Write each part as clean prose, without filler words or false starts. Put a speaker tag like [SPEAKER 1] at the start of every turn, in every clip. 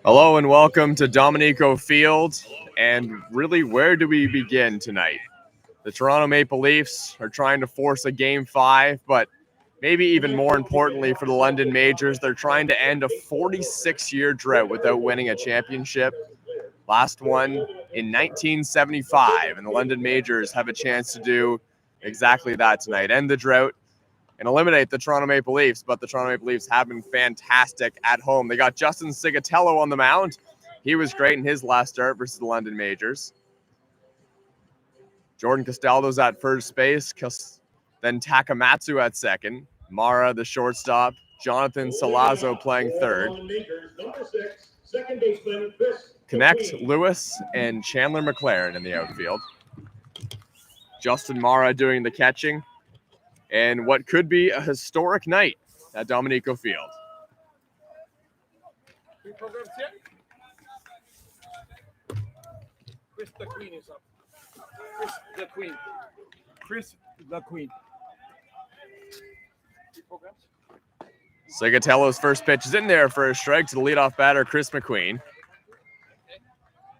[SPEAKER 1] Hello and welcome to Dominico Field. And really, where do we begin tonight? The Toronto Maple Leafs are trying to force a Game 5, but maybe even more importantly for the London Majors, they're trying to end a 46-year drought without winning a championship. Last one in 1975, and the London Majors have a chance to do exactly that tonight. End the drought and eliminate the Toronto Maple Leafs, but the Toronto Maple Leafs have been fantastic at home. They got Justin Sigatello on the mound. He was great in his last start versus the London Majors. Jordan Castaldo's at first base, then Takamatsu at second. Mara, the shortstop. Jonathan Salazzo playing third. Connect Lewis and Chandler McLaren in the outfield. Justin Mara doing the catching. And what could be a historic night at Dominico Field.
[SPEAKER 2] Chris the Queen is up. Chris the Queen.
[SPEAKER 1] Sigatello's first pitch is in there for a strike to the leadoff batter, Chris McQueen.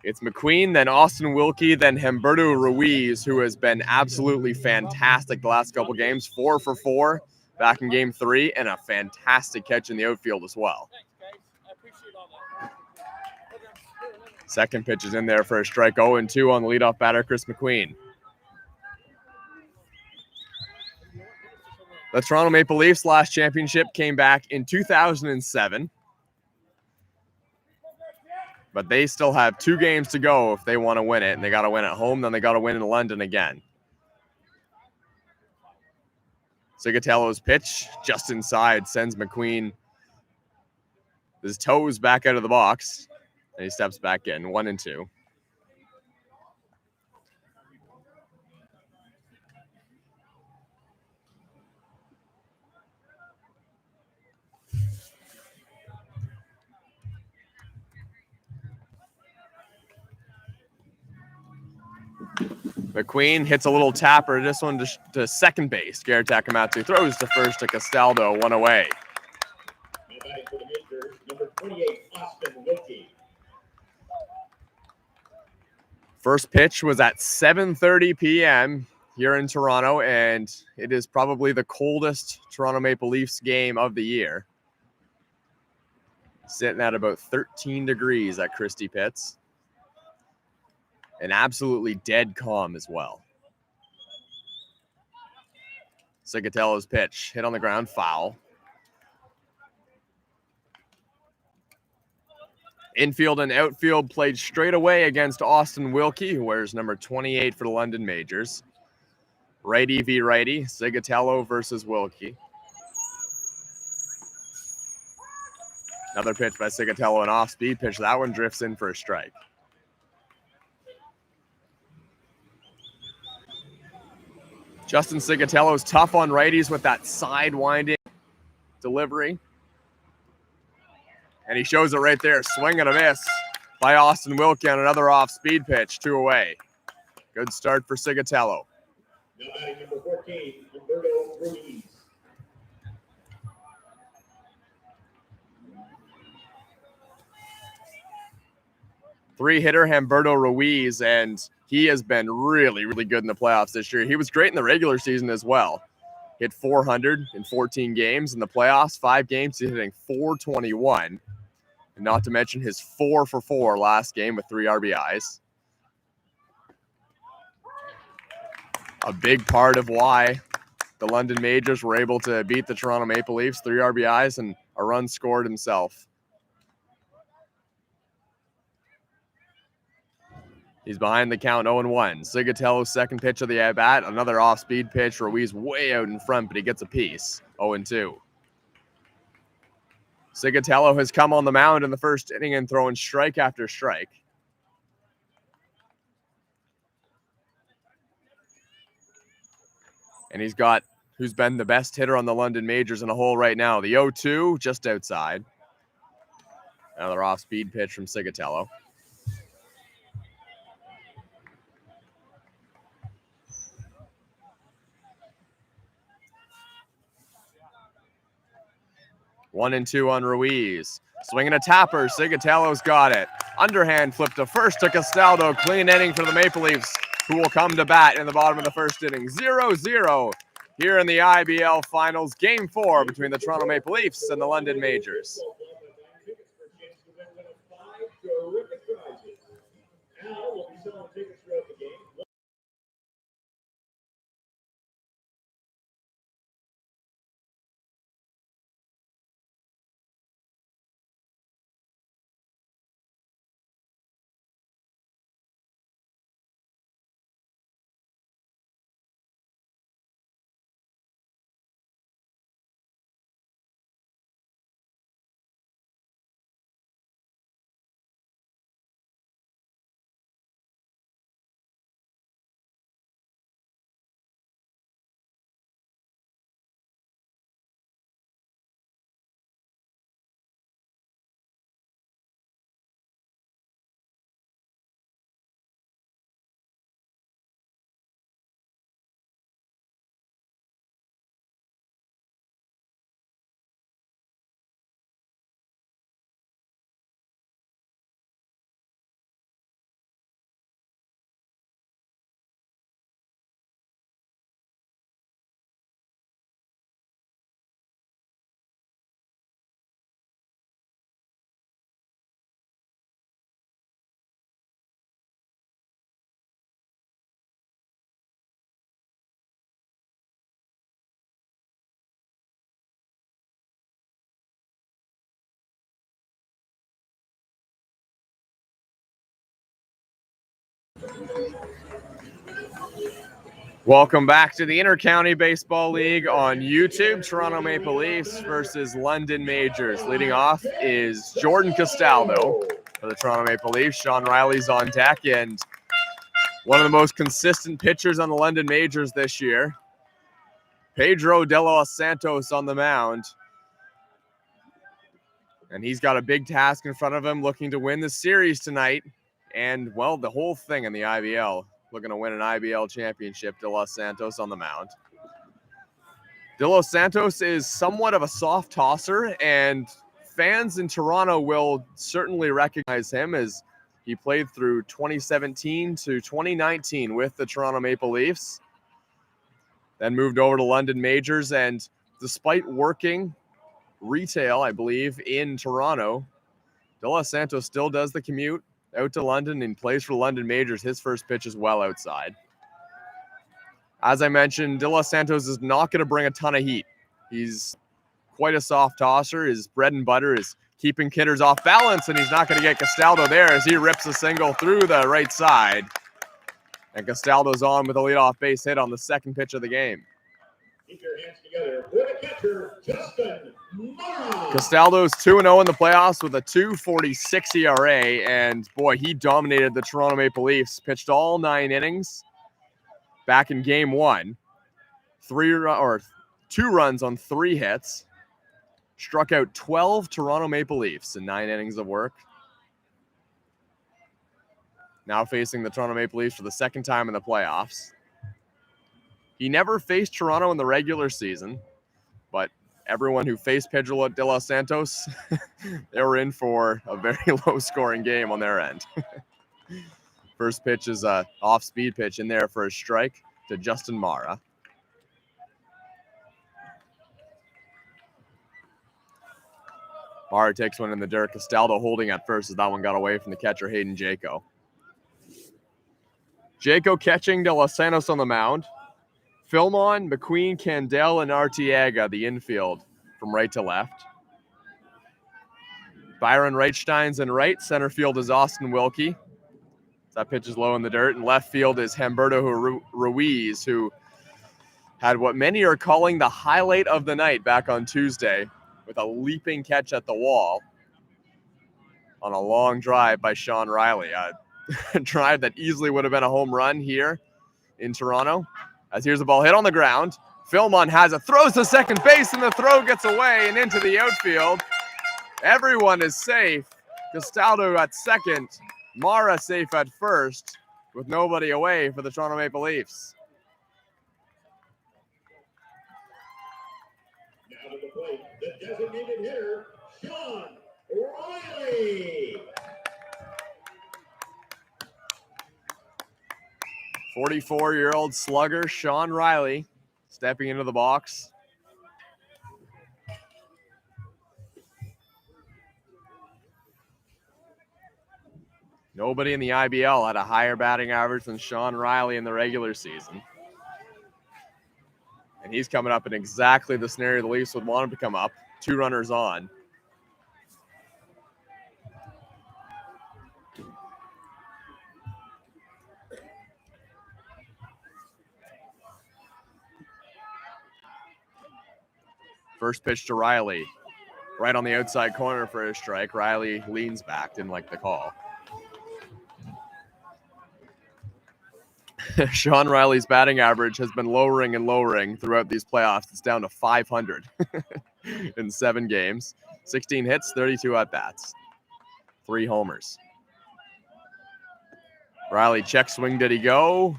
[SPEAKER 1] It's McQueen, then Austin Wilkie, then Humberto Ruiz, who has been absolutely fantastic the last couple games. 4 for 4 back in Game 3, and a fantastic catch in the outfield as well. Second pitch is in there for a strike. 0-2 on the leadoff batter, Chris McQueen. The Toronto Maple Leafs last championship came back in 2007. But they still have 2 games to go if they want to win it. And they got to win at home, then they got to win in London again. Sigatello's pitch just inside sends McQueen his toes back out of the box. And he steps back in, 1-2. McQueen hits a little tapper. This one to second base. Garrett Takamatsu throws to first to Castaldo. 1 away. First pitch was at 7:30 p.m. here in Toronto, and it is probably the coldest Toronto Maple Leafs game of the year. Sitting at about 13 degrees at Christie Pitts. And absolutely dead calm as well. Sigatello's pitch hit on the ground, foul. Infield and outfield played straight away against Austin Wilkie, who wears number 28 for the London Majors. Righty v. righty, Sigatello versus Wilkie. Another pitch by Sigatello, an off-speed pitch. That one drifts in for a strike. Justin Sigatello's tough on righties with that side-winding delivery. And he shows it right there. Swing and a miss by Austin Wilkie on another off-speed pitch. 2 away. Good start for Sigatello.
[SPEAKER 3] Now batting number 14, Humberto Ruiz.
[SPEAKER 1] Three-hitter Humberto Ruiz, and he has been really, really good in the playoffs this year. He was great in the regular season as well. Hit 400 in 14 games. In the playoffs, 5 games, he's hitting 421. And not to mention his 4 for 4 last game with 3 RBIs. A big part of why the London Majors were able to beat the Toronto Maple Leafs. 3 RBIs and a run scored himself. He's behind the count 0-1. Sigatello's second pitch of the at-bat. Another off-speed pitch. Ruiz way out in front, but he gets a piece. 0-2. Sigatello has come on the mound in the first inning and throwing strike after strike. And he's got who's been the best hitter on the London Majors in a hole right now. The 0-2 just outside. Another off-speed pitch from Sigatello. 1-2 on Ruiz. Swinging a tapper. Sigatello's got it. Underhand flip to first to Castaldo. Clean inning for the Maple Leafs, who will come to bat in the bottom of the first inning. 0-0 here in the IBL Finals. Game 4 between the Toronto Maple Leafs and the London Majors.
[SPEAKER 3] Now we'll be selling tickets throughout the game.
[SPEAKER 1] Welcome back to the Inter-County Baseball League on YouTube. Toronto Maple Leafs versus London Majors. Leading off is Jordan Castaldo for the Toronto Maple Leafs. Sean Riley's on deck, and one of the most consistent pitchers on the London Majors this year, Pedro de los Santos, on the mound. And he's got a big task in front of him, looking to win the series tonight. And, well, the whole thing in the IBL. Looking to win an IBL championship. De los Santos on the mound. De los Santos is somewhat of a soft tosser, and fans in Toronto will certainly recognize him, as he played through 2017 to 2019 with the Toronto Maple Leafs. Then moved over to London Majors, and despite working retail, I believe, in Toronto, De Los Santos still does the commute out to London and plays for the London Majors. His first pitch is well outside. As I mentioned, De Los Santos is not going to bring a ton of heat. He's quite a soft tosser. His bread and butter is keeping hitters off balance, and he's not going to get Castaldo there as he rips a single through the right side. And Castaldo's on with a leadoff base hit on the second pitch of the game.
[SPEAKER 3] Keep your hands together for the catcher, Justin Murray.
[SPEAKER 1] Castaldo's 2-0 in the playoffs with a 2.46 ERA, and boy, he dominated the Toronto Maple Leafs. Pitched all 9 innings back in Game 1. 2 runs on 3 hits. Struck out 12 Toronto Maple Leafs in 9 innings of work. Now facing the Toronto Maple Leafs for the second time in the playoffs. He never faced Toronto in the regular season, but everyone who faced Pedro de los Santos, they were in for a very low-scoring game on their end. First pitch is a off-speed pitch in there for a strike to Justin Mara. Mara takes one in the dirt. Castaldo holding at first as that one got away from the catcher, Hayden Jaco. Jaco catching De Los Santos on the mound. Filmon, McQueen, Candel, and Arteaga, the infield from right to left. Byron Reichstein's in right. Center field is Austin Wilkie. That pitch is low in the dirt. And left field is Humberto Ruiz, who had what many are calling the highlight of the night back on Tuesday with a leaping catch at the wall on a long drive by Sean Riley. A drive that easily would have been a home run here in Toronto. As here's the ball hit on the ground. Philmon has it, throws to second base, and the throw gets away and into the outfield. Everyone is safe. Castaldo at second. Mara safe at first with nobody away for the Toronto Maple Leafs.
[SPEAKER 3] Now to the plate, the designated hitter, Sean Riley.
[SPEAKER 1] 44-year-old slugger Sean Riley stepping into the box. Nobody in the IBL had a higher batting average than Sean Riley in the regular season. And he's coming up in exactly the scenario the Leafs would want him to come up. 2 runners on. First pitch to Riley. Right on the outside corner for a strike. Riley leans back, didn't like the call. Sean Riley's batting average has been lowering and lowering throughout these playoffs. It's down to 500 in 7 games. 16 hits, 32 at-bats. 3 homers. Riley check swing, did he go?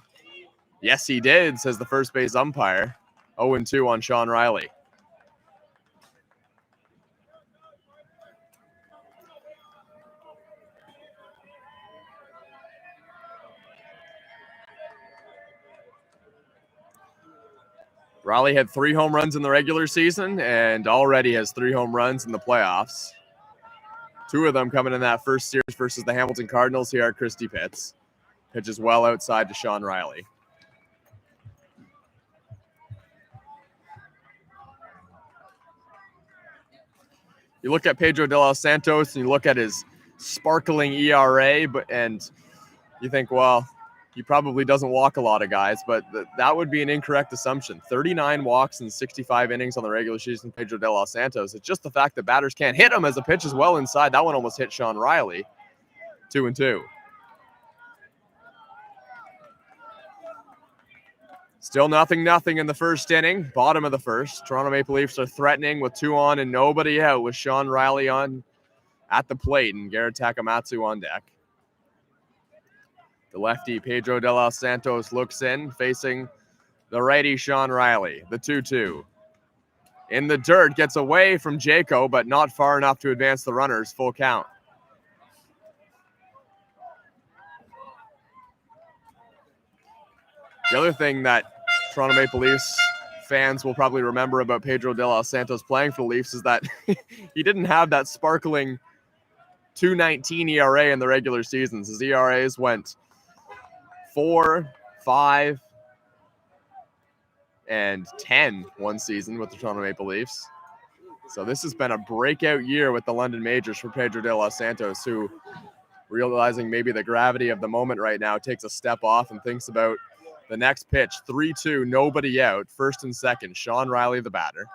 [SPEAKER 1] Yes, he did, says the first base umpire. 0-2 on Sean Riley. Riley had 3 home runs in the regular season and already has 3 home runs in the playoffs. 2 of them coming in that first series versus the Hamilton Cardinals here at Christie Pitts. Pitches well outside to Sean Riley. You look at Pedro de los Santos and you look at his sparkling ERA, and you think, well, he probably doesn't walk a lot of guys, but that would be an incorrect assumption. 39 walks in 65 innings on the regular season, Pedro de los Santos. It's just the fact that batters can't hit him as the pitch is well inside. That one almost hit Sean Riley. 2-2. Still 0-0 in the first inning, bottom of the first. Toronto Maple Leafs are threatening with 2 on and nobody out with Sean Riley on at the plate and Garrett Takamatsu on deck. The lefty, Pedro de los Santos, looks in, facing the righty, Sean Riley. The 2-2. In the dirt, gets away from Jaco, but not far enough to advance the runners. Full count. The other thing that Toronto Maple Leafs fans will probably remember about Pedro de los Santos playing for the Leafs is that he didn't have that sparkling 2.19 ERA in the regular seasons. His ERAs went 4, 5, and 10 one season with the Toronto Maple Leafs. So this has been a breakout year with the London Majors for Pedro de los Santos, who, realizing maybe the gravity of the moment right now, takes a step off and thinks about the next pitch. 3-2, nobody out, first and second. Sean Riley, the batter.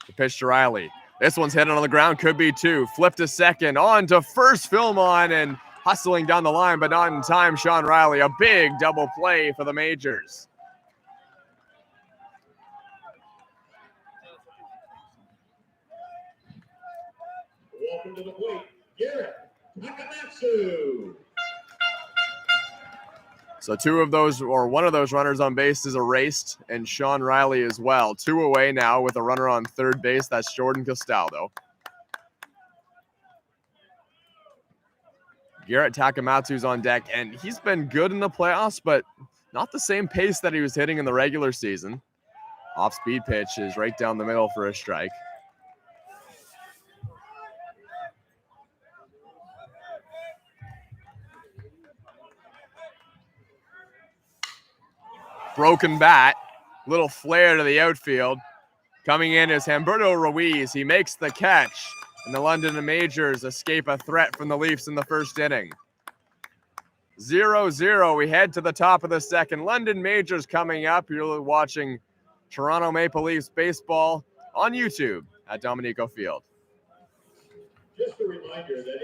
[SPEAKER 1] The pitch to Riley. This one's hit on the ground, could be 2. Flip to second, on to first, Philmon, and hustling down the line, but not in time. Sean Riley, a big double play for the Majors.
[SPEAKER 3] Welcome to the plate, Garrett Takamatsu.
[SPEAKER 1] So 2 of those, or 1 of those runners on base is erased, and Sean Riley as well. 2 away now with a runner on third base. That's Jordan Castaldo. Garrett Takamatsu's on deck, and he's been good in the playoffs, but not the same pace that he was hitting in the regular season. Off-speed pitch is right down the middle for a strike. Broken bat, little flare to the outfield. Coming in is Humberto Ruiz. He makes the catch, and the London Majors escape a threat from the Leafs in the first inning. 0-0. We head to the top of the second. London Majors coming up. You're watching Toronto Maple Leafs baseball on YouTube at Dominico Field.
[SPEAKER 3] Just a reminder that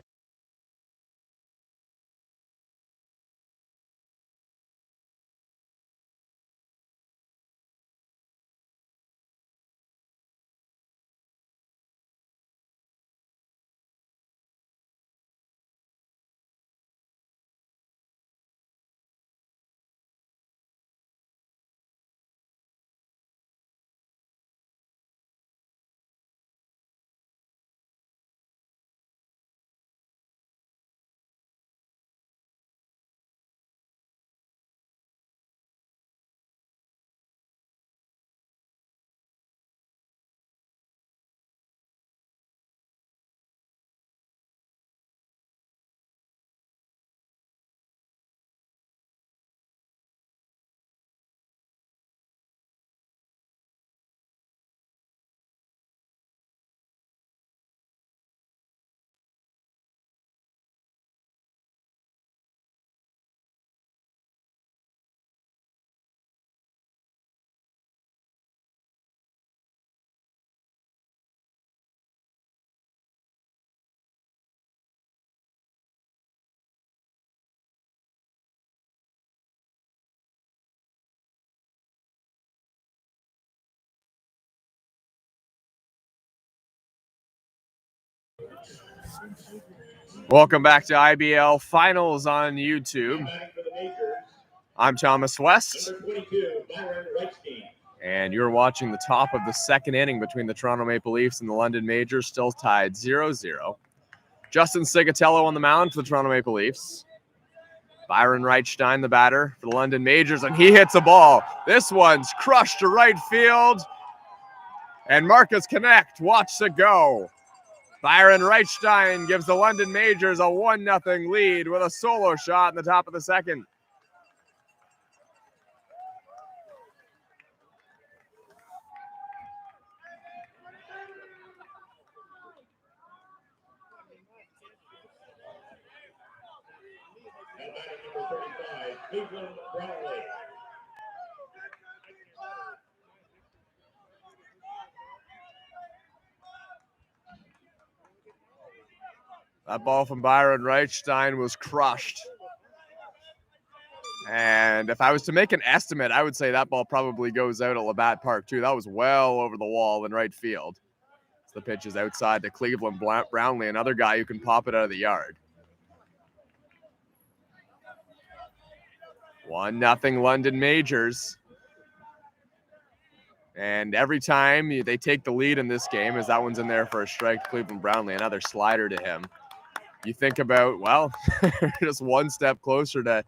[SPEAKER 1] Welcome back to IBL Finals on YouTube. I'm Thomas West.
[SPEAKER 3] number 22, Byron Reichstein.
[SPEAKER 1] And you're watching the top of the second inning between the Toronto Maple Leafs and the London Majors, still tied 0-0. Justin Sigatello on the mound for the Toronto Maple Leafs. Byron Reichstein, the batter for the London Majors, and he hits a ball. This one's crushed to right field. And Marcus Connect, watch it go. Byron Reichstein gives the London Majors a 1-0 lead with a solo shot in the top of the second.
[SPEAKER 3] Now batting number 35, Cleveland Brownlee.
[SPEAKER 1] That ball from Byron Reichstein was crushed. And if I was to make an estimate, I would say that ball probably goes out at Labatt Park too. That was well over the wall in right field. The pitch is outside to Cleveland Brownlee, another guy who can pop it out of the yard. 1-0 London Majors. And every time they take the lead in this game, as that one's in there for a strike, Cleveland Brownlee, another slider to him. You think about, well, just one step closer to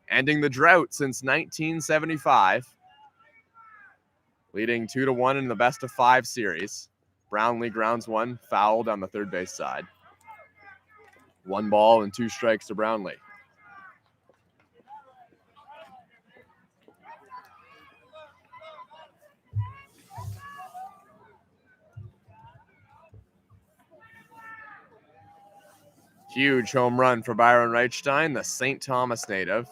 [SPEAKER 1] ending the drought since 1975. Leading 2-1 in the best-of-5 series. Brownlee grounds one, fouled on the third base side. 1 ball and 2 strikes to Brownlee. Huge home run for Byron Reichstein, the St. Thomas native,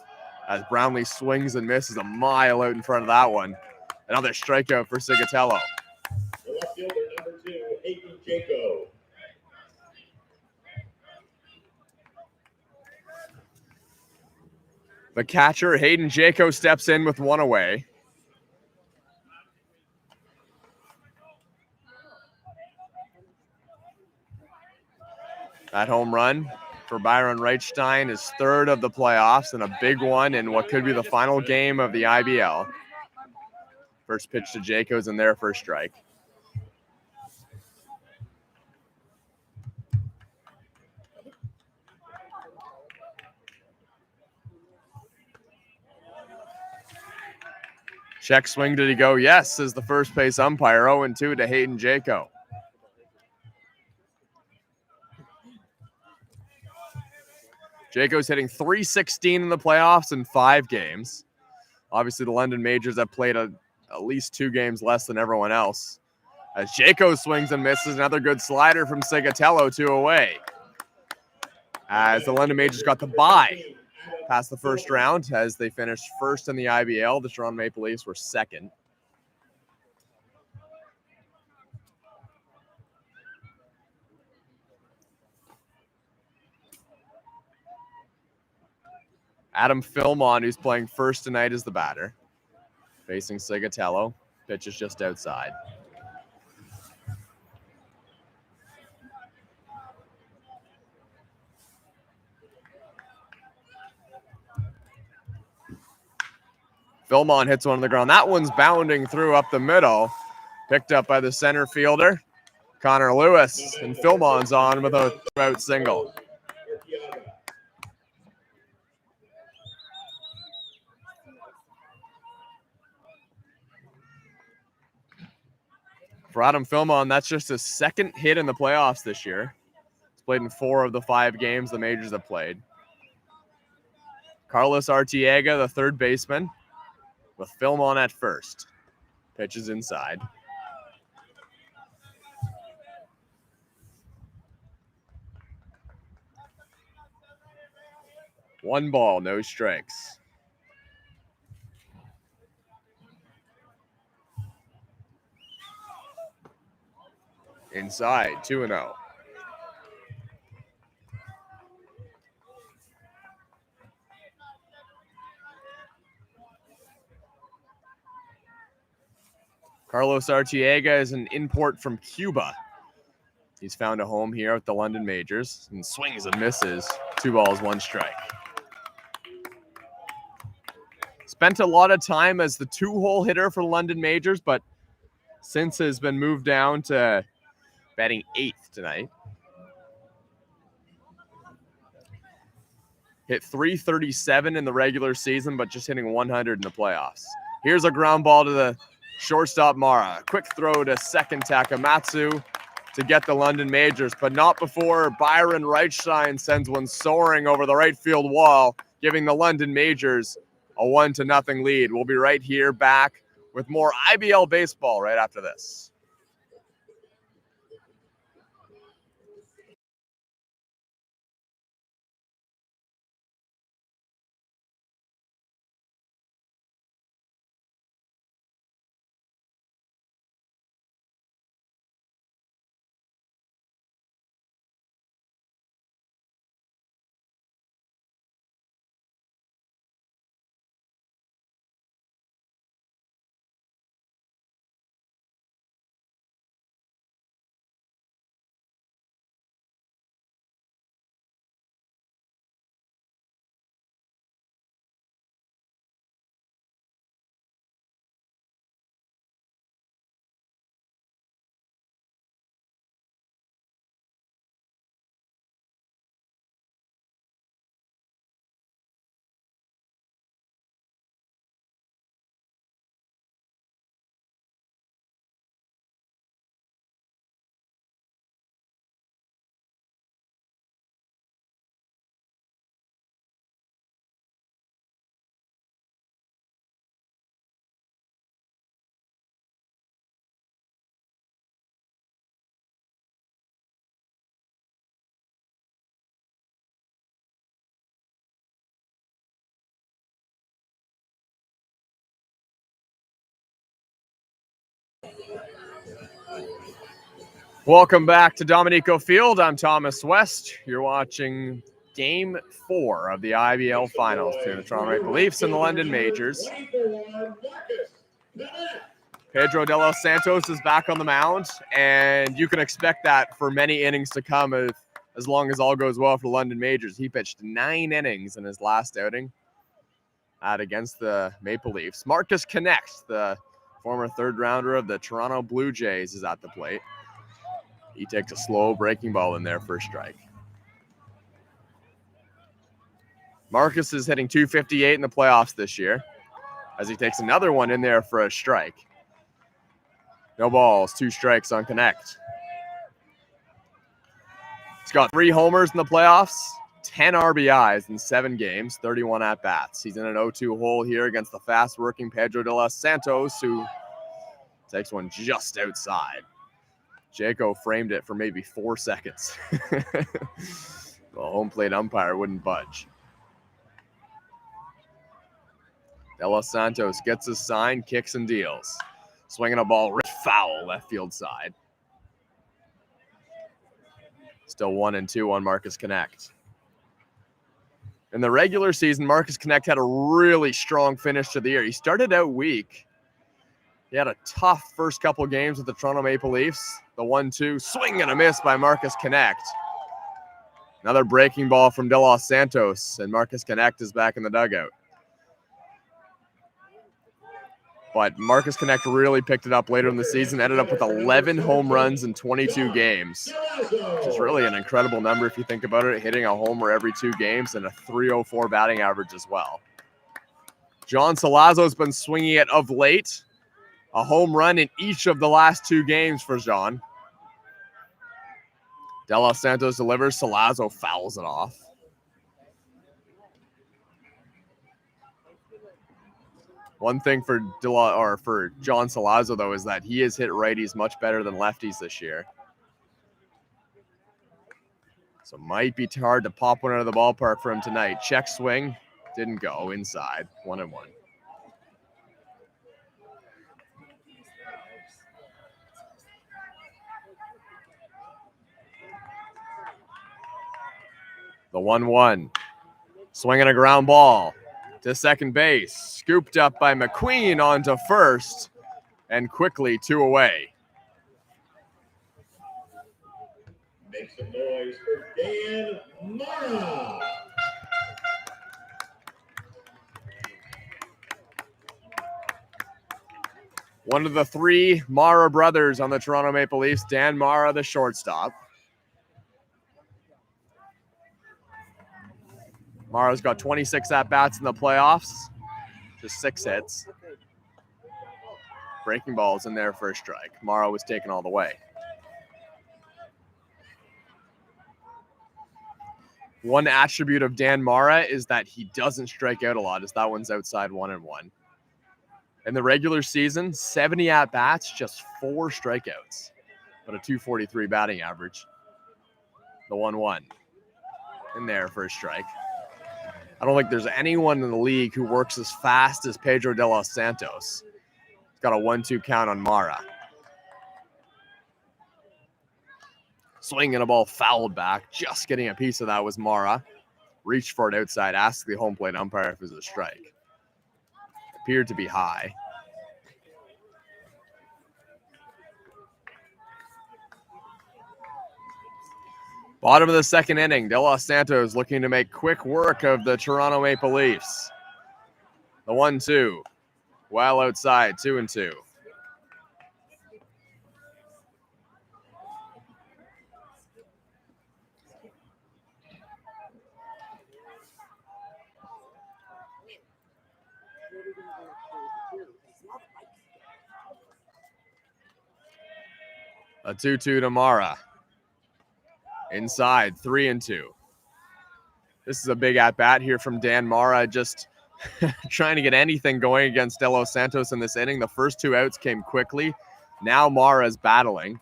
[SPEAKER 1] as Brownlee swings and misses a mile out in front of that one. Another strikeout for Sigatello.
[SPEAKER 3] The left fielder, number 2, Hayden Jaco.
[SPEAKER 1] The catcher, Hayden Jaco, steps in with one away. That home run for Byron Reichstein is 3rd of the playoffs and a big one in what could be the final game of the IBL. First pitch to Jaco's in there for a strike. Check swing, did he go? Yes, says the first base umpire. 0-2 to Hayden Jaco. Jaco's hitting .316 in the playoffs in 5 games. Obviously, the London Majors have played at least 2 games less than everyone else. As Jaco swings and misses, another good slider from Sigatello, 2 away. As the London Majors got the bye past the first round, as they finished first in the IBL, the Toronto Maple Leafs were second. Adam Philmon, who's playing first tonight, is the batter. Facing Sigatello. Pitch is just outside. Philmon hits one on the ground. That one's bounding through up the middle. Picked up by the center fielder, Connor Lewis. And Philmon's on with a out single. For Adam Philmon, that's just his second hit in the playoffs this year. He's played in 4 of the 5 games the Majors have played. Carlos Artiega, the third baseman, with Philmon at first. Pitches inside. One ball, no strikes. Inside, 2-0. Carlos Artiega is an import from Cuba. He's found a home here at the London Majors and swings and misses. 2 balls, 1 strike. Spent a lot of time as the 2-hole hitter for the London Majors, but since has been moved down to batting 8th tonight. Hit .337 in the regular season, but just hitting 100 in the playoffs. Here's a ground ball to the shortstop Mara. Quick throw to second Takamatsu to get the London Majors, but not before Byron Reichstein sends one soaring over the right field wall, giving the London Majors a 1-0 lead. We'll be right here back with more IBL baseball right after this. Welcome back to Dominico Field. I'm Thomas West. You're watching Game 4 of the IBL Finals between the Toronto Maple Leafs and the London Majors. Pedro de los Santos is back on the mound, and you can expect that for many innings to come as long as all goes well for the London Majors. He pitched 9 innings in his last outing against the Maple Leafs. Marcus Connect, the former third-rounder of the Toronto Blue Jays, is at the plate. He takes a slow breaking ball in there for a strike. Marcus is hitting .258 in the playoffs this year as he takes another one in there for a strike. No balls, 2 strikes on Connect. He's got 3 homers in the playoffs, 10 RBIs in 7 games, 31 at-bats. He's in an 0-2 hole here against the fast-working Pedro de los Santos, who takes one just outside. Jaco framed it for maybe 4 seconds. The home plate umpire wouldn't budge. De Los Santos gets his sign, kicks and deals. Swinging a ball, foul left field side. Still 1-2 on Marcus Connect. In the regular season, Marcus Connect had a really strong finish to the year. He started out weak. He had a tough first couple games with the Toronto Maple Leafs. The 1-2, swing and a miss by Marcus Connect. Another breaking ball from De Los Santos, and Marcus Connect is back in the dugout. But Marcus Connect really picked it up later in the season, ended up with 11 home runs in 22 games, which is really an incredible number if you think about it, hitting a homer every 2 games and a .304 batting average as well. John Salazzo's been swinging it of late. A home run in each of the last 2 games for John. De Los Santos delivers, Salazzo fouls it off. One thing for John Salazzo, though, is that he has hit righties much better than lefties this year. So might be hard to pop one out of the ballpark for him tonight. Check swing, didn't go, inside, 1-1. The 1-1, swinging a ground ball to second base, scooped up by McQueen onto first, and quickly 2 away.
[SPEAKER 3] Make some noise for Dan Mara.
[SPEAKER 1] One of the 3 Mara brothers on the Toronto Maple Leafs, Dan Mara, the shortstop. Mara's got 26 at-bats in the playoffs, just 6 hits. Breaking balls in there for a strike. Mara was taken all the way. One attribute of Dan Mara is that he doesn't strike out a lot, as that one's outside 1-1. In the regular season, 70 at-bats, just 4 strikeouts, but a .243 batting average. The 1-1 in there for a strike. I don't think there's anyone in the league who works as fast as Pedro De Los Santos. He's got a 1-2 count on Mara. Swinging a ball fouled back. Just getting a piece of that was Mara. Reached for it outside. Asked the home plate umpire if it was a strike. Appeared to be high. Bottom of the second inning, De Los Santos looking to make quick work of the Toronto Maple Leafs. The 1-2, well outside, 2-2. A 2-2 to Mara. Inside, 3-2. This is a big at-bat here from Dan Mara, just trying to get anything going against De Los Santos in this inning. The first 2 outs came quickly. Now Mara's battling.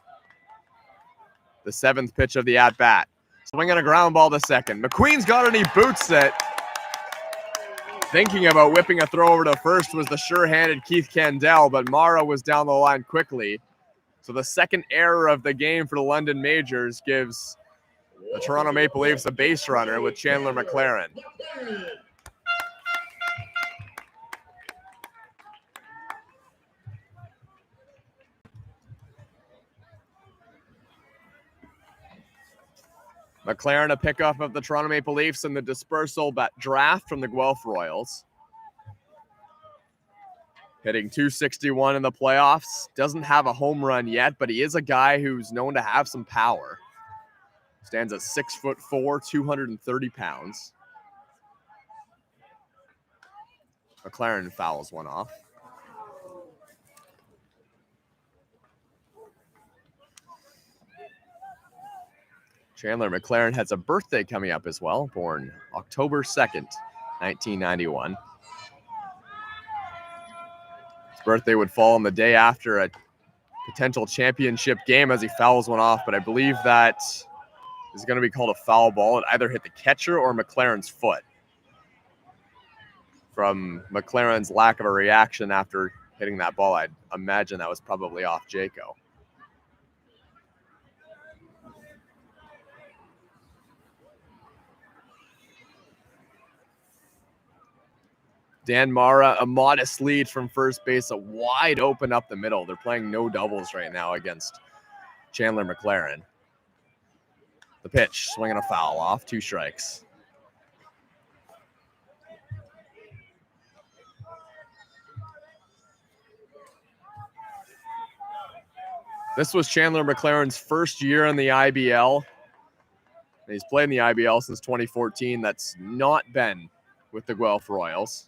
[SPEAKER 1] The 7th pitch of the at-bat. Swinging a ground ball to second. McQueen's got it, he boots it. Thinking about whipping a throw over to first was the sure-handed Keith Candell, but Mara was down the line quickly. So the second error of the game for the London Majors gives the Toronto Maple Leafs a base runner with Chandler McLaren. McLaren, a pickup of the Toronto Maple Leafs in the dispersal draft from the Guelph Royals. Hitting .261 in the playoffs. Doesn't have a home run yet, but he is a guy who's known to have some power. Stands at 6'4", 230 pounds. McLaren fouls one off. Chandler McLaren has a birthday coming up as well, born October 2nd, 1991. His birthday would fall on the day after a potential championship game as he fouls one off, but I believe that is going to be called a foul ball. It either hit the catcher or McLaren's foot. From McLaren's lack of a reaction after hitting that ball, I'd imagine that was probably off Jaco. Dan Mara, a modest lead from first base, a wide open up the middle. They're playing no doubles right now against Chandler McLaren. The pitch, swinging a foul off, 2 strikes. This was Chandler McLaren's first year in the IBL. He's played in the IBL since 2014. That's not been with the Guelph Royals.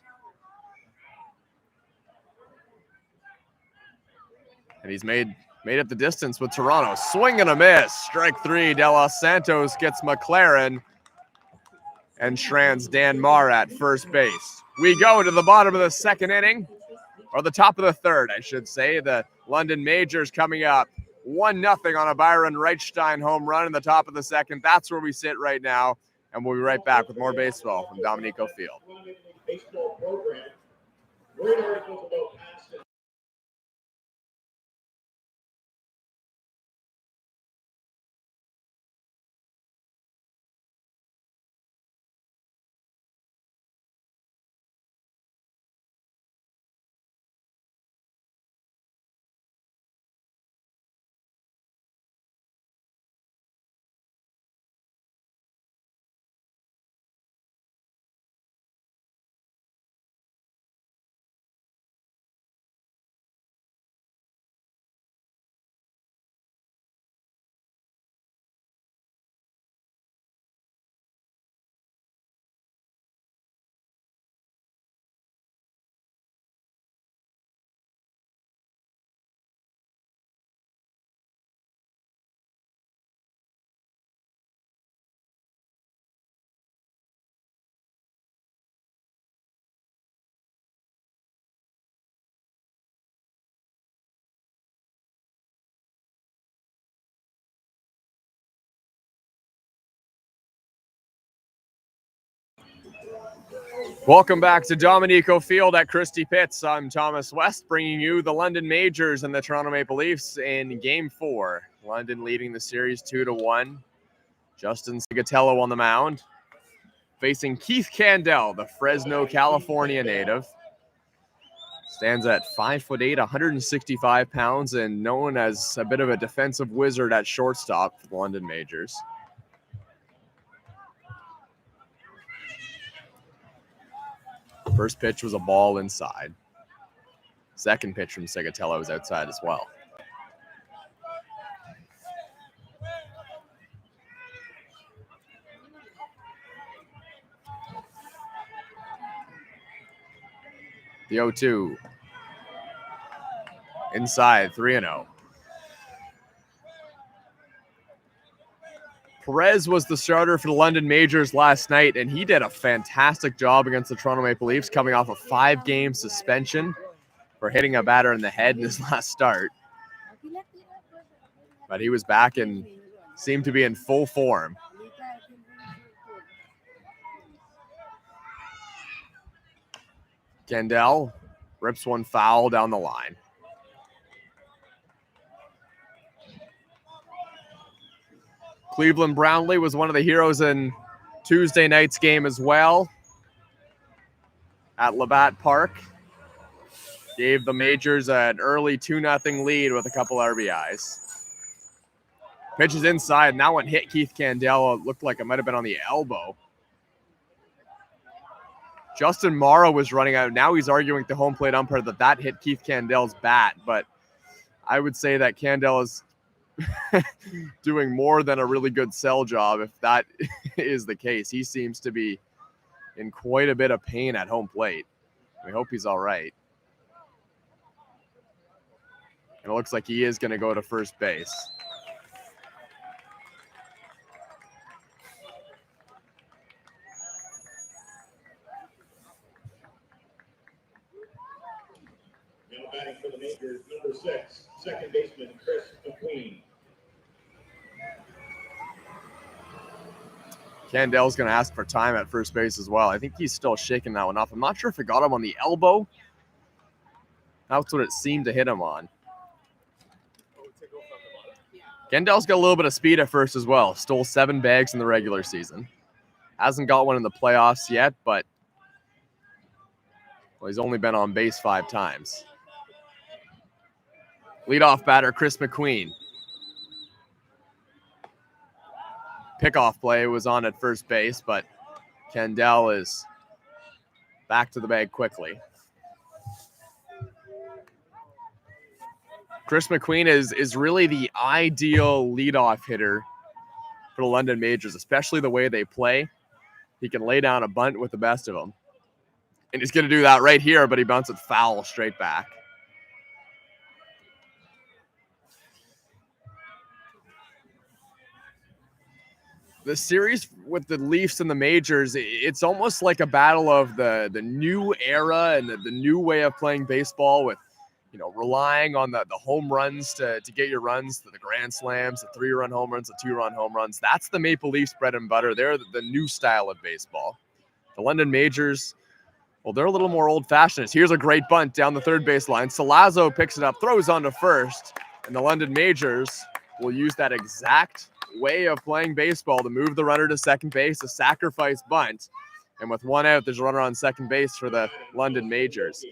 [SPEAKER 1] And he's made it the distance with Toronto. Swing and a miss. Strike 3. De Los Santos gets McLaren and strands Dan Marr at first base. We go to the bottom of the second inning, or the top of the third, I should say. The London Majors coming up 1-0 on a Byron Reichstein home run in the top of the second. That's where we sit right now, and we'll be right back with more baseball from Dominico Field.
[SPEAKER 3] Baseball program. Great articles about past and
[SPEAKER 1] Welcome back to Dominico Field at Christie Pitts. I'm Thomas West, bringing you the London Majors and the Toronto Maple Leafs in Game 4. London leading the series 2-1. Justin Sigatello on the mound, facing Keith Candell, the Fresno, California native. Stands at 5'8", 165 pounds, and known as a bit of a defensive wizard at shortstop for the London Majors. First pitch was a ball inside. Second pitch from Sigatello was outside as well. The 0-2. Inside, 3-0. Perez was the starter for the London Majors last night, and he did a fantastic job against the Toronto Maple Leafs, coming off a 5-game suspension for hitting a batter in the head in his last start. But he was back and seemed to be in full form. Candell rips one foul down the line. Cleveland Brownlee was one of the heroes in Tuesday night's game as well at Labatt Park. Gave the Majors an early 2-0 lead with a couple RBIs. Pitches inside, and that one hit Keith Candell. It looked like it might have been on the elbow. Justin Morrow was running out. Now he's arguing with the home plate umpire that hit Keith Candell's bat, but I would say that Candell is doing more than a really good sell job if that is the case. He seems to be in quite a bit of pain at home plate. We hope he's all right. And it looks like he is going to go to first base.
[SPEAKER 3] Now batting for the majors, number 6, second baseman Chris McQueen.
[SPEAKER 1] Candel's going to ask for time at first base as well. I think he's still shaking that one off. I'm not sure if it got him on the elbow. That's what it seemed to hit him on. Candel's got a little bit of speed at first as well. Stole 7 bags in the regular season. Hasn't got one in the playoffs yet, but he's only been on base 5 times. Leadoff batter, Chris McQueen. Pickoff play was on at first base, but Candel is back to the bag quickly. Chris McQueen is really the ideal leadoff hitter for the London Majors, especially the way they play. He can lay down a bunt with the best of them. And he's going to do that right here, but he bunts it foul straight back. The series with the Leafs and the Majors, it's almost like a battle of the new era and the new way of playing baseball with, relying on the home runs to get your runs, the grand slams, the 3-run home runs, the 2-run home runs. That's the Maple Leafs bread and butter. They're the new style of baseball. The London Majors, well, they're a little more old-fashioned. Here's a great bunt down the third base line. Salazzo picks it up, throws on to first, and the London Majors will use that exact way of playing baseball to move the runner to second base, a sacrifice bunt. And with 1 out, there's a runner on second base for the London Majors.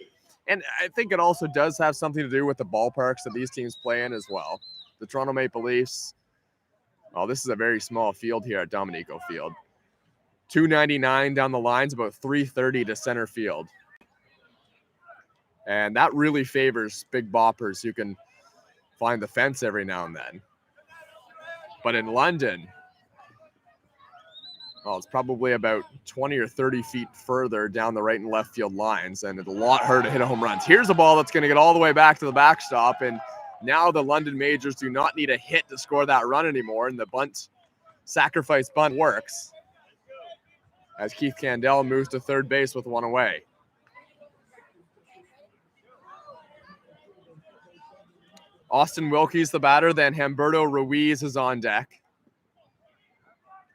[SPEAKER 1] And I think it also does have something to do with the ballparks that these teams play in as well. The Toronto Maple Leafs, this is a very small field here at Dominico Field. 299 down the lines, about 330 to center field. And that really favors big boppers who can find the fence every now and then. But in London, it's probably about 20 or 30 feet further down the right and left field lines, and it's a lot harder to hit a home run. Here's a ball that's going to get all the way back to the backstop, and now the London Majors do not need a hit to score that run anymore, and the sacrifice bunt works as Keith Candel moves to third base with 1 away. Austin Wilkie's the batter, then Humberto Ruiz is on deck.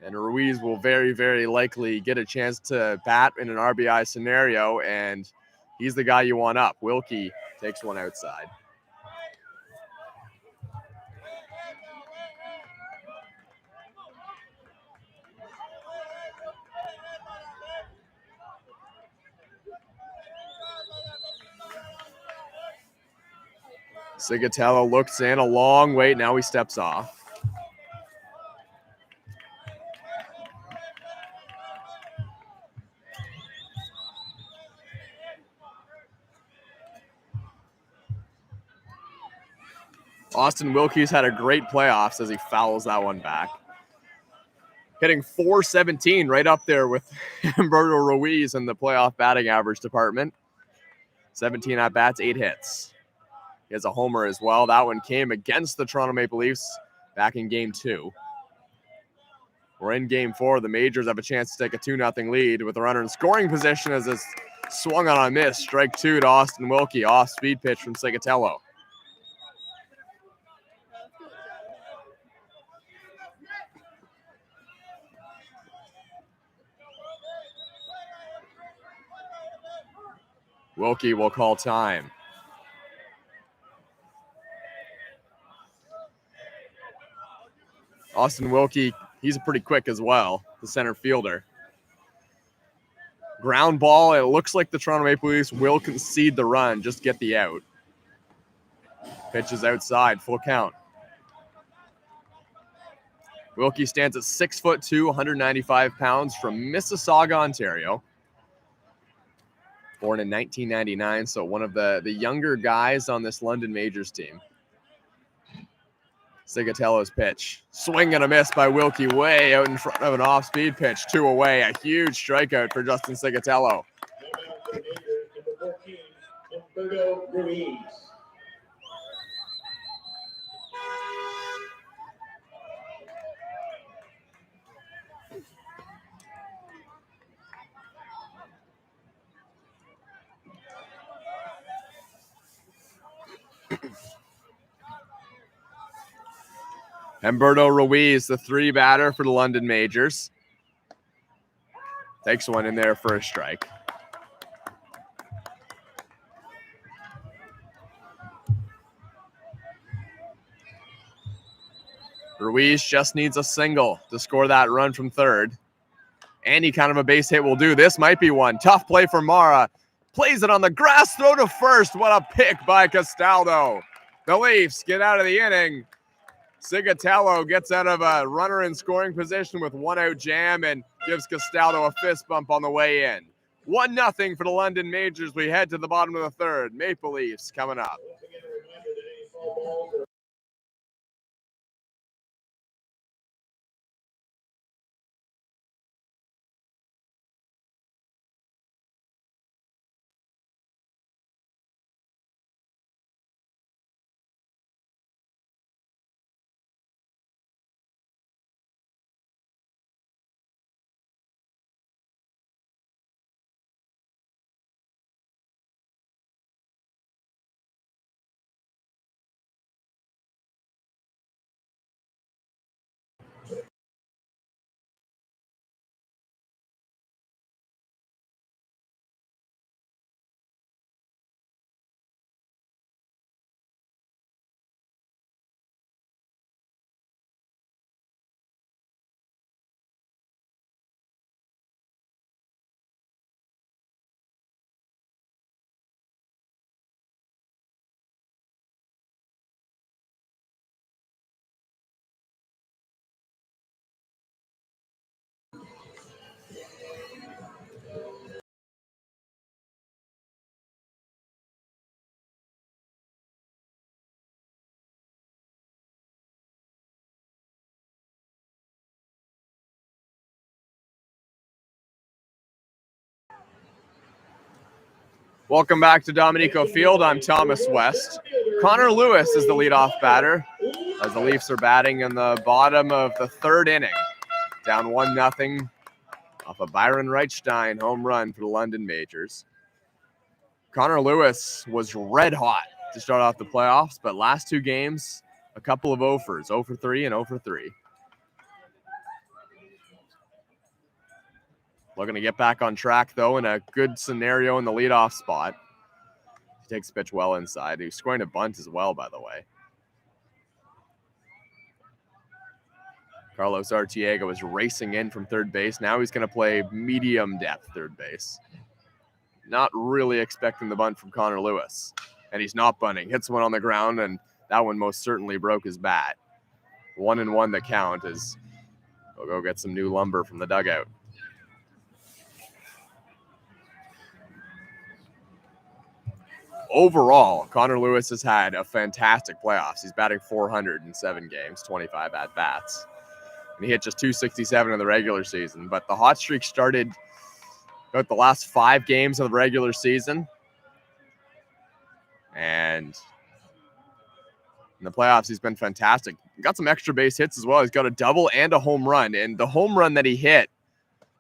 [SPEAKER 1] And Ruiz will very, very likely get a chance to bat in an RBI scenario, and he's the guy you want up. Wilkie takes one outside. Sigatello looks in a long wait. Now he steps off. Austin Wilkie's had a great playoffs as he fouls that one back. Hitting .417 right up there with Humberto Ruiz in the playoff batting average department. 17 at-bats, 8 hits. He has a homer as well. That one came against the Toronto Maple Leafs back in Game 2. We're in Game 4. The Majors have a chance to take a 2-0 lead with the runner in scoring position as it's swung on a miss. Strike 2 to Austin Wilkie. Off-speed pitch from Sigatello. Wilkie will call time. Austin Wilkie, he's pretty quick as well, the center fielder. Ground ball, it looks like the Toronto Maple Leafs will concede the run, just get the out. Pitch is outside, full count. Wilkie stands at 6'2", 195 pounds from Mississauga, Ontario. Born in 1999, so one of the younger guys on this London Majors team. Sigatello's pitch. Swing and a miss by Wilkie way out in front of an off-speed pitch. 2 away. A huge strikeout for Justin Sigatello.
[SPEAKER 3] Number 14, Humberto Ruiz.
[SPEAKER 1] Humberto Ruiz, the 3 batter for the London Majors. Takes one in there for a strike. Ruiz just needs a single to score that run from third. Any kind of a base hit will do. This might be one. Tough play for Mara. Plays it on the grass, throw to first. What a pick by Castaldo. The Leafs get out of the inning. Sigatello gets out of a runner in scoring position with 1 out jam and gives Castaldo a fist bump on the way in. 1-0 for the London Majors. We head to the bottom of the third. Maple Leafs coming up. Welcome back to Dominico Field. I'm Thomas West. Connor Lewis is the leadoff batter as the Leafs are batting in the bottom of the third inning. Down 1-0 off a Byron Reichstein home run for the London Majors. Connor Lewis was red hot to start off the playoffs, but last 2 games, a couple of offers, 0 for 3 and 0 for 3. Looking to get back on track, though, in a good scenario in the leadoff spot. He takes the pitch well inside. He's scoring a bunt as well, by the way. Carlos Artiega was racing in from third base. Now he's going to play medium depth third base. Not really expecting the bunt from Connor Lewis. And he's not bunting. Hits one on the ground, and that one most certainly broke his bat. 1-1 the count as we'll go get some new lumber from the dugout. Overall, Connor Lewis has had a fantastic playoffs. He's batting .400 in 7 games, 25 at-bats. And he hit just .267 in the regular season. But the hot streak started about the last 5 games of the regular season. And in the playoffs, he's been fantastic. He got some extra base hits as well. He's got a double and a home run. And the home run that he hit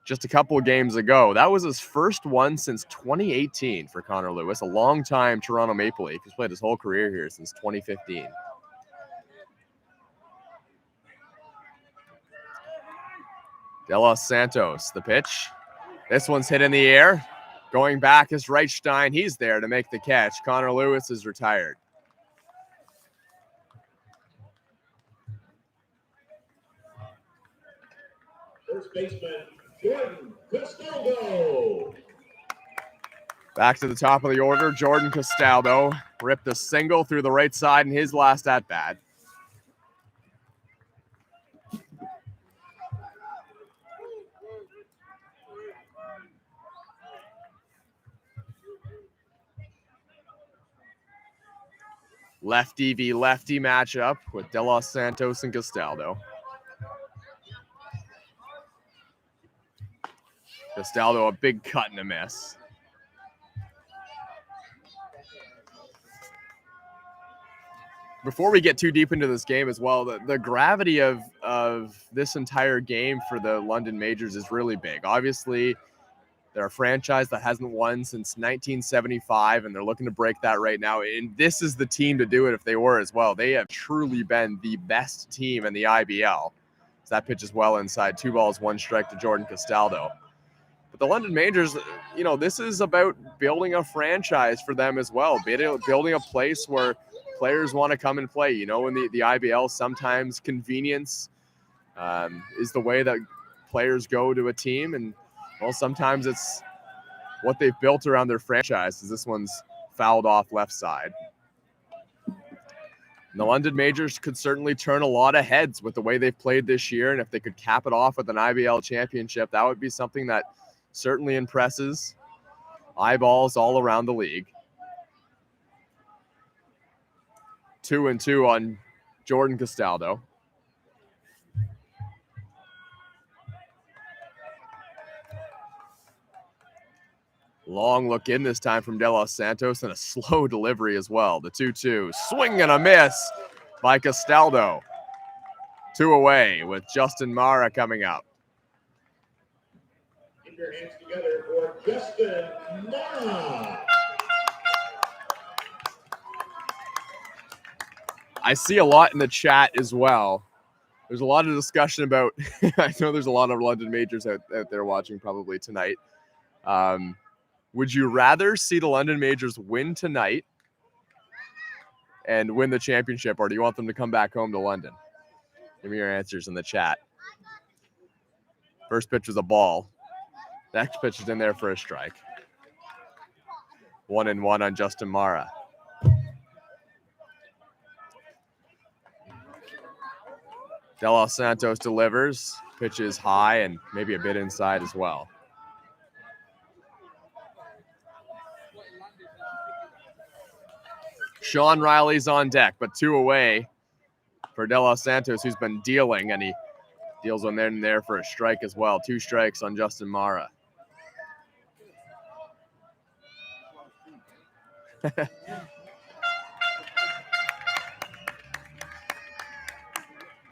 [SPEAKER 1] just a couple of games ago, that was his first one since 2018 for Connor Lewis, a long-time Toronto Maple Leaf. He's played his whole career here since 2015. De Los Santos, the pitch. This one's hit in the air. Going back is Reichstein. He's there to make the catch. Connor Lewis is retired.
[SPEAKER 3] First baseman, Jordan Castaldo.
[SPEAKER 1] Back to the top of the order, Jordan Castaldo ripped a single through the right side in his last at-bat. Lefty v. lefty matchup with De Los Santos and Castaldo. Castaldo, a big cut and a miss. Before we get too deep into this game as well, the gravity of this entire game for the London Majors is really big. Obviously, They're a franchise that hasn't won since 1975, and they're looking to break that right now. And this is the team to do it if they were as well. They have truly been the best team in the IBL. So that pitch is well inside. 2 balls, 1 strike to Jordan Castaldo. But the London Majors, this is about building a franchise for them as well. Building a place where players want to come and play. In the IBL, sometimes convenience is the way that players go to a team. And, well, sometimes it's what they've built around their franchise. As this one's fouled off left side. And the London Majors could certainly turn a lot of heads with the way they've played this year. And if they could cap it off with an IBL championship, that would be something that certainly impresses eyeballs all around the league. 2-2 on Jordan Castaldo. Long look in this time from De Los Santos and a slow delivery as well. The 2-2. Swing and a miss by Castaldo. 2 away with Justin Mara coming up.
[SPEAKER 3] Keep your hands together for Justin Mara.
[SPEAKER 1] I see a lot in the chat as well. There's a lot of discussion about, I know there's a lot of London Majors out there watching probably tonight. Would you rather see the London Majors win tonight and win the championship, or do you want them to come back home to London? Give me your answers in the chat. First pitch was a ball. Next pitch is in there for a strike. 1-1 on Justin Mara. De Los Santos delivers. Pitch is high and maybe a bit inside as well. Sean Riley's on deck, but 2 away for De Los Santos, who's been dealing, and he deals one in there for a strike as well. 2 strikes on Justin Mara.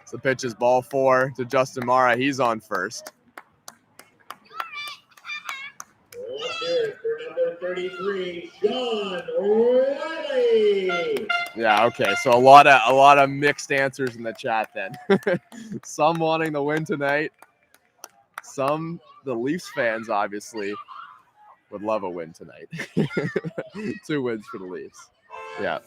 [SPEAKER 1] So the pitch is ball 4 to Justin Mara. He's on first.
[SPEAKER 3] Let's hear it for number 33, Sean Riley.
[SPEAKER 1] Yeah, okay. So a lot of mixed answers in the chat then. Some wanting the win tonight. Some, the Leafs fans obviously, would love a win tonight. 2 wins for the Leafs. Yeah.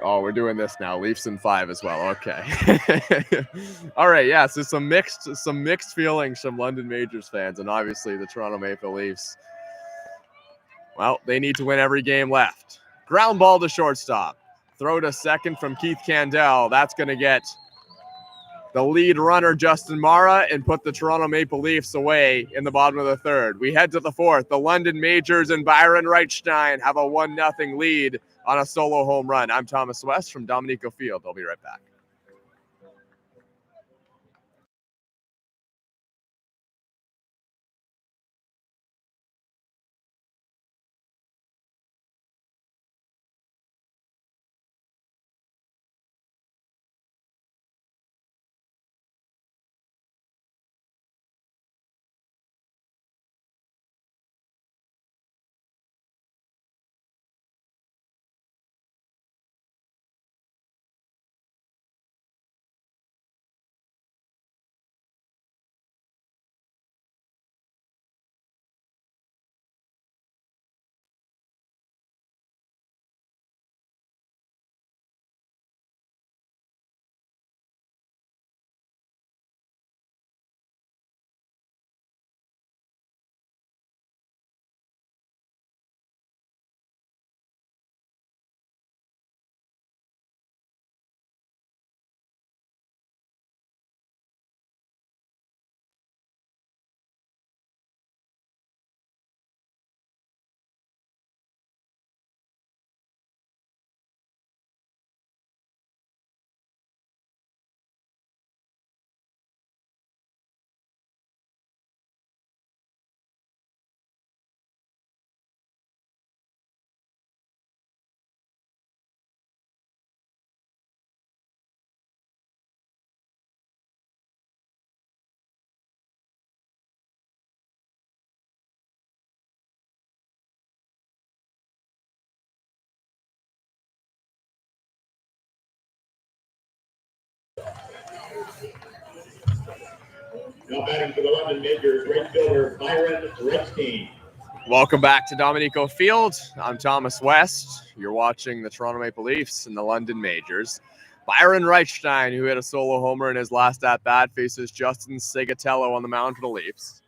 [SPEAKER 1] Oh, we're doing this now. Leafs in 5 as well. Okay. All right. Yeah. So some mixed feelings from London Majors fans, and obviously the Toronto Maple Leafs. Well, they need to win every game left. Ground ball to shortstop. Throw to second from Keith Candell. That's going to get the lead runner, Justin Mara, and put the Toronto Maple Leafs away in the bottom of the 3rd. We head to the 4th. The London Majors and Byron Reichstein have a 1-0 lead on a solo home run. I'm Thomas West from Dominico Field. I'll be right back.
[SPEAKER 3] Now batting for the London Majors, right fielder Byron Reichstein.
[SPEAKER 1] Welcome back to Dominico Field. I'm Thomas West. You're watching the Toronto Maple Leafs in the London Majors. Byron Reichstein, who hit a solo homer in his last at-bat, faces Justin Sigatello on the mound for the Leafs.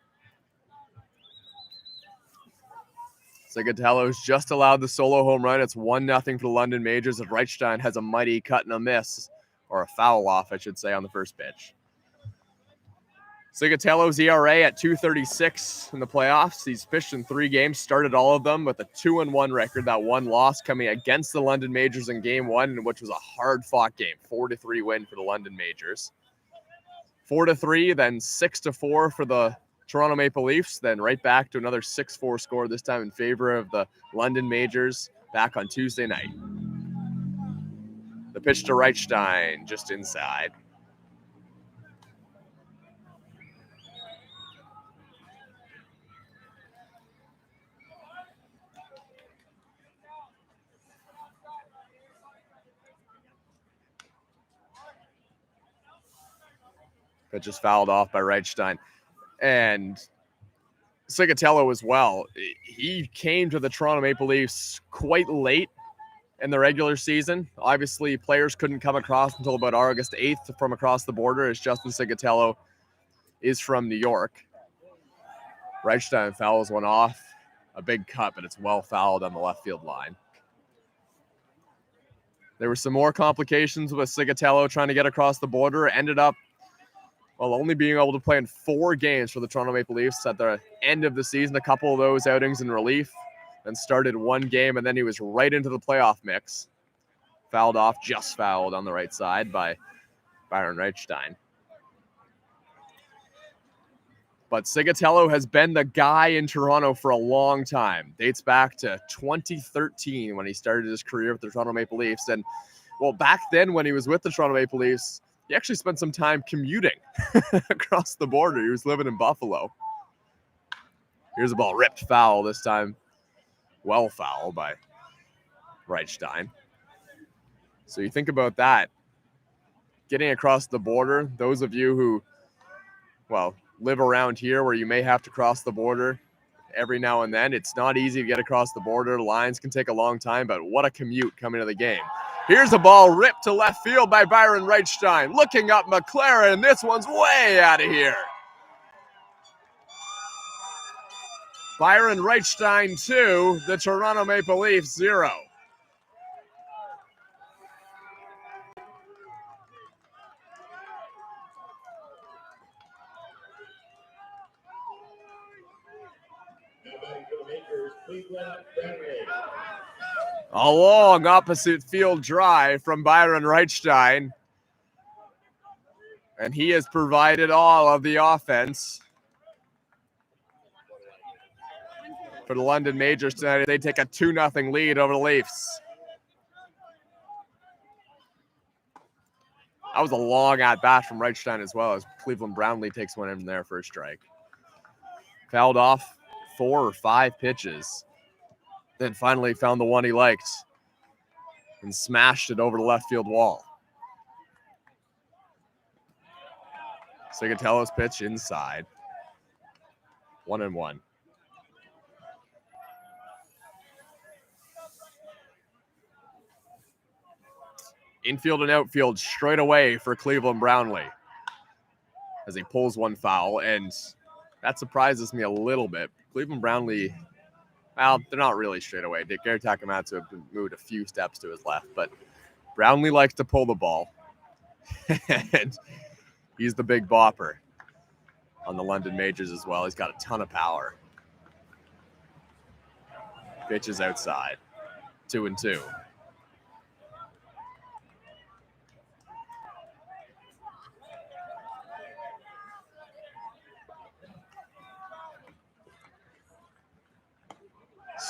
[SPEAKER 1] Sigatello's just allowed the solo home run. It's 1-0 for the London Majors as Reichstein has a mighty cut and a miss, or a foul off, I should say, on the first pitch. Sigatello's ERA at 2.36 in the playoffs. He's pitched in 3 games, started all of them with a 2-1 record. That one loss coming against the London Majors in Game 1, which was a hard-fought game. 4-3 win for the London Majors. 4-3, then 6-4 for the Toronto Maple Leafs. Then right back to another 6-4 score, this time in favor of the London Majors, back on Tuesday night. The pitch to Reichstein, just inside. Pitch is fouled off by Reichstein. And Sigatello as well. He came to the Toronto Maple Leafs quite late in the regular season. Obviously, players couldn't come across until about August 8th from across the border, as Justin Sigatello is from New York. Reichstein fouls one off. A big cut, but it's well fouled on the left field line. There were some more complications with Sigatello trying to get across the border. Ended up only being able to play in 4 games for the Toronto Maple Leafs at the end of the season. A couple of those outings in relief, then started 1 game, and then he was right into the playoff mix. Fouled off, just fouled on the right side by Byron Reichstein. But Sigatello has been the guy in Toronto for a long time. Dates back to 2013 when he started his career with the Toronto Maple Leafs. And, back then when he was with the Toronto Maple Leafs, he actually spent some time commuting across the border. He was living in Buffalo. Here's a ball ripped foul this time. Well foul by Reichstein. So you think about that. Getting across the border, those of you who, live around here where you may have to cross the border every now and then, it's not easy to get across the border. Lines can take a long time, but what a commute coming to the game. Here's a ball ripped to left field by Byron Reichstein. Looking up McLaren. This one's way out of here. Byron Reichstein 2, the Toronto Maple Leafs 0.
[SPEAKER 3] Now batting for the Majors, Cleveland Bradley.
[SPEAKER 1] A long opposite field drive from Byron Reichstein. And he has provided all of the offense for the London Majors tonight. They take a 2-0 lead over the Leafs. That was a long at-bat from Reichstein as well, as Cleveland Brownlee takes one in there for a strike. Fouled off 4 or 5 pitches. Then finally found the one he liked and smashed it over the left field wall. Sigatello's pitch inside. 1-1. Infield and outfield straight away for Cleveland Brownlee as he pulls one foul, and that surprises me a little bit. Cleveland Brownlee, they're not really straight away. Gary Takamatsu moved a few steps to his left, but Brownlee likes to pull the ball, and he's the big bopper on the London Majors as well. He's got a ton of power. Pitch is outside. 2-2.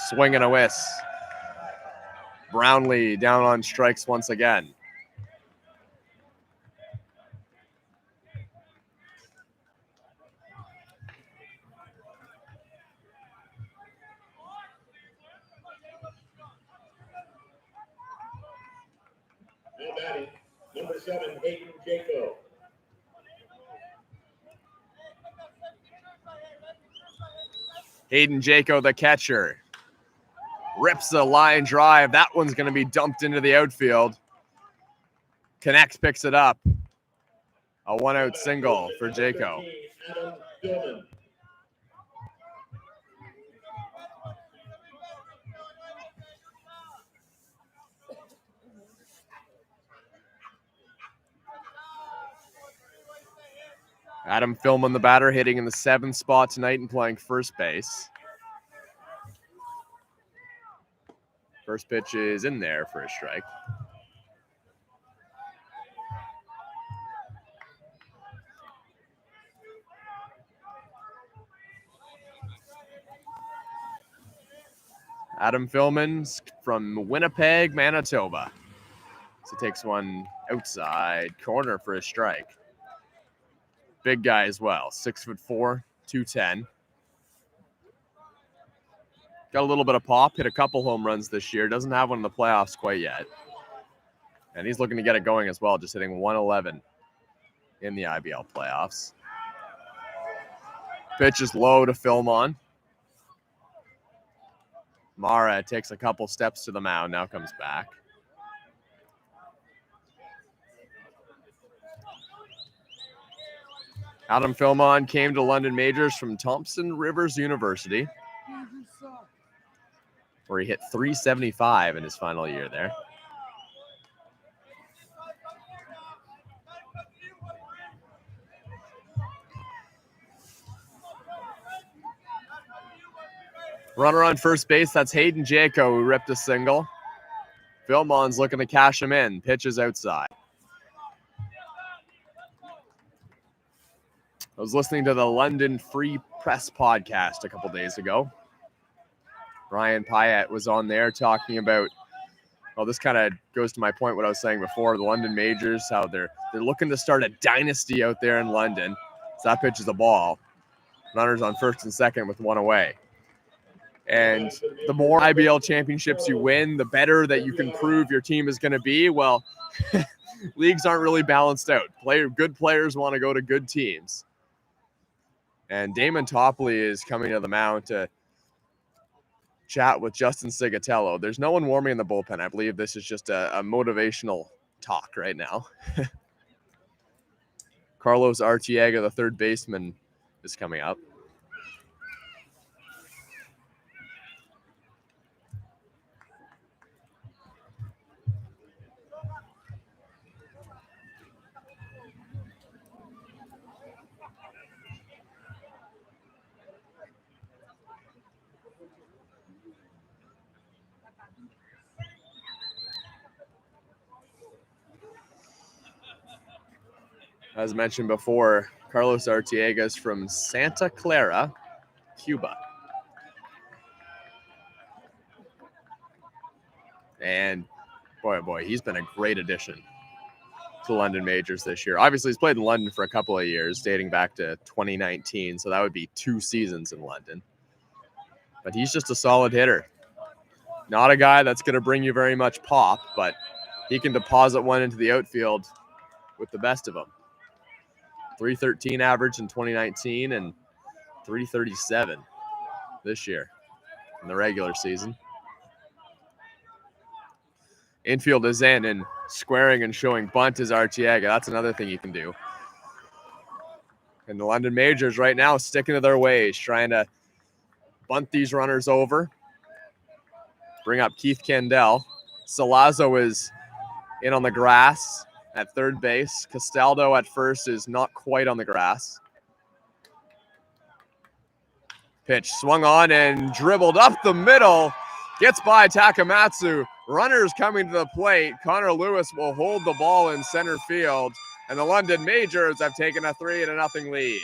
[SPEAKER 1] Swing and a miss. Brownlee down on strikes once again.
[SPEAKER 3] Now batting, number 7, Hayden Jaco.
[SPEAKER 1] Hayden Jaco, the catcher, rips the line drive. That one's going to be dumped into the outfield. Connects, picks it up. A one-out single for Jaco. Adam Philman, the batter, hitting in the 7th spot tonight and playing first base. First pitch is in there for a strike. Adam Philman's from Winnipeg, Manitoba. So takes one outside corner for a strike. Big guy as well, 6'4", 210. Got a little bit of pop, hit a couple home runs this year. Doesn't have one in the playoffs quite yet. And he's looking to get it going as well, just hitting 111 in the IBL playoffs. Pitch is low to Philmon. Mara takes a couple steps to the mound, now comes back. Adam Philmon came to London Majors from Thompson Rivers University, where he hit .375 in his final year there. Runner on first base, that's Hayden Jaco, who ripped a single. Philmon's looking to cash him in. Pitches outside. I was listening to the London Free Press podcast a couple days ago. Ryan Pyatt was on there talking about, well, this kind of goes to my point, what I was saying before, the London Majors, how they're looking to start a dynasty out there in London. So that pitch is a ball. Runners on first and second with one away. And the more IBL championships you win, the better that you can prove your team is going to be. Well, leagues aren't really balanced out. Good players want to go to good teams. And Damon Topley is coming to the mound to chat with Justin Sigatello. There's no one warming in the bullpen. I believe this is just a motivational talk right now. Carlos Artiega, the third baseman, is coming up. As mentioned before, Carlos Artiega is from Santa Clara, Cuba. And boy, oh boy, he's been a great addition to London Majors this year. Obviously, he's played in London for a couple of years, dating back to 2019. So that would be 2 seasons in London. But he's just a solid hitter. Not a guy that's going to bring you very much pop, but he can deposit one into the outfield with the best of them. 313 average in 2019 and 337 this year in the regular season. Infield is in, and squaring and showing bunt is Artiega. That's another thing you can do. And the London Majors right now sticking to their ways, trying to bunt these runners over. Bring up Keith Kendall. Salazzo is in on the grass at third base. Castaldo at first is not quite on the grass. Pitch swung on and dribbled up the middle. Gets by Takamatsu. Runners coming to the plate. Connor Lewis will hold the ball in center field. And the London Majors have taken a 3-0 lead.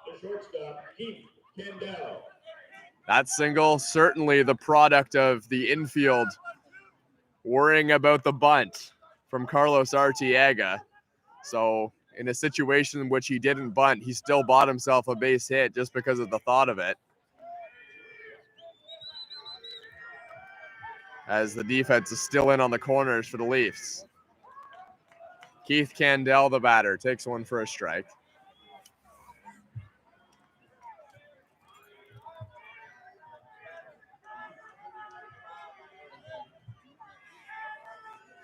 [SPEAKER 3] The shortstop, Keith Kendall.
[SPEAKER 1] That single, certainly the product of the infield worrying about the bunt from Carlos Artiega. So in a situation in which he didn't bunt, he still bought himself a base hit just because of the thought of it. As the defense is still in on the corners for the Leafs. Keith Candell, the batter, takes one for a strike.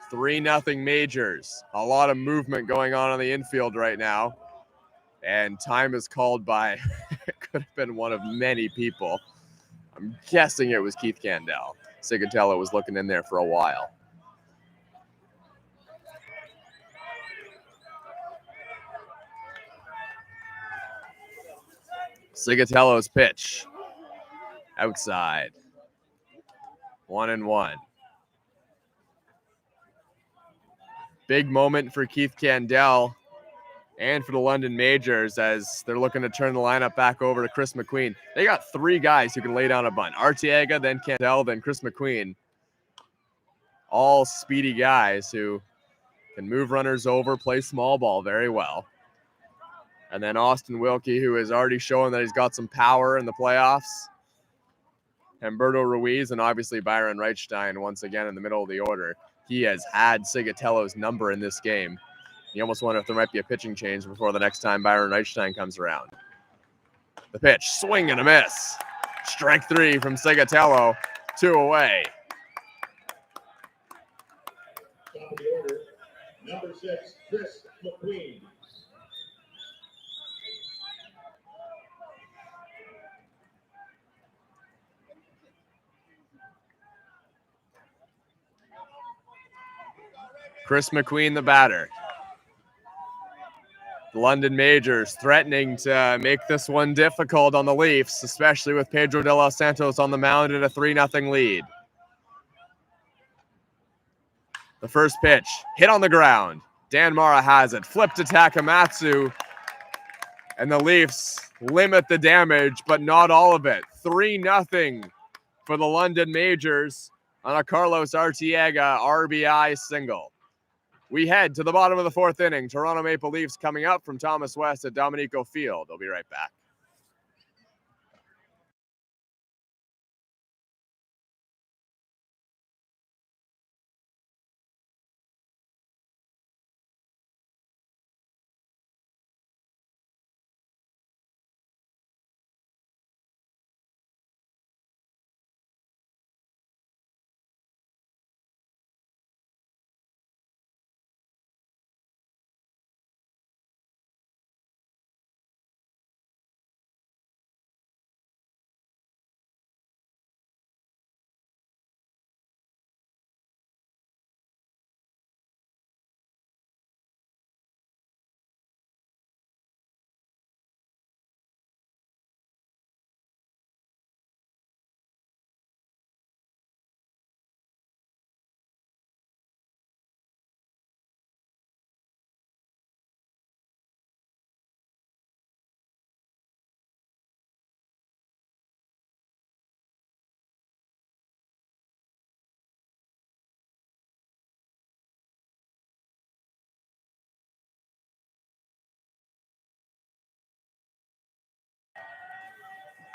[SPEAKER 1] Three nothing Majors. A lot of movement going on the infield right now. And time is called by, it could have been one of many people. I'm guessing it was Keith Candell. Sigatello was looking in there for a while. Sigatello's pitch. Outside. 1-1. Big moment for Keith Candell and for the London Majors as they're looking to turn the lineup back over to Chris McQueen. They got three guys who can lay down a bunt. Arteaga, then Candell, then Chris McQueen. All speedy guys who can move runners over, play small ball very well. And then Austin Wilkie, who has already shown that he's got some power in the playoffs. Humberto Ruiz, and obviously Byron Reichstein once again in the middle of the order. He has had Sigatello's number in this game. You almost wonder if there might be a pitching change before the next time Byron Reichstein comes around. The pitch, swing and a miss. Strike three from Sigatello, 2 away.
[SPEAKER 3] Top of the order, number 6, Chris McQueen.
[SPEAKER 1] Chris McQueen, the batter. The London Majors threatening to make this one difficult on the Leafs, especially with Pedro de los Santos on the mound at a 3-0 lead. The first pitch, hit on the ground. Dan Mara has it. Flip to Takamatsu. And the Leafs limit the damage, but not all of it. 3-0 for the London Majors on a Carlos Arteaga RBI single. We head to the bottom of the 4th inning. Toronto Maple Leafs coming up from Thomas West at Dominico Field. They'll be right back.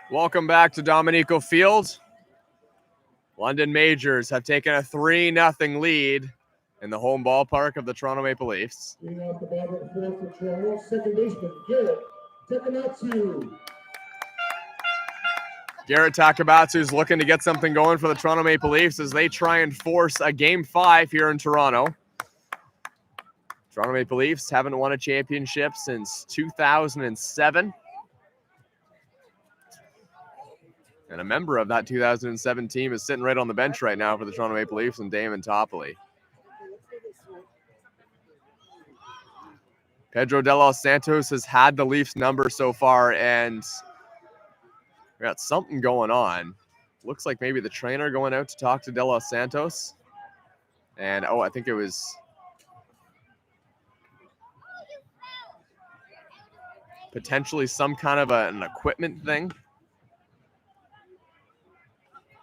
[SPEAKER 1] Welcome back to Dominico Field. London Majors have taken a 3-0 lead in the home ballpark of the Toronto Maple Leafs.
[SPEAKER 3] Leading off the bottom of the 4th for Toronto, second baseman Garrett Takamatsu.
[SPEAKER 1] Garrett Takamatsu is looking to get something going for the Toronto Maple Leafs as they try and force a Game 5 here in Toronto. Toronto Maple Leafs haven't won a championship since 2007. And a member of that 2007 team is sitting right on the bench right now for the Toronto Maple Leafs, and Damon Toppoli. Pedro de los Santos has had the Leafs number so far, and we got something going on. Looks like maybe the trainer going out to talk to de los Santos. And, I think it was potentially some kind of an equipment thing.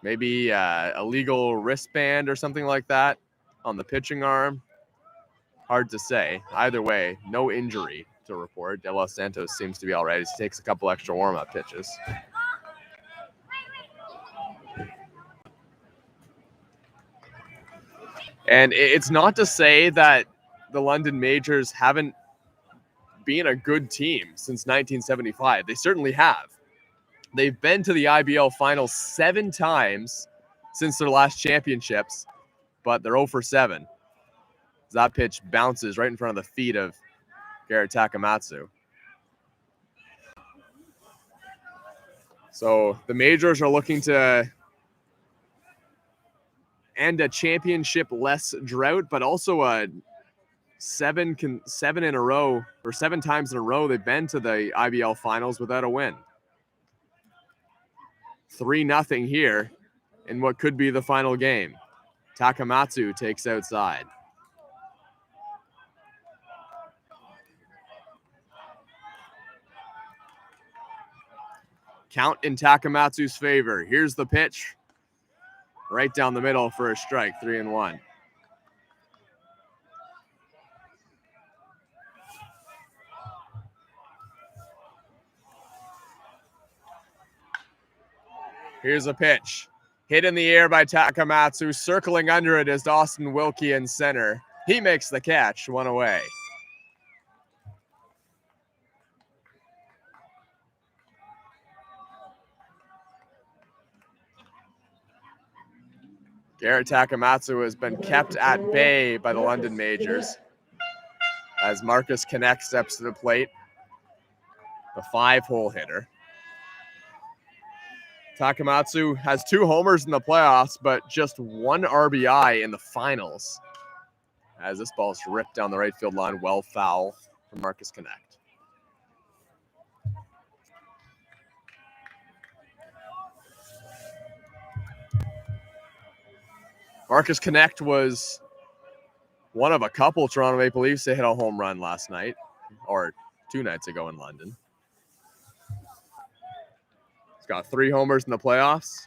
[SPEAKER 1] Maybe a legal wristband or something like that on the pitching arm. Hard to say. Either way, no injury to report. De los Santos seems to be all right. He takes a couple extra warm-up pitches. And it's not to say that the London Majors haven't been a good team since 1975. They certainly have. They've been to the IBL finals 7 times since their last championships, but they're 0 for 7. That pitch bounces right in front of the feet of Garrett Takamatsu. So the Majors are looking to end a championship-less drought, but also a 7 in a row, or 7 times in a row they've been to the IBL finals without a win. 3-0 here in what could be the final game. Takamatsu takes outside. Count in Takamatsu's favor. Here's the pitch. Right down the middle for a strike, 3-1. Here's a pitch. Hit in the air by Takamatsu. Circling under it is Austin Wilkie in center. He makes the catch, 1 away. Garrett Takamatsu has been kept at bay by the London Majors as Marcus Connect steps to the plate, the 5-hole hitter. Takamatsu has 2 homers in the playoffs, but just 1 RBI in the finals. As this ball is ripped down the right field line, well foul from Marcus Connect. Marcus Connect was one of a couple Toronto Maple Leafs that hit a home run last night, or 2 nights ago in London. He's got 3 homers in the playoffs.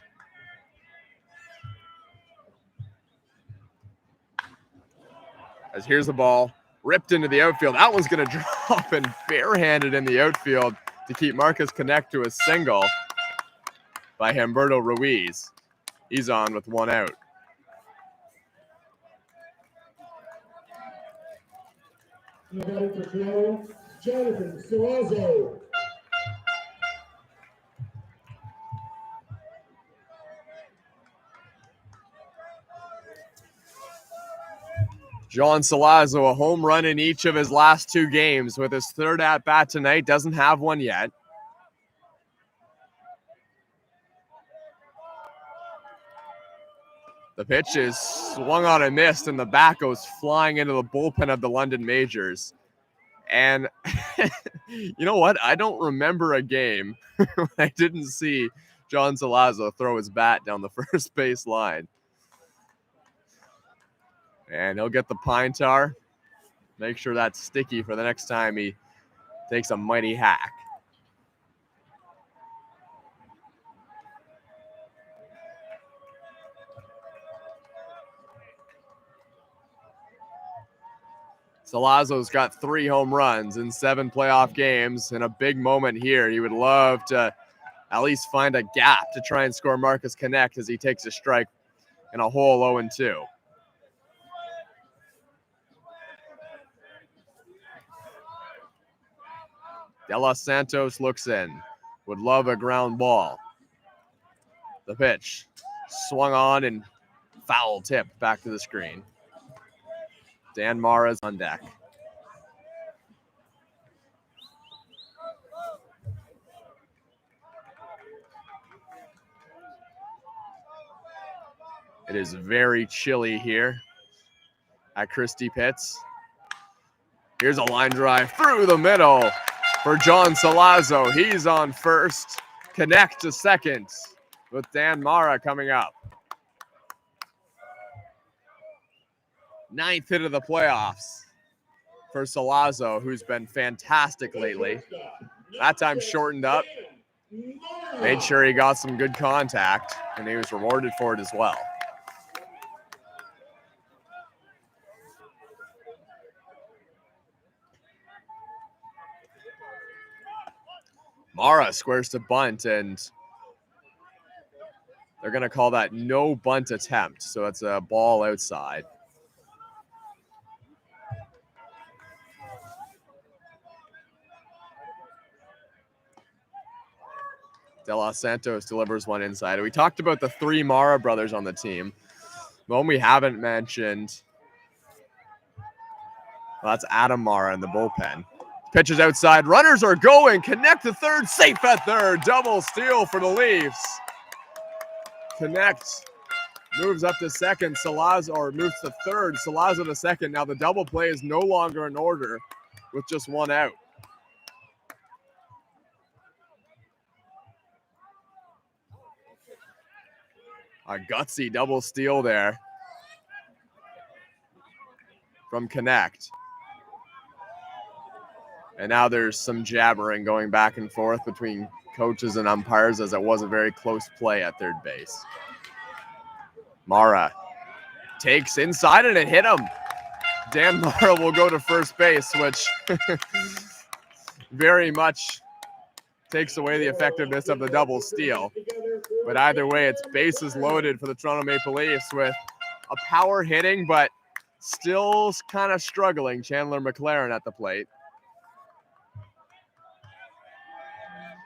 [SPEAKER 1] As here's the ball, ripped into the outfield. That one's going to drop and barehanded in the outfield to keep Marcus Connect to a single by Humberto Ruiz. He's on with 1 out.
[SPEAKER 3] Jonathan Salazzo.
[SPEAKER 1] John Salazzo, a home run in each of his last 2 games with his 3rd at-bat tonight. Doesn't have one yet. The pitch is swung on and missed, and the bat goes flying into the bullpen of the London Majors. And you know what? I don't remember a game when I didn't see John Salazzo throw his bat down the first base line. And he'll get the pine tar. Make sure that's sticky for the next time he takes a mighty hack. Salazzo's got 3 home runs in 7 playoff games. In a big moment here, he would love to at least find a gap to try and score Marcus Connect as he takes a strike in a hole 0-2. De Los Santos looks in. Would love a ground ball. The pitch swung on and foul tip back to the screen. Dan Mara's on deck. It is very chilly here at Christie Pitts. Here's a line drive through the middle for John Salazzo. He's on first. Connect to second with Dan Mara coming up. 9th hit of the playoffs for Salazzo, who's been fantastic lately. That time shortened up. Made sure he got some good contact, and he was rewarded for it as well. Mara squares to bunt, and they're going to call that no bunt attempt. So it's a ball outside. De Los Santos delivers one inside. We talked about the 3 Mara brothers on the team. The one we haven't mentioned, well, that's Adam Mara in the bullpen. Pitches outside. Runners are going. Connect to third. Safe at third. Double steal for the Leafs. Connect moves up to second. Salazzo, or moves to third. Salazzo to second. Now the double play is no longer in order with just 1 out. A gutsy double steal there from Connect. And now there's some jabbering going back and forth between coaches and umpires, as it was a very close play at third base. Mara takes inside and it hit him. Dan Mara will go to first base, which very much takes away the effectiveness of the double steal. But either way, it's bases loaded for the Toronto Maple Leafs with a power hitting, but still kind of struggling Chandler McLaren at the plate.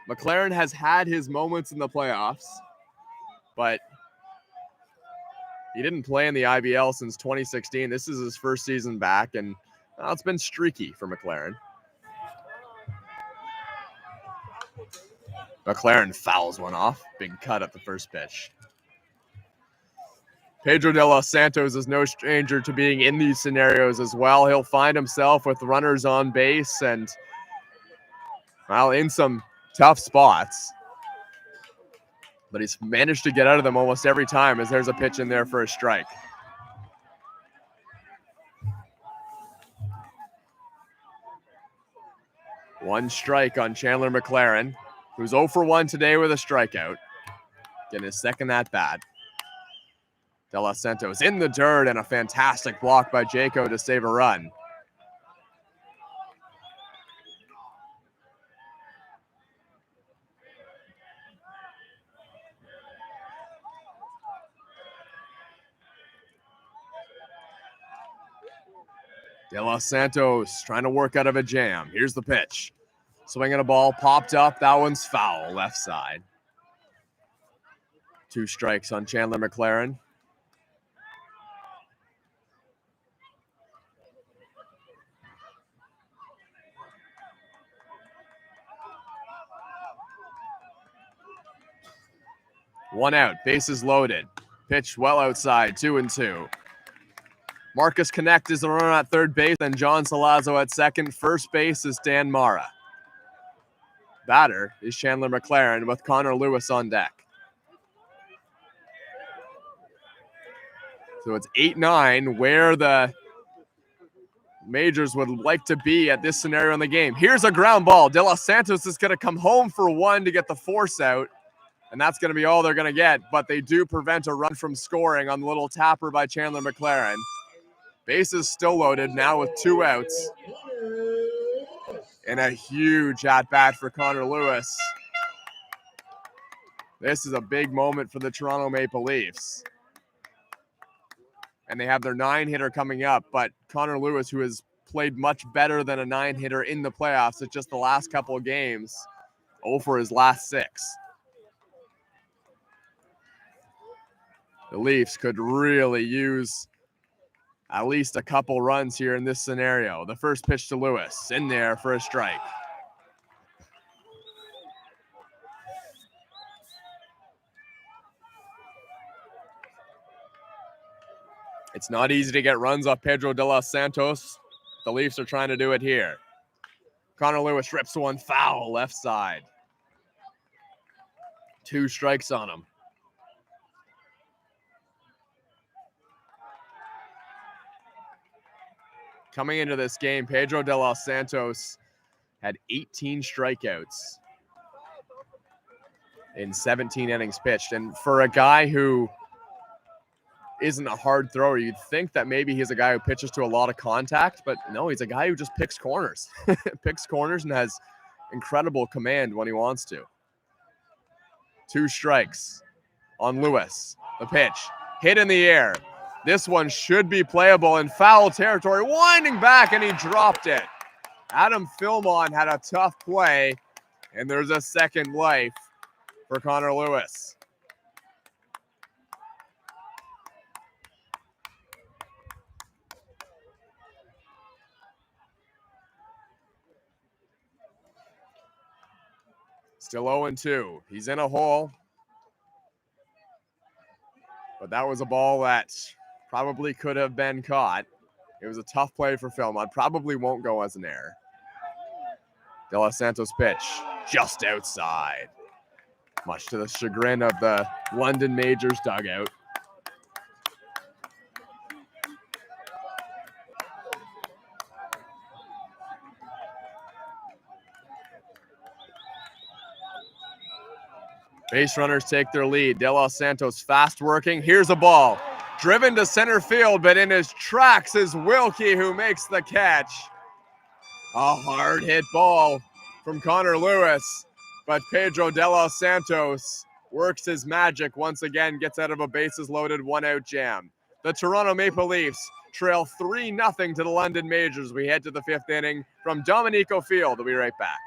[SPEAKER 1] McLaren has had his moments in the playoffs, but he didn't play in the IBL since 2016. This is his first season back, and it's been streaky for McLaren. McLaren fouls one off. Big cut at the first pitch. Pedro de los Santos is no stranger to being in these scenarios as well. He'll find himself with runners on base and, well, in some tough spots. But he's managed to get out of them almost every time, as there's a pitch in there for a strike. One strike on Chandler McLaren, who's 0 for 1 today with a strikeout. Getting his second at bat. De Los Santos in the dirt, and a fantastic block by Jaco to save a run. De Los Santos trying to work out of a jam. Here's the pitch. Swinging a ball, popped up. That one's foul, left side. 2 strikes on Chandler McLaren. One out, bases loaded. Pitch well outside, 2-2. Marcus Connect is the runner at third base, and John Salazzo at second. First base is Dan Mara. Batter is Chandler McLaren with Connor Lewis on deck. So it's 8-9, where the Majors would like to be at this scenario in the game. Here's a ground ball. De Los Santos is going to come home for 1 to get the force out, and that's going to be all they're going to get. But they do prevent a run from scoring on the little tapper by Chandler McLaren. Bases still loaded now with 2 outs. And a huge at-bat for Connor Lewis. This is a big moment for the Toronto Maple Leafs. And they have their 9-hitter coming up, but Connor Lewis, who has played much better than a 9-hitter in the playoffs at just the last couple of games, 0 for his last 6. The Leafs could really use at least a couple runs here in this scenario. The first pitch to Lewis, in there for a strike. It's not easy to get runs off Pedro de los Santos. The Leafs are trying to do it here. Connor Lewis rips one foul, left side. 2 strikes on him. Coming into this game, Pedro de los Santos had 18 strikeouts in 17 innings pitched. And for a guy who isn't a hard thrower, you'd think that maybe he's a guy who pitches to a lot of contact, but no, he's a guy who just picks corners. Picks corners and has incredible command when he wants to. 2 strikes on Lewis. The pitch, hit in the air. This one should be playable in foul territory. Winding back, and he dropped it. Adam Filmon had a tough play, and there's a second life for Connor Lewis. Still 0-2. He's in a hole. But that was a ball that probably could have been caught. It was a tough play for Philmont. Probably won't go as an error. De Los Santos pitch just outside. Much to the chagrin of the London Majors dugout. Base runners take their lead. De Los Santos fast working. Here's a ball. Driven to center field, but in his tracks is Wilkie, who makes the catch. A hard hit ball from Connor Lewis, but Pedro De Los Santos works his magic once again, gets out of a bases loaded 1-out jam. The Toronto Maple Leafs trail 3-0 to the London Majors. We head to the 5th inning from Dominico Field. We'll be right back.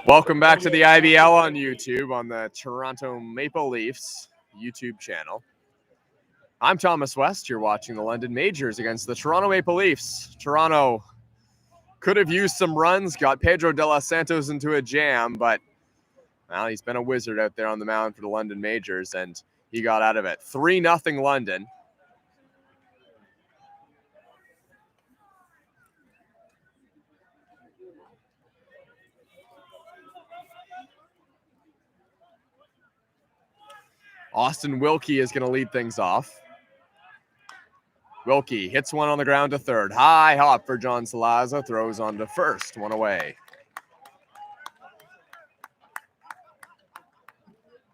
[SPEAKER 1] Welcome back to the IBL on YouTube on the Toronto Maple Leafs YouTube channel. I'm Thomas West. You're watching the London Majors against the Toronto Maple Leafs. Toronto could have used some runs, got Pedro De Los Santos into a jam, but well, he's been a wizard out there on the mound for the London Majors, and he got out of it. 3-0 London. Austin Wilkie is going to lead things off. Wilkie hits one on the ground to third. High hop for John Salazar. Throws on to first. One away.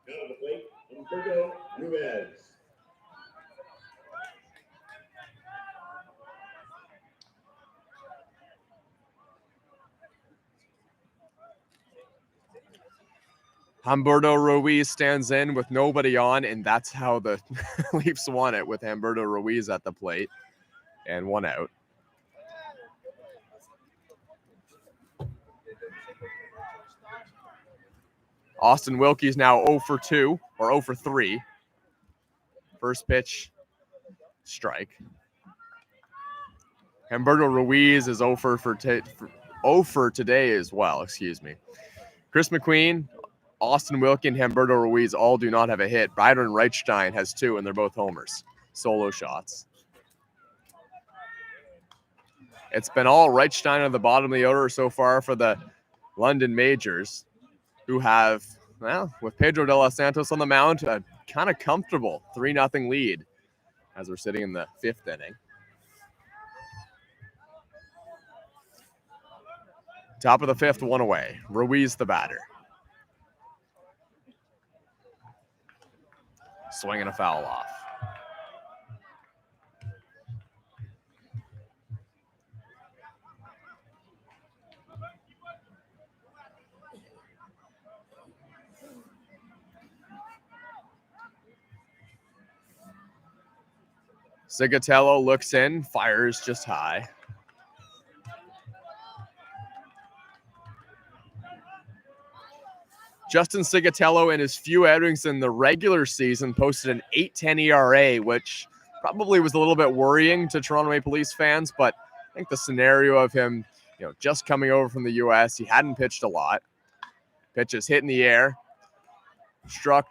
[SPEAKER 3] Down to the plate, Humberto Ruiz.
[SPEAKER 1] Humberto Ruiz stands in with nobody on, and that's how the Leafs won it, with Humberto Ruiz at the plate and 1 out. Austin Wilkie's now 0 for 2 or 0 for 3. First pitch, strike. Humberto Ruiz is 0 for today as well, excuse me. Chris McQueen, Austin Wilkie, and Humberto Ruiz all do not have a hit. Byron Reichstein has 2, and they're both homers. Solo shots. It's been all Reichstein on the bottom of the order so far for the London Majors, who have, well, with Pedro De Los Santos on the mound, a kind of comfortable 3-0 lead as we're sitting in the 5th inning. Top of the 5th, 1 away. Ruiz the batter. Swinging a foul off. Sigatello looks in, fires just high. Justin Sigatello in his few outings in the regular season posted an 8.10 ERA, which probably was a little bit worrying to Toronto Maple Leafs fans, but I think the scenario of him, just coming over from the U.S., he hadn't pitched a lot. Pitches hit in the air, struck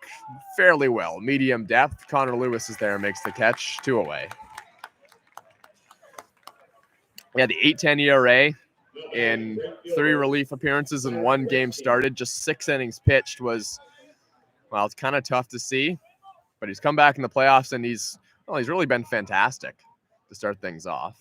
[SPEAKER 1] fairly well, medium depth. Connor Lewis is there and makes the catch, 2 away. Yeah, the 8.10 ERA in 3 relief appearances and 1 game started, just 6 innings pitched was, well, it's kind of tough to see, but he's come back in the playoffs and he's really been fantastic to start things off.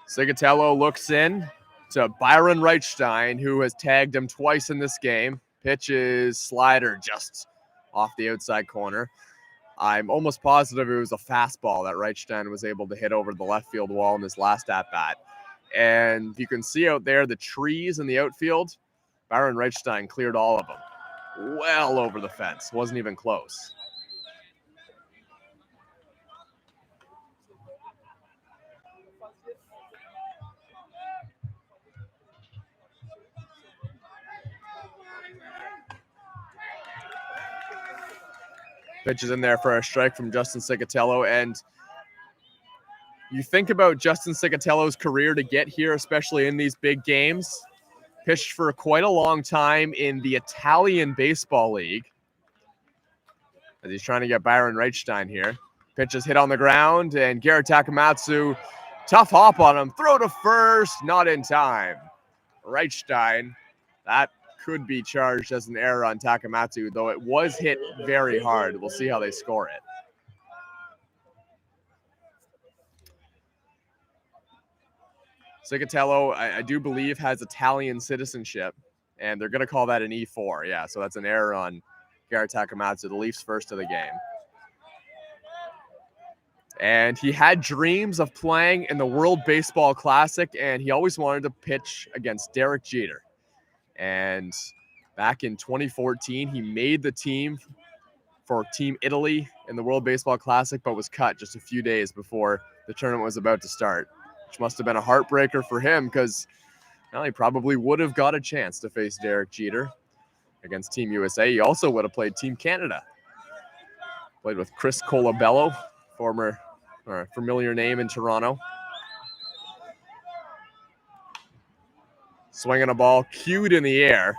[SPEAKER 1] Sigatello looks in to Byron Reichstein, who has tagged him twice in this game. Pitches slider just off the outside corner. I'm almost positive it was a fastball that Reichstein was able to hit over the left field wall in his last at-bat. And you can see out there the trees in the outfield. Byron Reichstein cleared all of them. Well over the fence. Wasn't even close. Pitches in there for a strike from Justin Sigatello. And you think about Justin Sigatello's career to get here, especially in these big games. Pitched for quite a long time in the Italian Baseball League. As he's trying to get Byron Reichstein here. Pitches hit on the ground, and Garrett Takamatsu, tough hop on him. Throw to first, not in time. Reichstein, that could be charged as an error on Takamatsu, though it was hit very hard. We'll see how they score it. Sigatello, I do believe, has Italian citizenship, and they're going to call that an E4. Yeah, so that's an error on Garrett Takamatsu, the Leafs' first of the game. And he had dreams of playing in the World Baseball Classic, and he always wanted to pitch against Derek Jeter. And back in 2014, he made the team for Team Italy in the World Baseball Classic, but was cut just a few days before the tournament was about to start, which must have been a heartbreaker for him because he probably would have got a chance to face Derek Jeter against Team USA. He also would have played Team Canada. Played with Chris Colabello, familiar name in Toronto. Swinging a ball, cued in the air.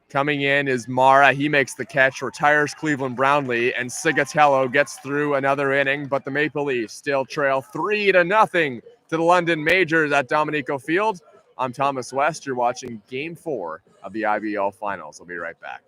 [SPEAKER 1] Coming in is Mara. He makes the catch, retires Cleveland Brownlee, and Sigatello gets through another inning, but the Maple Leafs still trail 3-0 to the London Majors at Dominico Field. I'm Thomas West. You're watching Game 4 of the IBL Finals. I'll be right back.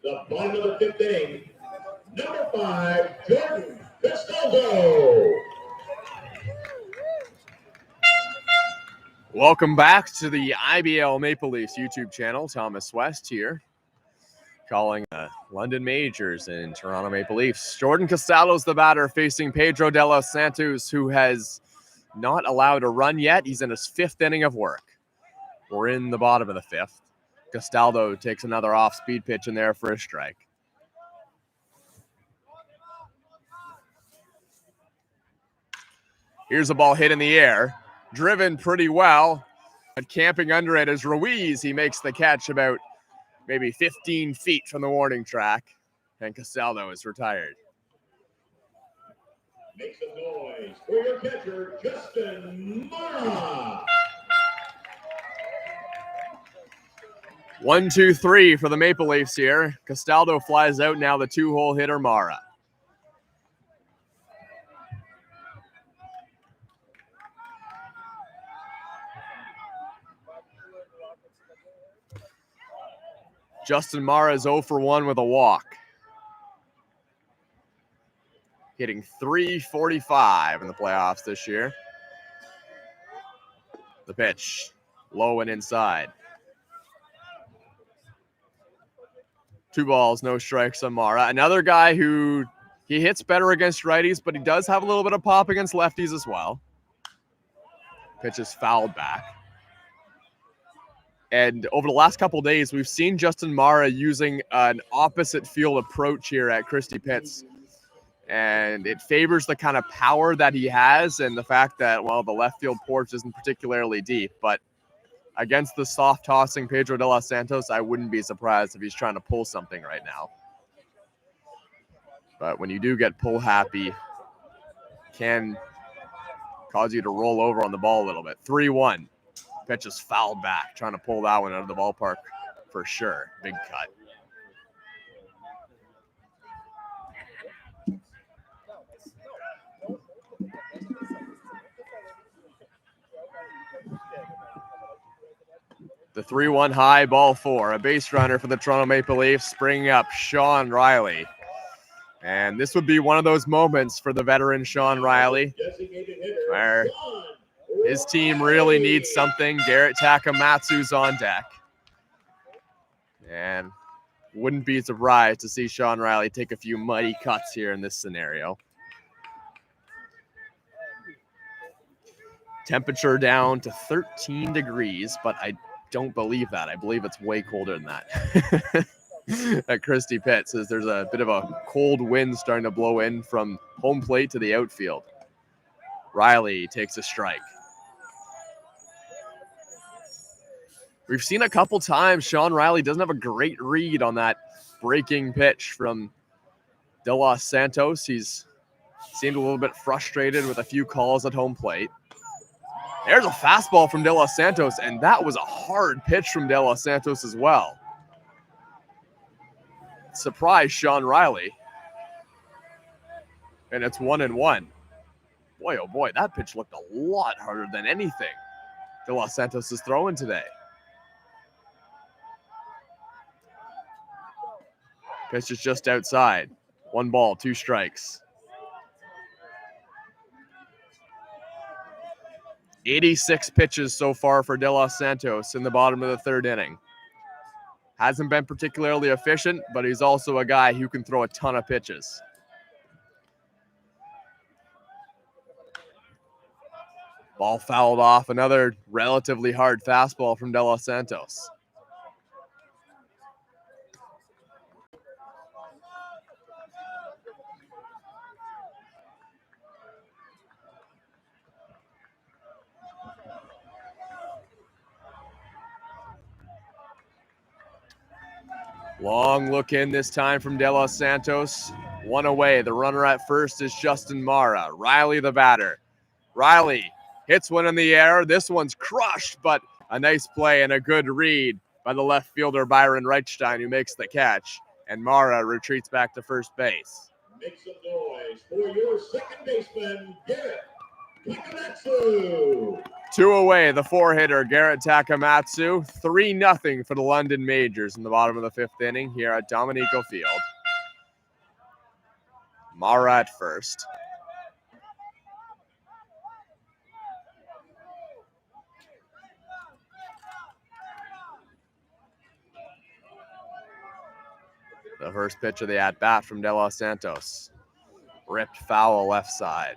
[SPEAKER 3] The bottom of the 5th inning, number 5, Jordan Castaldo.
[SPEAKER 1] Welcome back to the IBL Maple Leafs YouTube channel. Thomas West here. calling London Majors and Toronto Maple Leafs. Jordan Castallo's the batter facing Pedro de los Santos, who has not allowed a run yet. He's in his 5th inning of work. We're in the bottom of the 5th. Castallo takes another off-speed pitch in there for a strike. Here's a ball hit in the air, driven pretty well, but camping under it is Ruiz. He makes the catch about maybe 15 feet from the warning track, and Castallo is retired.
[SPEAKER 3] Make some noise for your catcher, Justin Mara.
[SPEAKER 1] 1-2-3 for the Maple Leafs here. Castallo flies out, now the 2-hole hitter Mara. Justin Mara is 0 for 1 with a walk. Hitting .345 in the playoffs this year. The pitch, low and inside. 2 balls, no strikes on Mara. Another guy who he hits better against righties, but he does have a little bit of pop against lefties as well. Pitch is fouled back. And over the last couple of days, we've seen Justin Mara using an opposite field approach here at Christie Pitts. And it favors the kind of power that he has and the fact that, well, the left field porch isn't particularly deep. But against the soft tossing Pedro de los Santos, I wouldn't be surprised if he's trying to pull something right now. But when you do get pull happy, can cause you to roll over on the ball a little bit. 3-1. Pitch is fouled back, trying to pull that one out of the ballpark for sure. Big cut. The 3-1 high, ball 4. A base runner for the Toronto Maple Leafs, bringing up Sean Riley. And this would be one of those moments for the veteran Sean Riley where his team really needs something. Garrett Takamatsu's on deck. And wouldn't be surprised to see Sean Riley take a few muddy cuts here in this scenario. Temperature down to 13 degrees, but I don't believe that. I believe it's way colder than that. At Christie Pitts, says there's a bit of a cold wind starting to blow in from home plate to the outfield. Riley takes a strike. We've seen a couple times Sean Riley doesn't have a great read on that breaking pitch from De Los Santos. He's seemed a little bit frustrated with a few calls at home plate. There's a fastball from De Los Santos, and that was a hard pitch from De Los Santos as well. Surprise Sean Riley. And it's 1-1. Boy, oh boy, that pitch looked a lot harder than anything De Los Santos is throwing today. Pitch is just outside. 1 ball, 2 strikes. 86 pitches so far for De Los Santos in the bottom of the 3rd inning. Hasn't been particularly efficient, but he's also a guy who can throw a ton of pitches. Ball fouled off. Another relatively hard fastball from De Los Santos. Long look in this time from De Los Santos. 1 away. The runner at first is Justin Mara. Riley the batter. Riley hits one in the air. This one's crushed, but a nice play and a good read by the left fielder Byron Reichstein, who makes the catch. And Mara retreats back to first base.
[SPEAKER 3] Make some noise for your second baseman, Garrett Takamatsu.
[SPEAKER 1] 2 away, the 4-hitter, Garrett Takamatsu. 3-0 for the London Majors in the bottom of the 5th inning here at Dominico Field. Mara at first. The first pitch of the at-bat from De Los Santos. Ripped foul left side.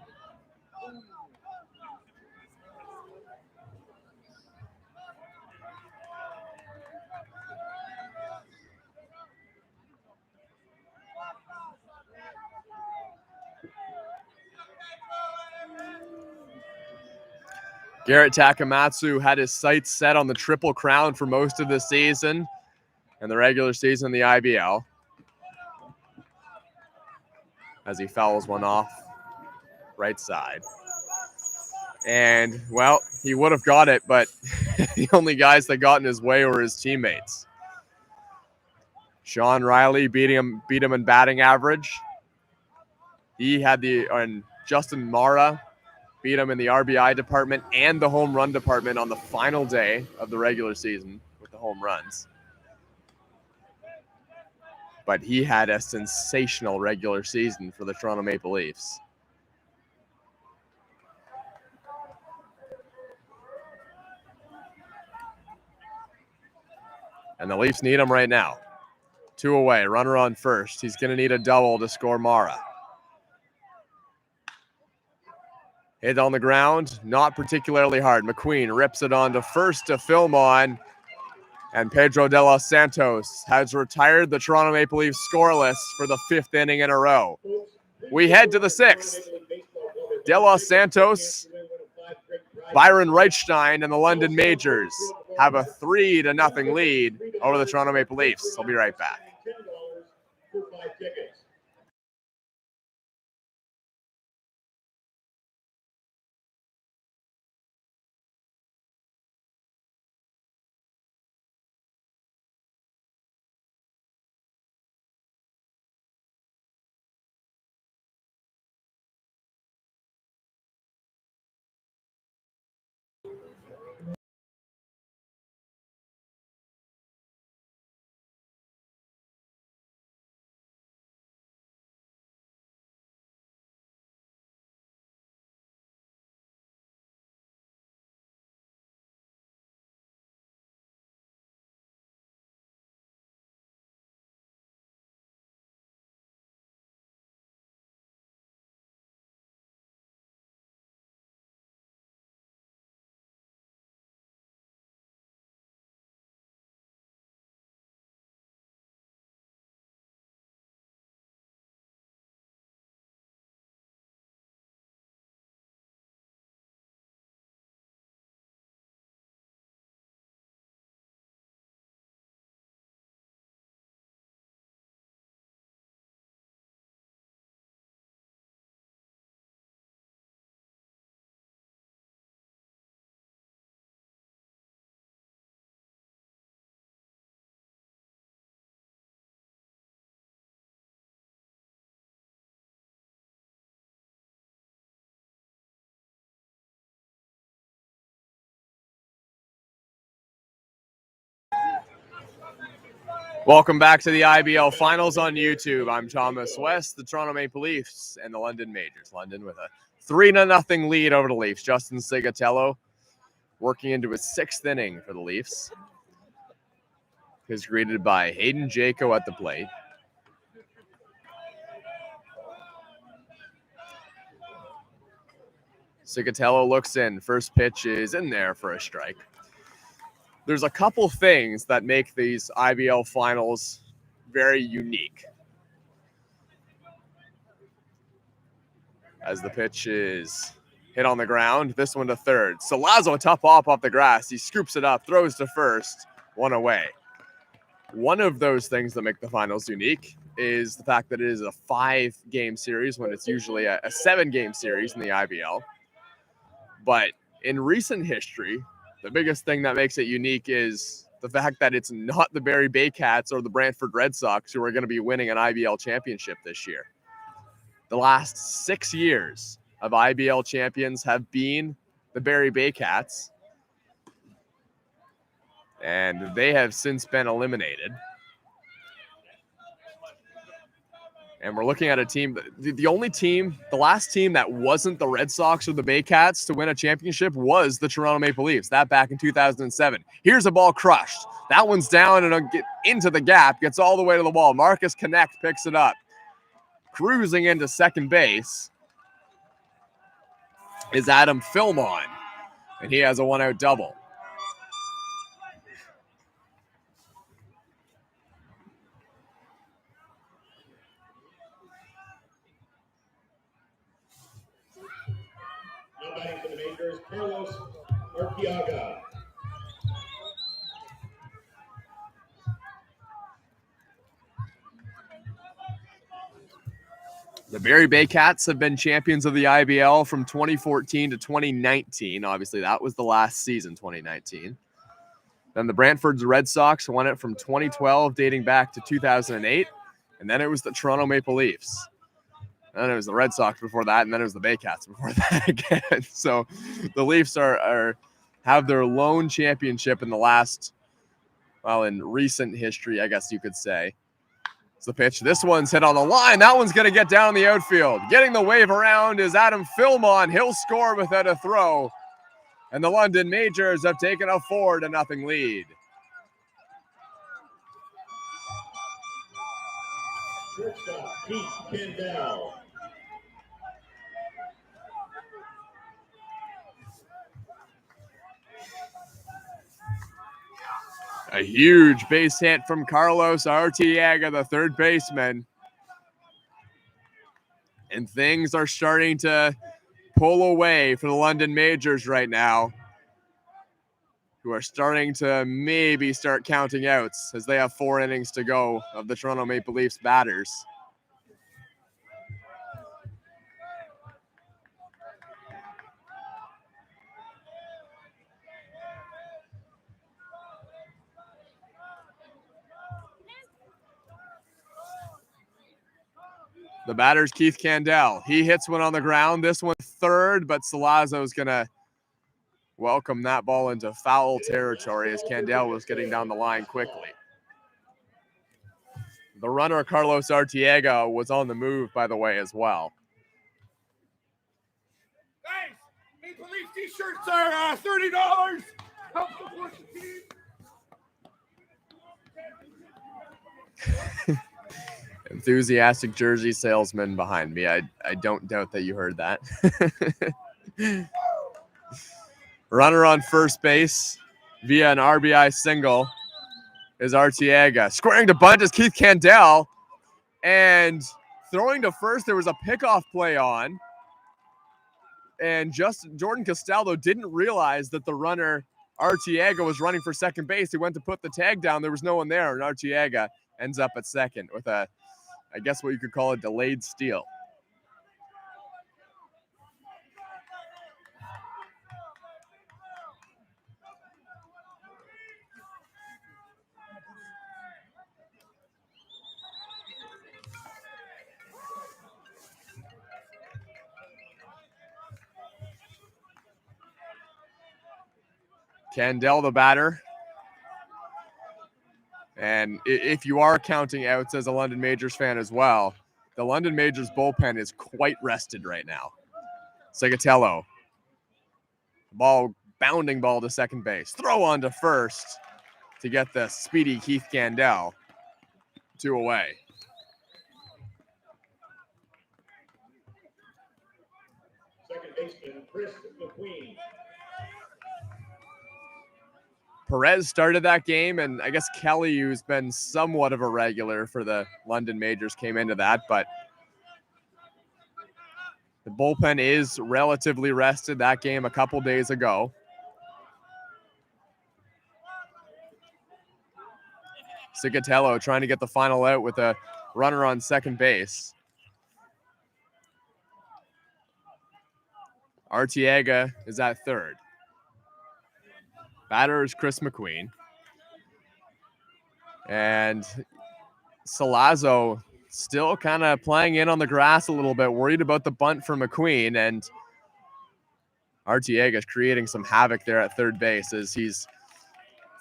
[SPEAKER 1] Garrett Takamatsu had his sights set on the Triple Crown for most of the season and the regular season in the IBL. As he fouls one off right side. And, well, he would have got it, but the only guys that got in his way were his teammates. Sean Riley beat him in batting average. And Justin Mara beat him in the RBI department and the home run department on the final day of the regular season with the home runs. But he had a sensational regular season for the Toronto Maple Leafs. And the Leafs need him right now. 2 away, runner on first. He's going to need a double to score Mara. Hit on the ground, not particularly hard. McQueen rips it on to first to Filmon. And Pedro De Los Santos has retired the Toronto Maple Leafs scoreless for the 5th inning in a row. We head to the 6th. De Los Santos, Byron Reichstein, and the London Majors have a 3-0 lead over the Toronto Maple Leafs. I'll be right back. Welcome back to the IBL Finals on YouTube. I'm Thomas West, the Toronto Maple Leafs, and the London Majors. London with a 3-0 lead over the Leafs. Justin Sigatello working into his 6th inning for the Leafs. He's greeted by Hayden Jaco at the plate. Sigatello looks in. First pitch is in there for a strike. There's a couple things that make these IBL finals very unique. As the pitch is hit on the ground, this one to third. Salazzo tough off the grass. He scoops it up, throws to first, 1 away. One of those things that make the finals unique is the fact that it is a 5-game series when it's usually a 7-game series in the IBL. But in recent history, the biggest thing that makes it unique is the fact that it's not the Barrie Baycats or the Brantford Red Sox who are going to be winning an IBL championship this year. The last 6 years of IBL champions have been the Barrie Baycats, and they have since been eliminated. And we're looking at a team, the only team, the last team that wasn't the Red Sox or the Baycats to win a championship was the Toronto Maple Leafs, that back in 2007. Here's a ball crushed. That one's down and get into the gap, gets all the way to the wall. Marcus Connect picks it up. Cruising into second base is Adam Filmon, and he has a one-out double.
[SPEAKER 3] Now batting for the majors, Carlos Arteaga.
[SPEAKER 1] The Barrie Baycats have been champions of the IBL from 2014 to 2019. Obviously, that was the last season, 2019. Then the Brantford Red Sox won it from 2012, dating back to 2008. And then it was the Toronto Maple Leafs. And then it was the Red Sox before that, and then it was the Baycats before that again. So the Leafs have their lone championship in the last, well, in recent history, I guess you could say. It's the pitch. This one's hit on the line. That one's going to get down the outfield. Getting the wave around is Adam Filmon. He'll score without a throw. And the London Majors have taken a 4-0 lead.
[SPEAKER 3] Shortstop, Keith Kendall.
[SPEAKER 1] A huge base hit from Carlos Arteaga, the third baseman. And things are starting to pull away for the London Majors right now, who are starting to maybe start counting outs as they have 4 innings to go of the Toronto Maple Leafs batters. The batter's Keith Candell. He hits one on the ground. This one third, but Salazzo's going to welcome that ball into foul territory as Candell was getting down the line quickly. The runner, Carlos Arteaga, was on the move, by the way, as well.
[SPEAKER 2] Guys, Maple Leaf t-shirts are $30. Help support the team.
[SPEAKER 1] Enthusiastic jersey salesman behind me. I don't doubt that you heard that. Runner on first base via an RBI single is Arteaga. Squaring to bunt is Keith Candell. And throwing to first, there was a pickoff play on. And Jordan Castaldo didn't realize that the runner, Arteaga, was running for second base. He went to put the tag down. There was no one there. And Arteaga ends up at second with a, I guess what you could call a delayed steal. Candell, the batter. And if you are counting outs as a London Majors fan as well, the London Majors bullpen is quite rested right now. Sigatello. Bounding ball to second base. Throw on to first to get the speedy Keith Candell. 2 away.
[SPEAKER 3] Second baseman, Chris McQueen.
[SPEAKER 1] Perez started that game, and I guess Kelly, who's been somewhat of a regular for the London Majors, came into that, but the bullpen is relatively rested. That game a couple days ago. Sigatello trying to get the final out with a runner on second base. Arteaga is at third. Batter is Chris McQueen. And Salazzo still kind of playing in on the grass a little bit, worried about the bunt for McQueen. And Arteaga is creating some havoc there at third base as he's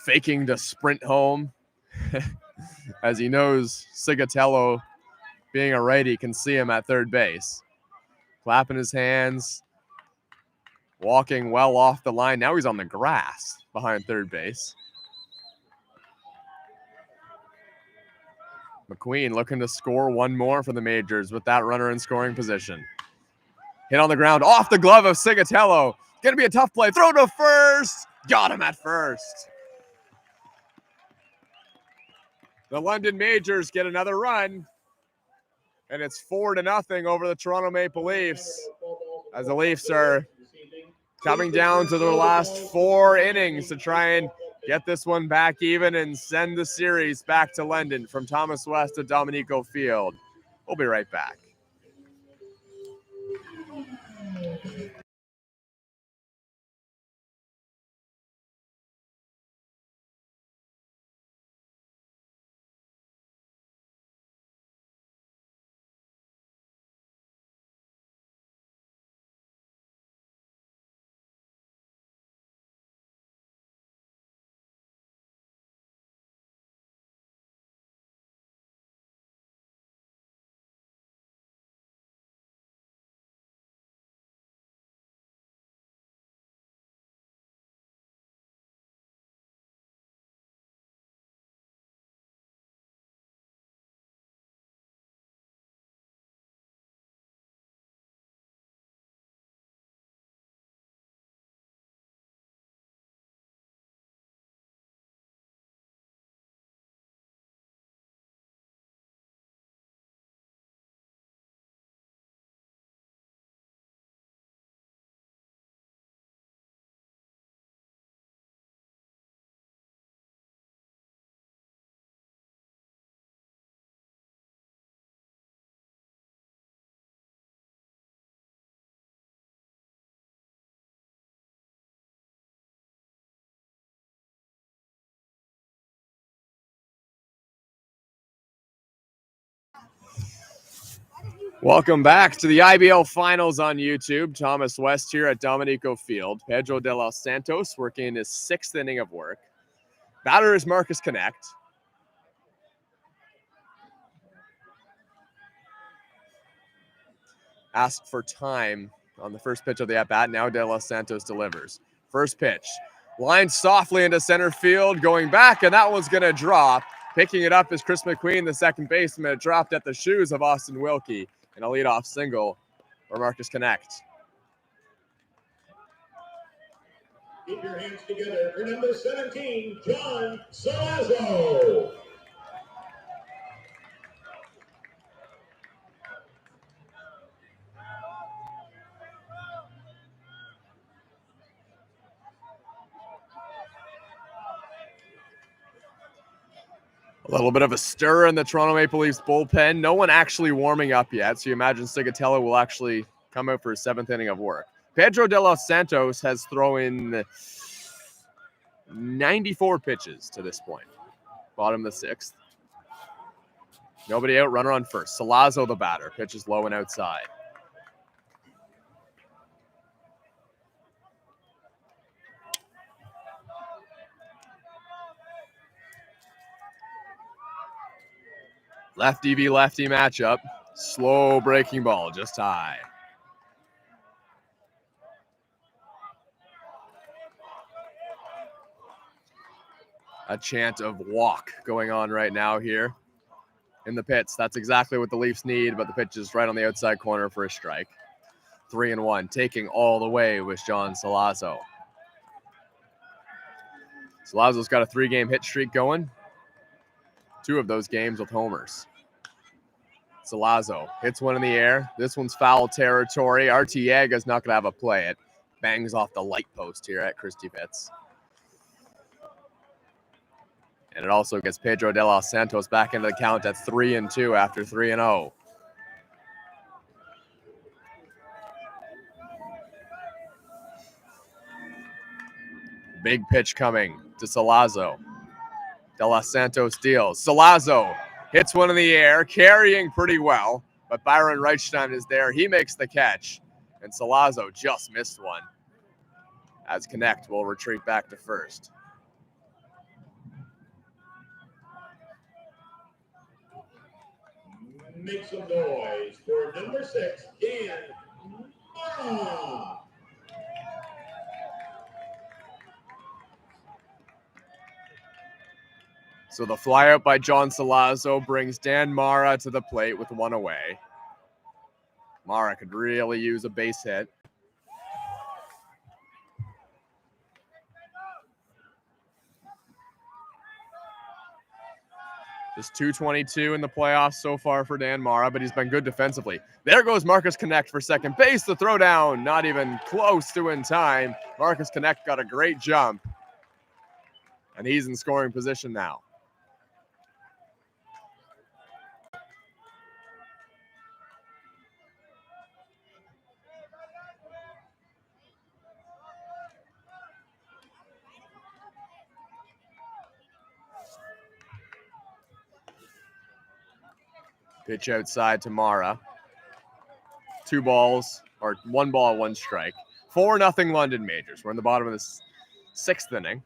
[SPEAKER 1] faking to sprint home as he knows Sigatello being a righty, can see him at third base. Clapping his hands, walking well off the line. Now he's on the grass behind third base. McQueen looking to score one more for the majors with that runner in scoring position. Hit on the ground, off the glove of Sigatello. Gonna be a tough play. Throw to first. Got him at first. The London Majors get another run, and it's 4-0 over the Toronto Maple Leafs, as the Leafs are coming down to their last 4 innings to try and get this one back even and send the series back to London from Thomas West to Dominico Field. We'll be right back. Welcome back to the IBL Finals on YouTube. Thomas West here at Dominico Field. Pedro de los Santos working his 6th inning of work. Batter is Marcus Connect. Asked for time on the first pitch of the at-bat. Now de los Santos delivers. First pitch. Lined softly into center field. Going back, and that one's going to drop. Picking it up is Chris McQueen, the second baseman. It dropped at the shoes of Austin Wilkie. And a leadoff single for Marcus Connect.
[SPEAKER 3] Keep your hands together for number 17, John Salazzo.
[SPEAKER 1] A little bit of a stir in the Toronto Maple Leafs bullpen. No one actually warming up yet, so you imagine Sigatello will actually come out for his 7th inning of work. Pedro de los Santos has thrown 94 pitches to this point. Bottom of the 6th. Nobody out, runner on first. Salazzo, the batter, pitches low and outside. Lefty v lefty matchup. Slow breaking ball, just high. A chant of walk going on right now here in the pits. That's exactly what the Leafs need, but the pitch is right on the outside corner for a strike. 3-1, taking all the way with John Salazzo. Salazzo's got a 3-game hit streak going. 2 of those games with homers. Salazzo hits one in the air. This one's foul territory. Arteaga's not going to have a play. It bangs off the light post here at Christie Pitts. And it also gets Pedro de los Santos back into the count at 3-2 after 3-0. Big pitch coming to Salazzo. De los Santos deals. Salazzo hits one in the air, carrying pretty well, but Byron Reichstein is there. He makes the catch, and Salazzo just missed one, as Connect will retreat back to first.
[SPEAKER 3] Make some noise for number 6, Dan Mara.
[SPEAKER 1] So the flyout by John Salazzo brings Dan Mara to the plate with one away. Mara could really use a base hit. Just 222 in the playoffs so far for Dan Mara, but he's been good defensively. There goes Marcus Connect for second base. The throw down, not even close to in time. Marcus Connect got a great jump, and he's in scoring position now. Pitch outside to Mara. 2 balls, or 1 ball, 1 strike. 4-0 London Majors. We're in the bottom of the 6th inning.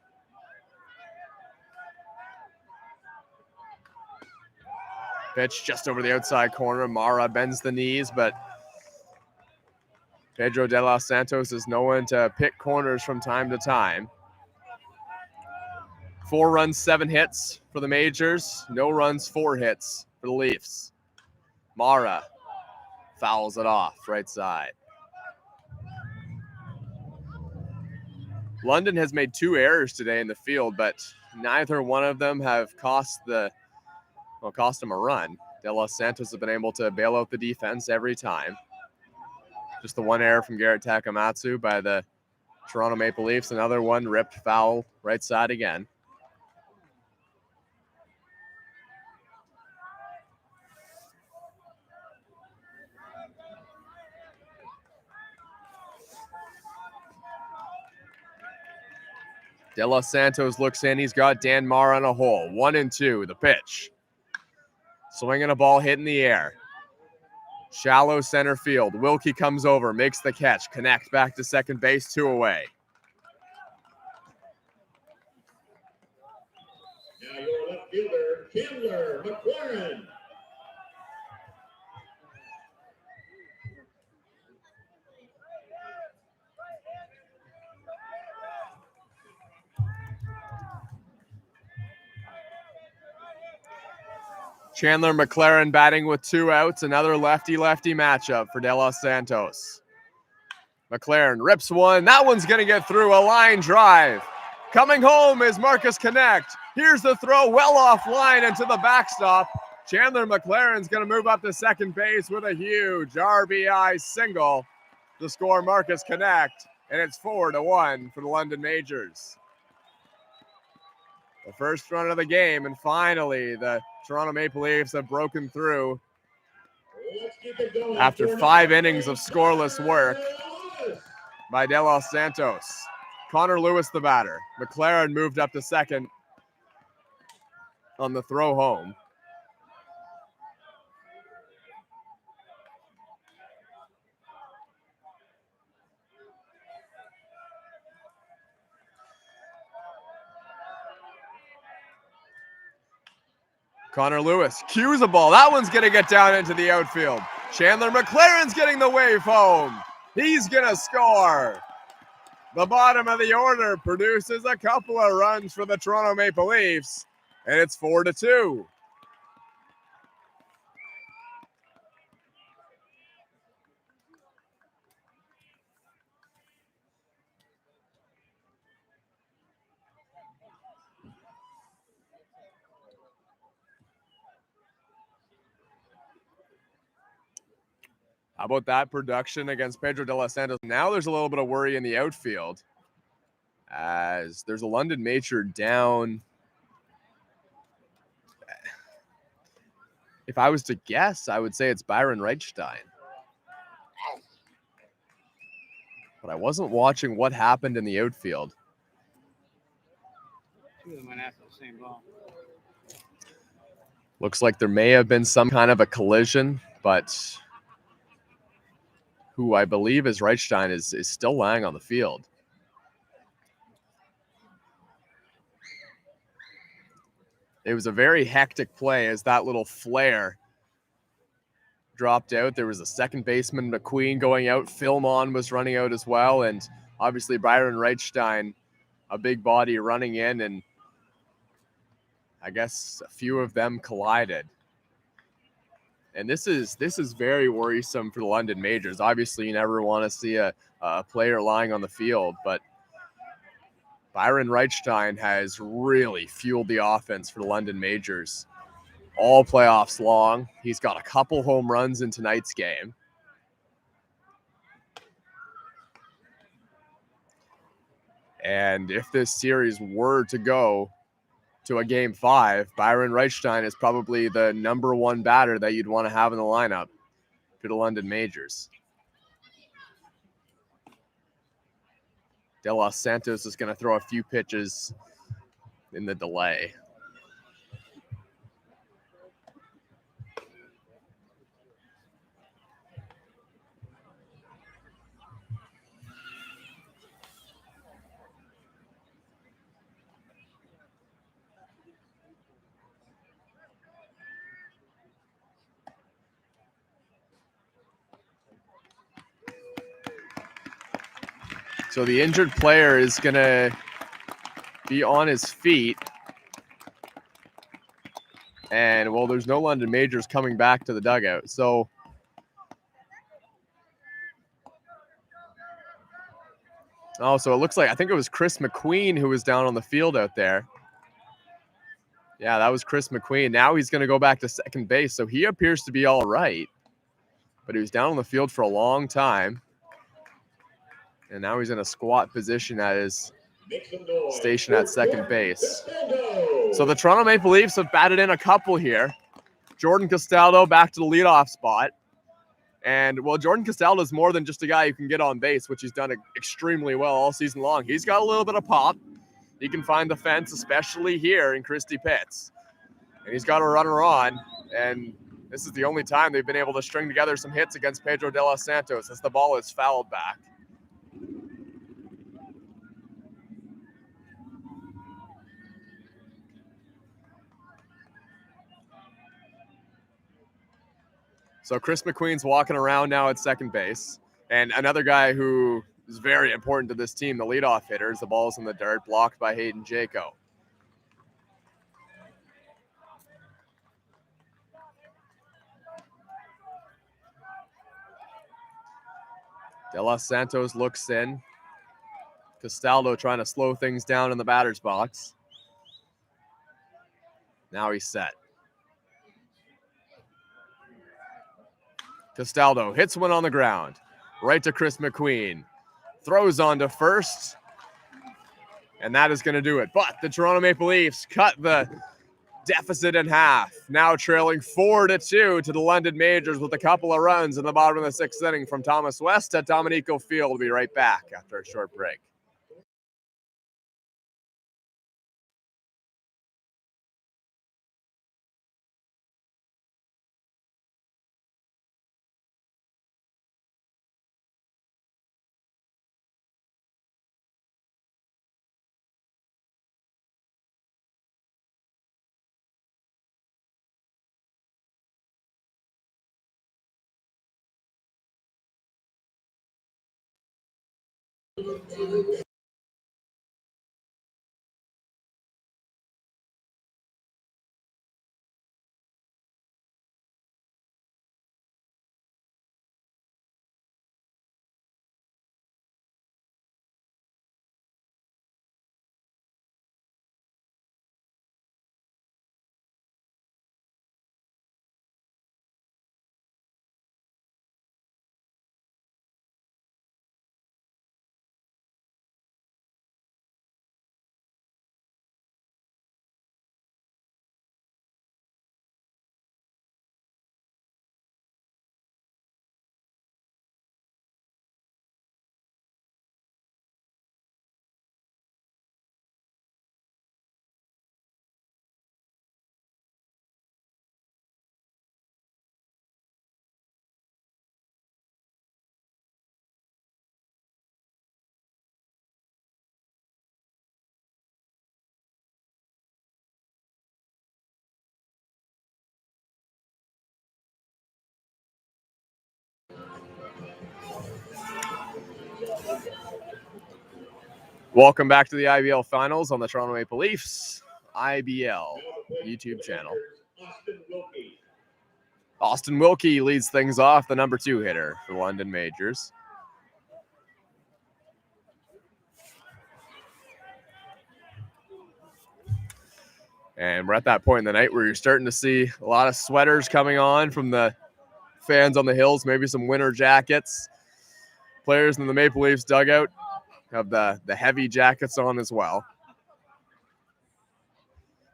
[SPEAKER 1] Pitch just over the outside corner. Mara bends the knees, but Pedro de los Santos is known to pick corners from time to time. 4 runs, 7 hits for the Majors. No runs, 4 hits for the Leafs. Mara fouls it off right side. London has made 2 errors today in the field, but neither one of them have cost them a run. De Los Santos have been able to bail out the defense every time. Just the 1 error from Garrett Takamatsu by the Toronto Maple Leafs. Another one ripped foul right side again. De Los Santos looks in. He's got Dan Mara on a hole. 1-2. The pitch. Swinging a ball hit in the air. Shallow center field. Wilkie comes over, makes the catch. Connect back to second base, 2 away.
[SPEAKER 3] Now your left fielder, Chandler McLaren.
[SPEAKER 1] Chandler McLaren batting with 2 outs. Another lefty-lefty matchup for De Los Santos. McLaren rips one. That one's going to get through. A line drive. Coming home is Marcus Connect. Here's the throw well offline into the backstop. Chandler McLaren's going to move up to second base with a huge RBI single to score Marcus Connect. And it's 4-1 for the London Majors. The first run of the game, and finally the Toronto Maple Leafs have broken through after 5 innings of scoreless work by De Los Santos. Connor Lewis the batter. McLaren moved up to second on the throw home. Connor Lewis cues a ball. That one's going to get down into the outfield. Chandler McLaren's getting the wave home. He's going to score. The bottom of the order produces a couple of runs for the Toronto Maple Leafs, and it's 4-2. How about that production against Pedro de los Santos? Now there's a little bit of worry in the outfield as there's a London Major down. If I was to guess, I would say it's Byron Reichstein. But I wasn't watching what happened in the outfield.
[SPEAKER 4] 2 of them went after the same ball.
[SPEAKER 1] Looks like there may have been some kind of a collision, but who I believe is Reichstein is still lying on the field. It was a very hectic play as that little flare dropped out. There was a second baseman, McQueen, going out. Philmon was running out as well. And obviously Byron Reichstein, a big body, running in. And I guess a few of them collided. And this is very worrisome for the London Majors. Obviously, you never want to see a player lying on the field, but Byron Reichstein has really fueled the offense for the London Majors all playoffs long. He's got a couple home runs in tonight's game. And if this series were to go to a game 5, Byron Reichstein is probably the number 1 batter that you'd want to have in the lineup for the London Majors. De Los Santos is going to throw a few pitches in the delay. So the injured player is going to be on his feet. And, well, there's no London Majors coming back to the dugout. So it looks like, I think it was Chris McQueen who was down on the field out there. Yeah, that was Chris McQueen. Now he's going to go back to second base. So he appears to be all right. But he was down on the field for a long time. And now he's in a squat position at his station at second base. So the Toronto Maple Leafs have batted in a couple here. Jordan Castaldo back to the leadoff spot. And, well, Jordan Castaldo is more than just a guy who can get on base, which he's done extremely well all season long. He's got a little bit of pop. He can find the fence, especially here in Christie Pitts. And he's got a runner on. And this is the only time they've been able to string together some hits against Pedro de los Santos as the ball is fouled back. So Chris McQueen's walking around now at second base. And another guy who is very important to this team, the leadoff hitter, the ball's in the dirt, blocked by Hayden Jaco. De Los Santos looks in. Castaldo trying to slow things down in the batter's box. Now he's set. Castaldo hits one on the ground. Right to Chris McQueen. Throws on to first. And that is going to do it. But the Toronto Maple Leafs cut the deficit in half. Now trailing 4-2 to the London Majors with a couple of runs in the bottom of the 6th inning from Thomas West at Dominico Field. We'll be right back after a short break. Welcome back to the IBL Finals on the Toronto Maple Leafs IBL YouTube channel. Austin Wilkie leads things off, the number 2 hitter for the London Majors. And we're at that point in the night where you're starting to see a lot of sweaters coming on from the fans on the hills, maybe some winter jackets. Players in the Maple Leafs dugout have the heavy jackets on as well.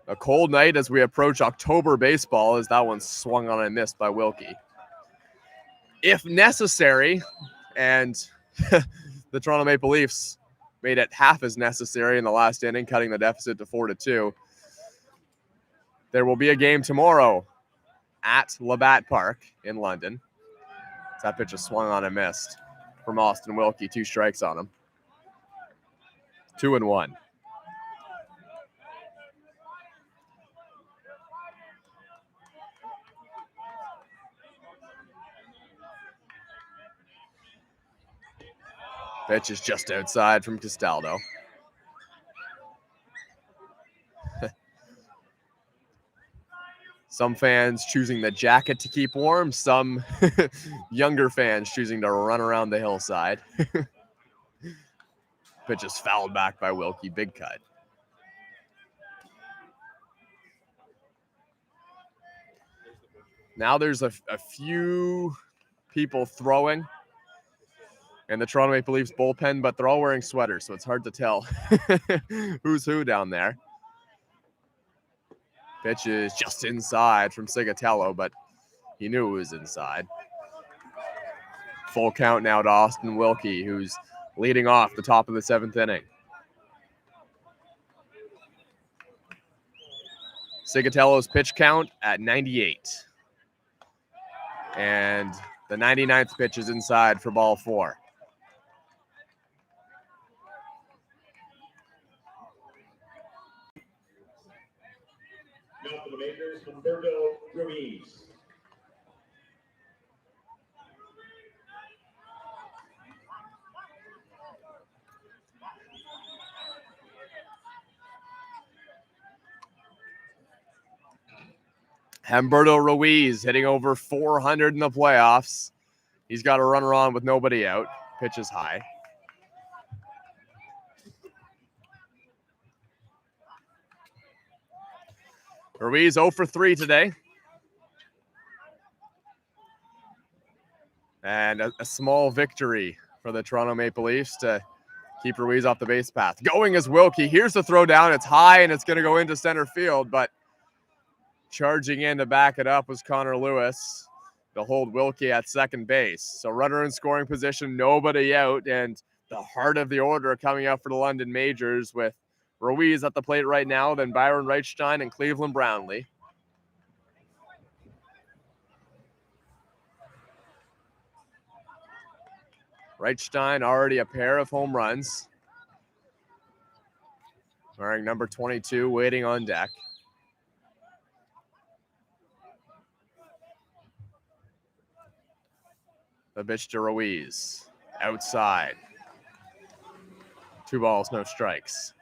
[SPEAKER 1] A cold night as we approach October baseball, as that one swung on and missed by Wilkie. If necessary, and the Toronto Maple Leafs made it half as necessary in the last inning, cutting the deficit to 4-2. There will be a game tomorrow at Labatt Park in London. That pitch is swung on and missed from Austin Wilkie. 2 strikes on him. 2-1. Pitch is just outside from Castaldo. Some fans choosing the jacket to keep warm. Some younger fans choosing to run around the hillside. Pitch is fouled back by Wilkie. Big cut. Now there's a few people throwing in the Toronto Maple Leafs bullpen, but they're all wearing sweaters, so it's hard to tell who's who down there. Pitch is just inside from Sigatello, but he knew it was inside. Full count now to Austin Wilkie, who's leading off the top of the 7th inning. Sigatello's pitch count at 98. And the 99th pitch is inside for ball 4.
[SPEAKER 3] Now for the Majors, Humberto Ruiz.
[SPEAKER 1] Humberto Ruiz hitting over 400 in the playoffs. He's got a runner on with nobody out. Pitch is high. Ruiz 0 for 3 today. And a small victory for the Toronto Maple Leafs to keep Ruiz off the base path. Going is Wilkie. Here's the throw down. It's high and it's going to go into center field, but charging in to back it up was Connor Lewis. They'll hold Wilkie at second base. So runner in scoring position, nobody out, and the heart of the order coming up for the London Majors with Ruiz at the plate right now, then Byron Reichstein and Cleveland Brownlee. Reichstein already a pair of home runs. Wearing number 22, waiting on deck. The pitch to Ruiz. Outside. 2 balls, no strikes.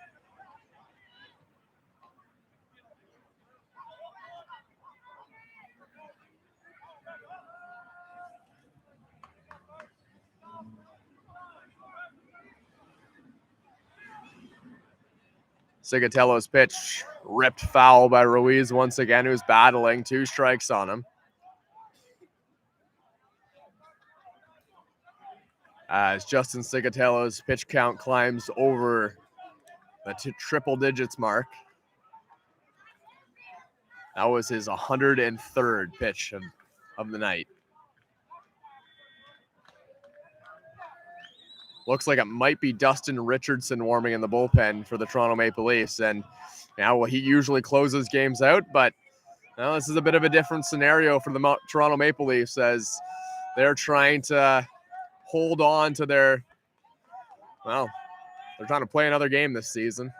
[SPEAKER 1] Sigatello's pitch ripped foul by Ruiz once again, who's battling. 2 strikes on him. As Justin Sigatello's pitch count climbs over the triple digits mark. That was his 103rd pitch of the night. Looks like it might be Dustin Richardson warming in the bullpen for the Toronto Maple Leafs. And now he usually closes games out, but now this is a bit of a different scenario for the Toronto Maple Leafs as they're trying to hold on to they're trying to play another game this season.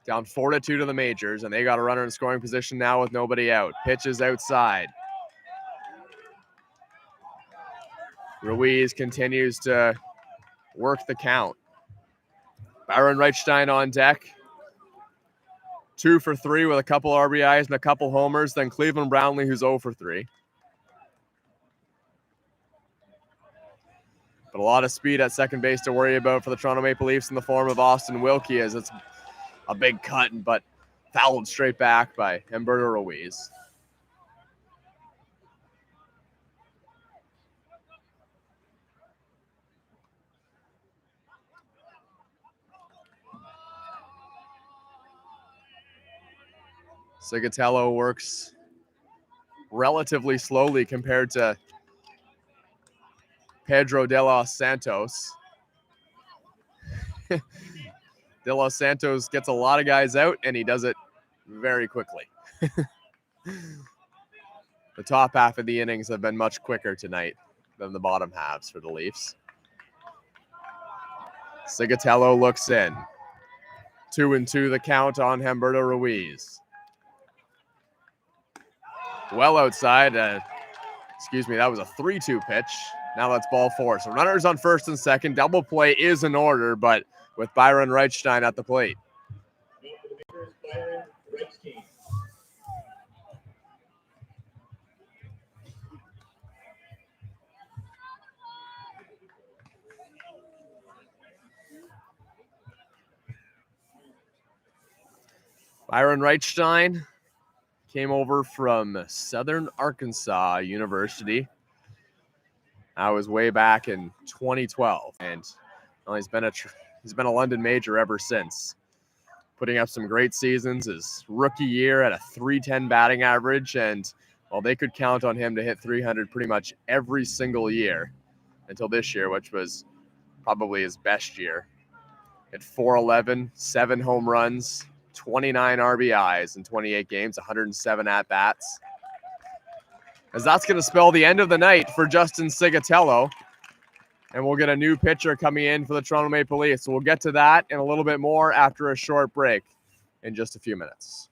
[SPEAKER 1] Down 4-2 to the Majors, and they got a runner in scoring position now with nobody out. Pitches outside. Ruiz continues to work the count. Byron Reichstein on deck. 2 for 3 with a couple RBIs and a couple homers. Then Cleveland Brownlee, who's 0 for 3. But a lot of speed at second base to worry about for the Toronto Maple Leafs in the form of Austin Wilkie, as it's a big cut, but fouled straight back by Humberto Ruiz. Sigatello works relatively slowly compared to Pedro de los Santos. De los Santos gets a lot of guys out, and he does it very quickly. The top half of the innings have been much quicker tonight than the bottom halves for the Leafs. Sigatello looks in. 2-2 the count on Humberto Ruiz. Well outside. Excuse me, that was a 3-2 pitch. Now that's ball 4. So runners on first and second. Double play is in order, but with Byron Reichstein at the plate.
[SPEAKER 3] Byron Reichstein.
[SPEAKER 1] Byron Reichstein came over from Southern Arkansas University. I was way back in 2012, and well, he's been a London major ever since, putting up some great seasons. His rookie year at a .310 batting average, and well, they could count on him to hit 300 pretty much every single year until this year, which was probably his best year. At 411, 7 home runs, 29 RBIs in 28 games, 107 at-bats. As that's going to spell the end of the night for Justin Sigatello. And we'll get a new pitcher coming in for the Toronto Maple Leafs. So we'll get to that and a little bit more after a short break in just a few minutes.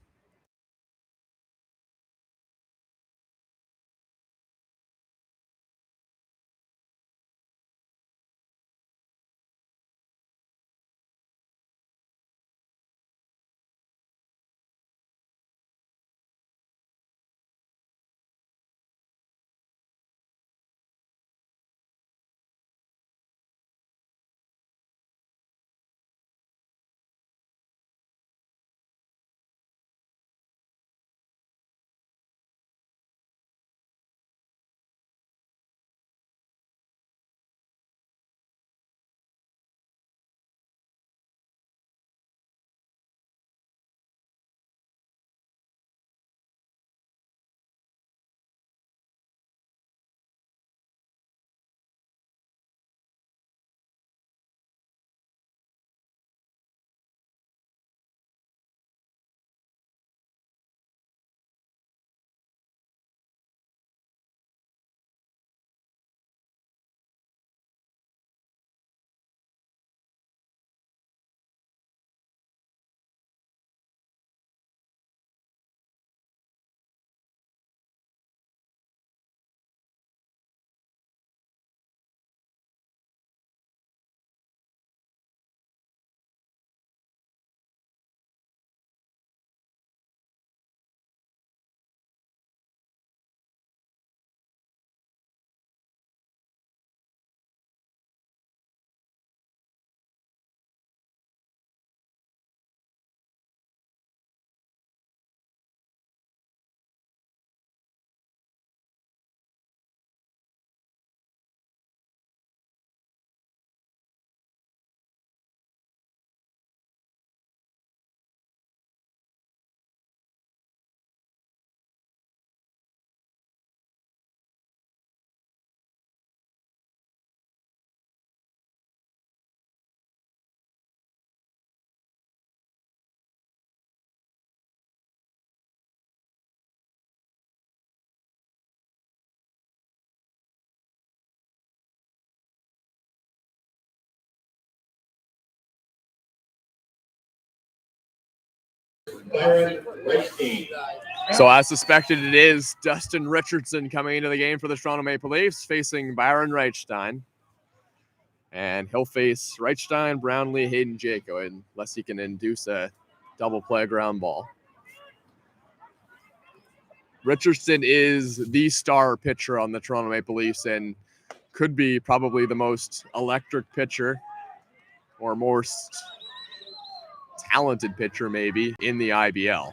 [SPEAKER 3] Byron Reichstein.
[SPEAKER 1] So as suspected, it is Dustin Richardson coming into the game for the Toronto Maple Leafs, facing Byron Reichstein. And he'll face Reichstein, Brownlee, Hayden, Jaco, unless he can induce a double play ground ball. Richardson is the star pitcher on the Toronto Maple Leafs and could be probably the most electric pitcher or most talented pitcher maybe in the IBL.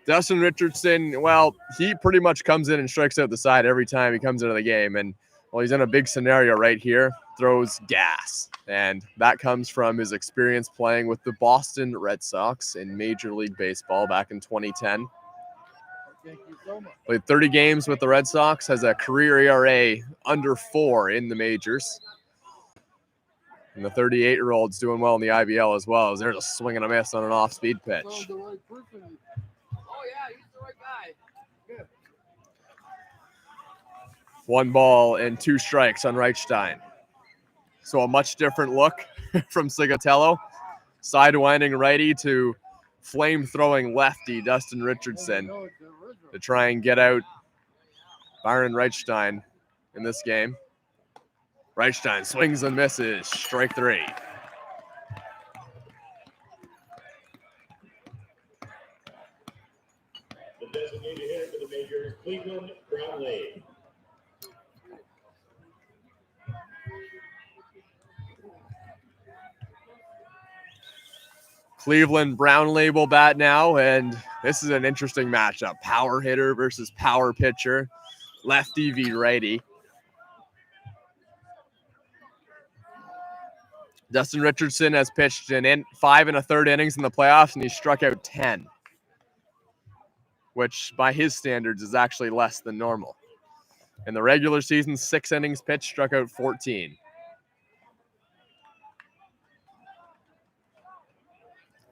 [SPEAKER 1] Dustin Richardson, well, he pretty much comes in and strikes out the side every time he comes into the game. And well, he's in a big scenario right here, throws gas. And that comes from his experience playing with the Boston Red Sox in Major League Baseball back in 2010.
[SPEAKER 2] Thank you so much.
[SPEAKER 1] Played 30 games with the Red Sox, has a career ERA under 4 in the majors. And the 38-year-old's doing well in the IBL as well, as there's a swing and a miss on an off-speed pitch.
[SPEAKER 2] Oh, yeah, he's the right guy. Good.
[SPEAKER 1] 1 ball and 2 strikes on Reichstein. So a much different look from Sigatello. Sidewinding righty to flame-throwing lefty Dustin Richardson to try and get out Byron Reichstein in this game. Reichstein swings and misses. Strike 3.
[SPEAKER 3] The designated hitter for the majors, Cleveland Brownlee.
[SPEAKER 1] Cleveland Brownlee will bat now, and this is an interesting matchup. Power hitter versus power pitcher. Lefty v righty. Dustin Richardson has pitched in 5 1/3 innings in the playoffs, and he struck out 10, which by his standards is actually less than normal. In the regular season, 6 innings pitched, struck out 14.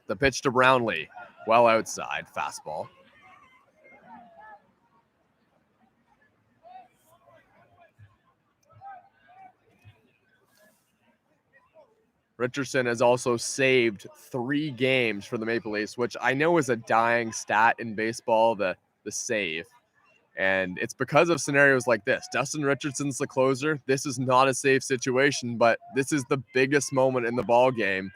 [SPEAKER 1] The pitch to Brownlee, well outside, fastball. Richardson has also saved 3 games for the Maple Leafs, which I know is a dying stat in baseball, the save. And it's because of scenarios like this. Dustin Richardson's the closer. This is not a safe situation, but this is the biggest moment in the ball game.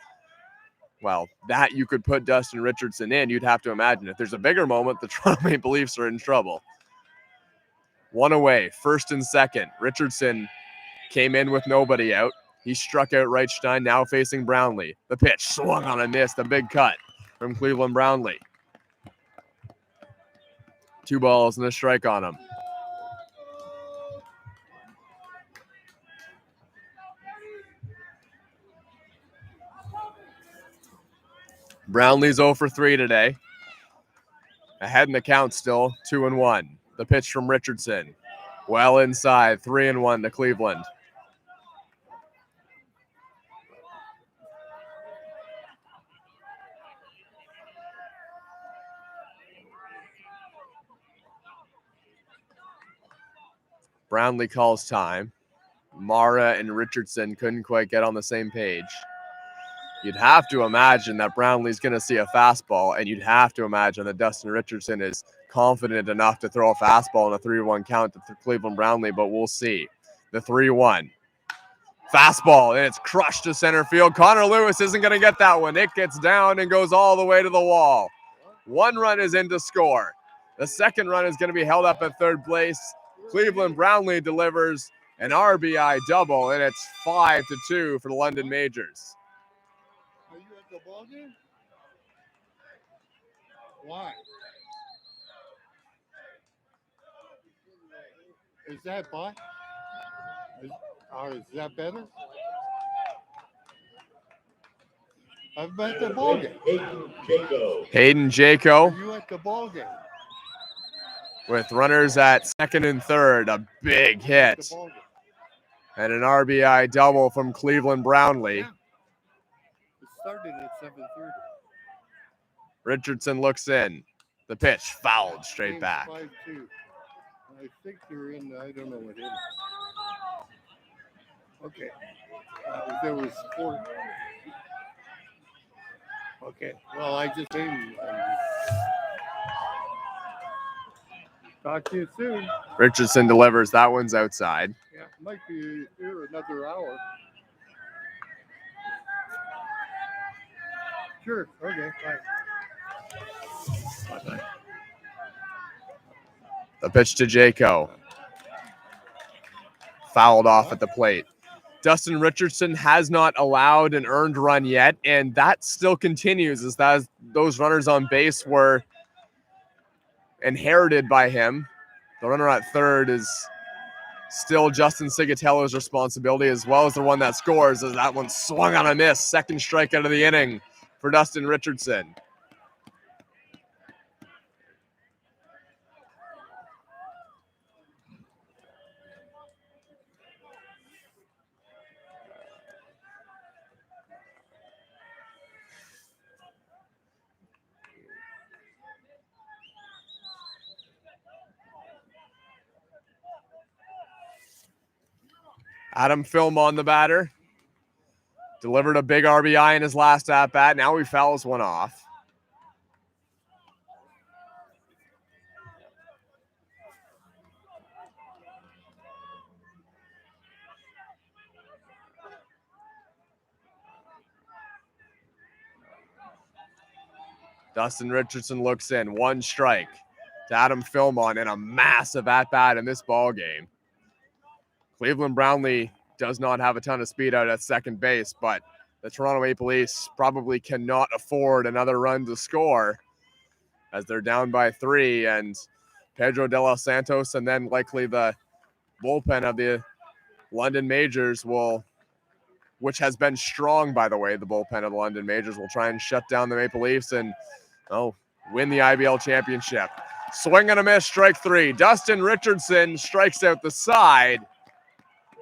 [SPEAKER 1] Well, that you could put Dustin Richardson in, you'd have to imagine. If there's a bigger moment, the Toronto Maple Leafs are in trouble. 1 away, first and second. Richardson came in with nobody out. He struck out Reichstein, now facing Brownlee. The pitch swung on a miss, the big cut from Cleveland Brownlee. 2 balls and a strike on him. Brownlee's 0 for 3 today. Ahead in the count still, 2-1. The pitch from Richardson. Well inside, 3-1 to Cleveland. Brownlee calls time. Mara and Richardson couldn't quite get on the same page. You'd have to imagine that Brownlee's going to see a fastball, and you'd have to imagine that Dustin Richardson is confident enough to throw a fastball in a 3-1 count to Cleveland Brownlee, but we'll see. The 3-1. Fastball, and it's crushed to center field. Connor Lewis isn't going to get that one. It gets down and goes all the way to the wall. 1 run is in to score. The second run is going to be held up at third place. Cleveland Brownlee delivers an RBI double, and it's 5-2 for the London Majors.
[SPEAKER 2] Are you at the ball game? Why? Is that bot? Is that better? I'm at the ball game.
[SPEAKER 3] Hayden Jaco.
[SPEAKER 2] Are you at the ball game?
[SPEAKER 1] With runners at second and third, a big hit. And an RBI double from Cleveland Brownlee.
[SPEAKER 2] Yeah. It started at 7:30.
[SPEAKER 1] Richardson looks in. The pitch fouled straight back.
[SPEAKER 2] 5-2. I think you're in, I don't know what it is. Okay. There was 4. Okay. Well, I just came. Talk to you soon.
[SPEAKER 1] Richardson delivers. That one's outside.
[SPEAKER 2] Yeah, might be here another hour. Sure. Okay. Fine.
[SPEAKER 1] The pitch to Jayco. Fouled off at the plate. Dustin Richardson has not allowed an earned run yet, and that still continues as those runners on base were inherited by him. The runner at third is still Justin Sigatello's responsibility, as well as the one that scores, as that one swung on a miss. Second strikeout of the inning for Dustin Richardson. Adam Film on the batter. Delivered a big RBI in his last at-bat. Now he fouls one off. Dustin Richardson looks in. One strike to Adam Filmon in a massive at-bat in this ball game. Cleveland Brownlee does not have a ton of speed out at second base, but the Toronto Maple Leafs probably cannot afford another run to score as they're down by 3, and Pedro de los Santos and then likely the bullpen of the London Majors which has been strong, by the way, the bullpen of the London Majors will try and shut down the Maple Leafs and win the IBL championship. Swing and a miss, strike 3. Dustin Richardson strikes out the side,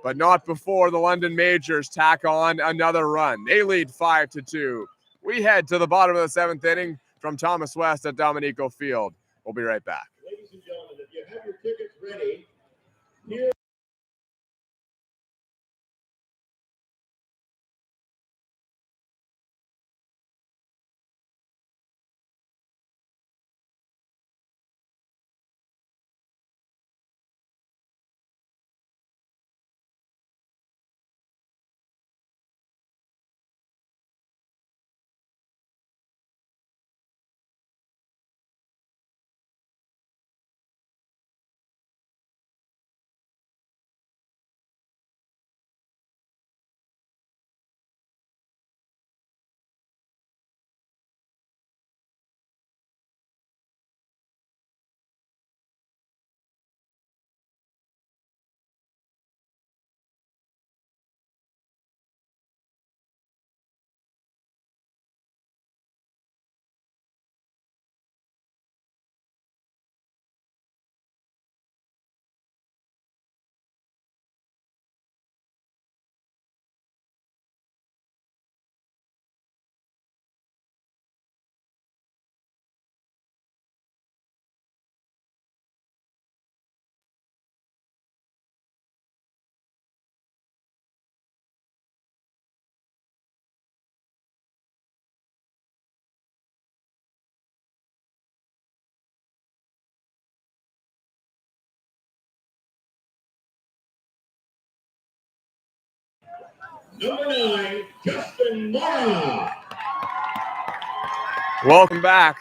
[SPEAKER 1] but not before the London Majors tack on another run. They lead 5-2. We head to the bottom of the 7th inning from Thomas West at Dominico Field. We'll be right back.
[SPEAKER 3] Ladies and gentlemen, if you have your tickets ready, here. Number 9, Justin Mara.
[SPEAKER 1] Welcome back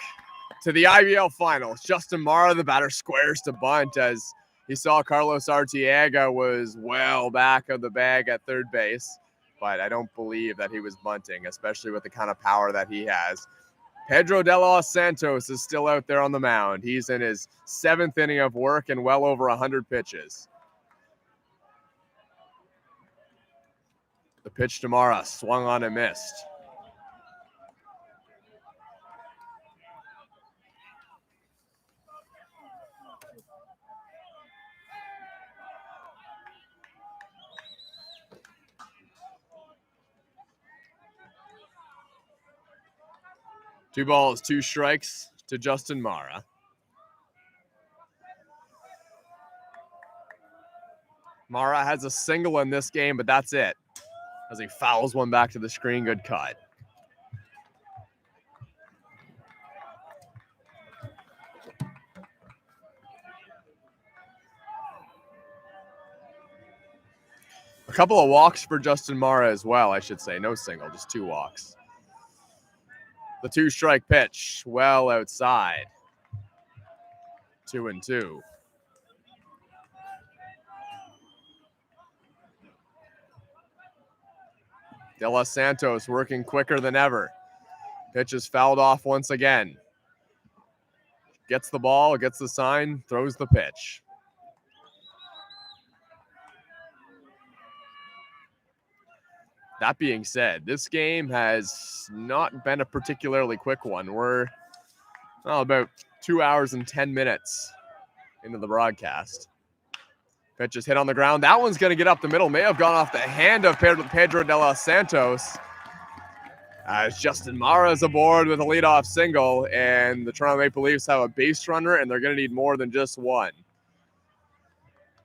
[SPEAKER 1] to the IBL Finals. Justin Mara, the batter, squares to bunt as he saw Carlos Arteaga was well back of the bag at third base, but I don't believe that he was bunting, especially with the kind of power that he has. Pedro de los Santos is still out there on the mound. He's in his 7th inning of work and well over 100 pitches. The pitch to Mara, swung on and missed. Two balls, 2 strikes to Justin Mara. Mara has a single in this game, but that's it, as he fouls one back to the screen. Good cut. A couple of walks for Justin Mara as well, I should say. No single, just 2 walks. The 2-strike pitch, well outside. 2-2. De Los Santos working quicker than ever. Pitch is fouled off once again. Gets the ball, gets the sign, throws the pitch. That being said, this game has not been a particularly quick one. We're about 2 hours and 10 minutes into the broadcast. Pitch is hit on the ground. That one's going to get up the middle. May have gone off the hand of Pedro de Los Santos. As Justin Mara is aboard with a leadoff single, and the Toronto Maple Leafs have a base runner, and they're going to need more than just one.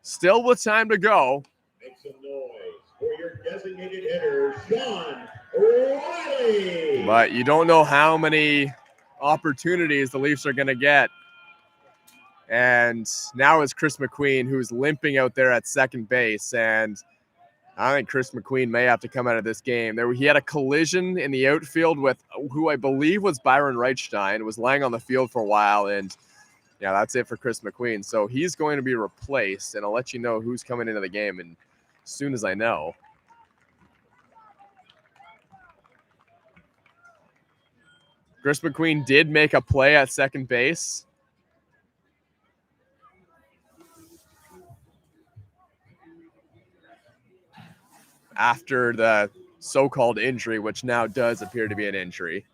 [SPEAKER 1] Still with time to go.
[SPEAKER 3] Make some noise for your designated hitter, Sean O'Reilly.
[SPEAKER 1] But you don't know how many opportunities the Leafs are going to get. And now it's Chris McQueen, who's limping out there at second base. And I think Chris McQueen may have to come out of this game. He had a collision in the outfield with who I believe was Byron Reichstein, was laying on the field for a while. And yeah, that's it for Chris McQueen. So he's going to be replaced, and I'll let you know who's coming into the game and as soon as I know. Chris McQueen did make a play at second base. After the so-called injury, which now does appear to be an injury.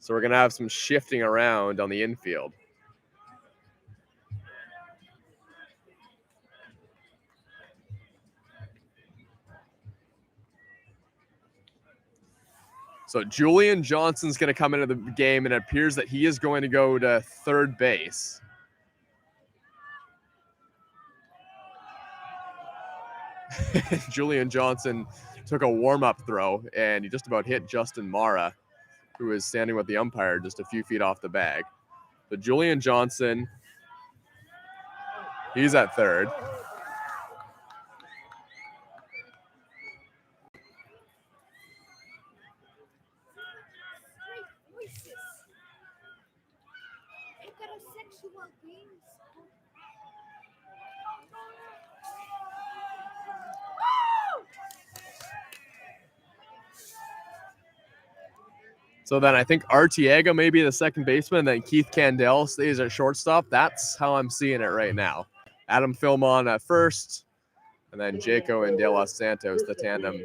[SPEAKER 1] So we're going to have some shifting around on the infield. So Julian Johnson's going to come into the game, and it appears that he is going to go to third base. Julian Johnson took a warm-up throw, and he just about hit Justin Mara, who was standing with the umpire just a few feet off the bag. But Julian Johnson, he's at third. So then I think Artiega may be the second baseman, and then Keith Candell stays at shortstop. That's how I'm seeing it right now. Adam Filmon at first, and then Jaco and De Los Santos, the tandem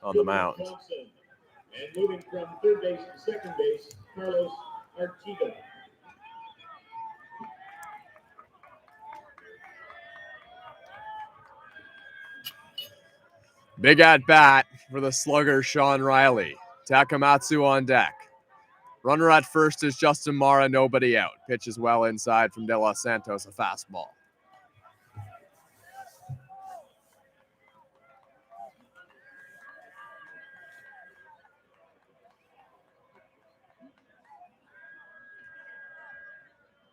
[SPEAKER 1] on the mound.
[SPEAKER 3] And moving from third base to second base, Carlos Artiega.
[SPEAKER 1] Big at bat for the slugger Sean Riley. Takamatsu on deck. Runner at first is Justin Mara, nobody out. Pitch is well inside from De Los Santos, a fastball.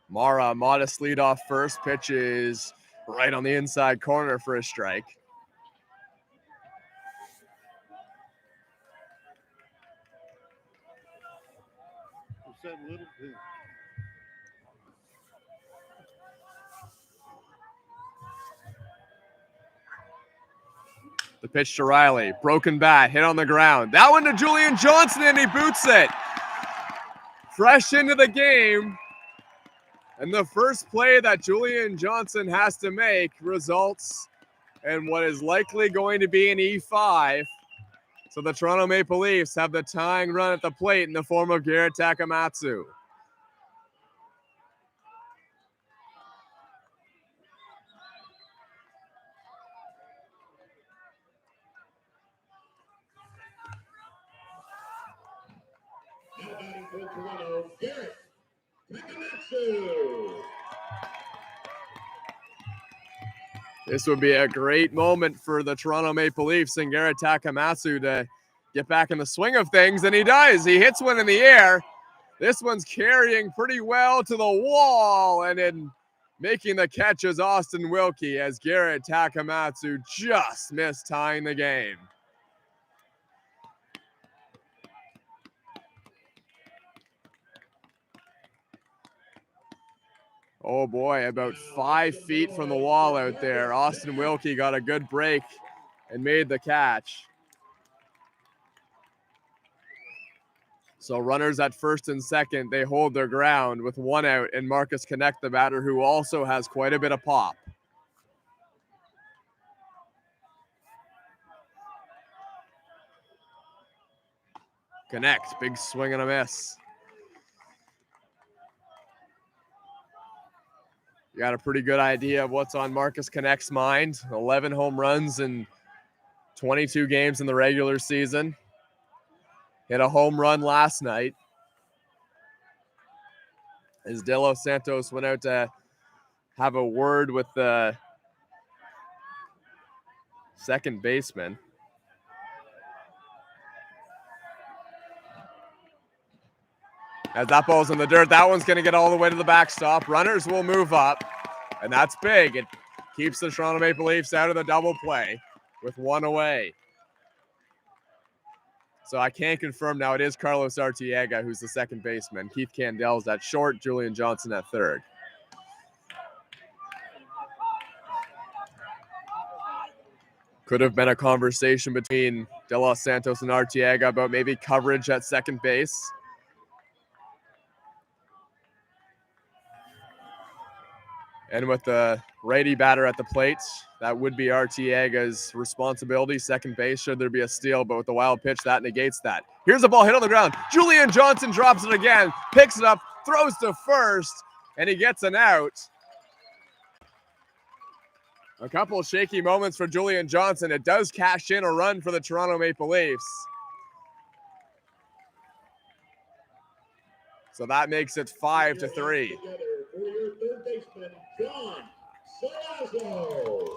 [SPEAKER 1] Mara, modest lead off first. Pitch is right on the inside corner for a strike. The pitch to Riley. Broken bat, hit on the ground. That one to Julian Johnson, and he boots it. Fresh into the game. And the first play that Julian Johnson has to make results in what is likely going to be an E5. So the Toronto Maple Leafs have the tying run at the plate in the form of Garrett Takamatsu.
[SPEAKER 3] Now batting for Toronto, Garrett Takamatsu.
[SPEAKER 1] This would be a great moment for the Toronto Maple Leafs and Garrett Takamatsu to get back in the swing of things, and he does. He hits one in the air. This one's carrying pretty well to the wall, and in making the catch is Austin Wilkie as Garrett Takamatsu just missed tying the game. Oh boy, about 5 feet from the wall out there. Austin Wilkie got a good break and made the catch. So runners at first and second, they hold their ground with 1 out, and Marcus Connect, the batter, who also has quite a bit of pop. Connect, big swing and a miss. You got a pretty good idea of what's on Marcus Connect's mind. 11 home runs in 22 games in the regular season. Hit a home run last night as De Los Santos went out to have a word with the second baseman. As that ball's in the dirt, that one's going to get all the way to the backstop. Runners will move up, and that's big. It keeps the Toronto Maple Leafs out of the double play with 1 away. So I can confirm now it is Carlos Arteaga who's the second baseman. Keith Candel's at short, Julian Johnson at third. Could have been a conversation between De Los Santos and Arteaga about maybe coverage at second base. And with the righty batter at the plate, that would be Arteaga's responsibility. Second base, should there be a steal, but with the wild pitch, that negates that. Here's a ball hit on the ground. Julian Johnson drops it again, picks it up, throws to first, and he gets an out. A couple of shaky moments for Julian Johnson. It does cash in a run for the Toronto Maple Leafs. So that makes it 5-3.
[SPEAKER 3] For your third baseman, John Salazzo.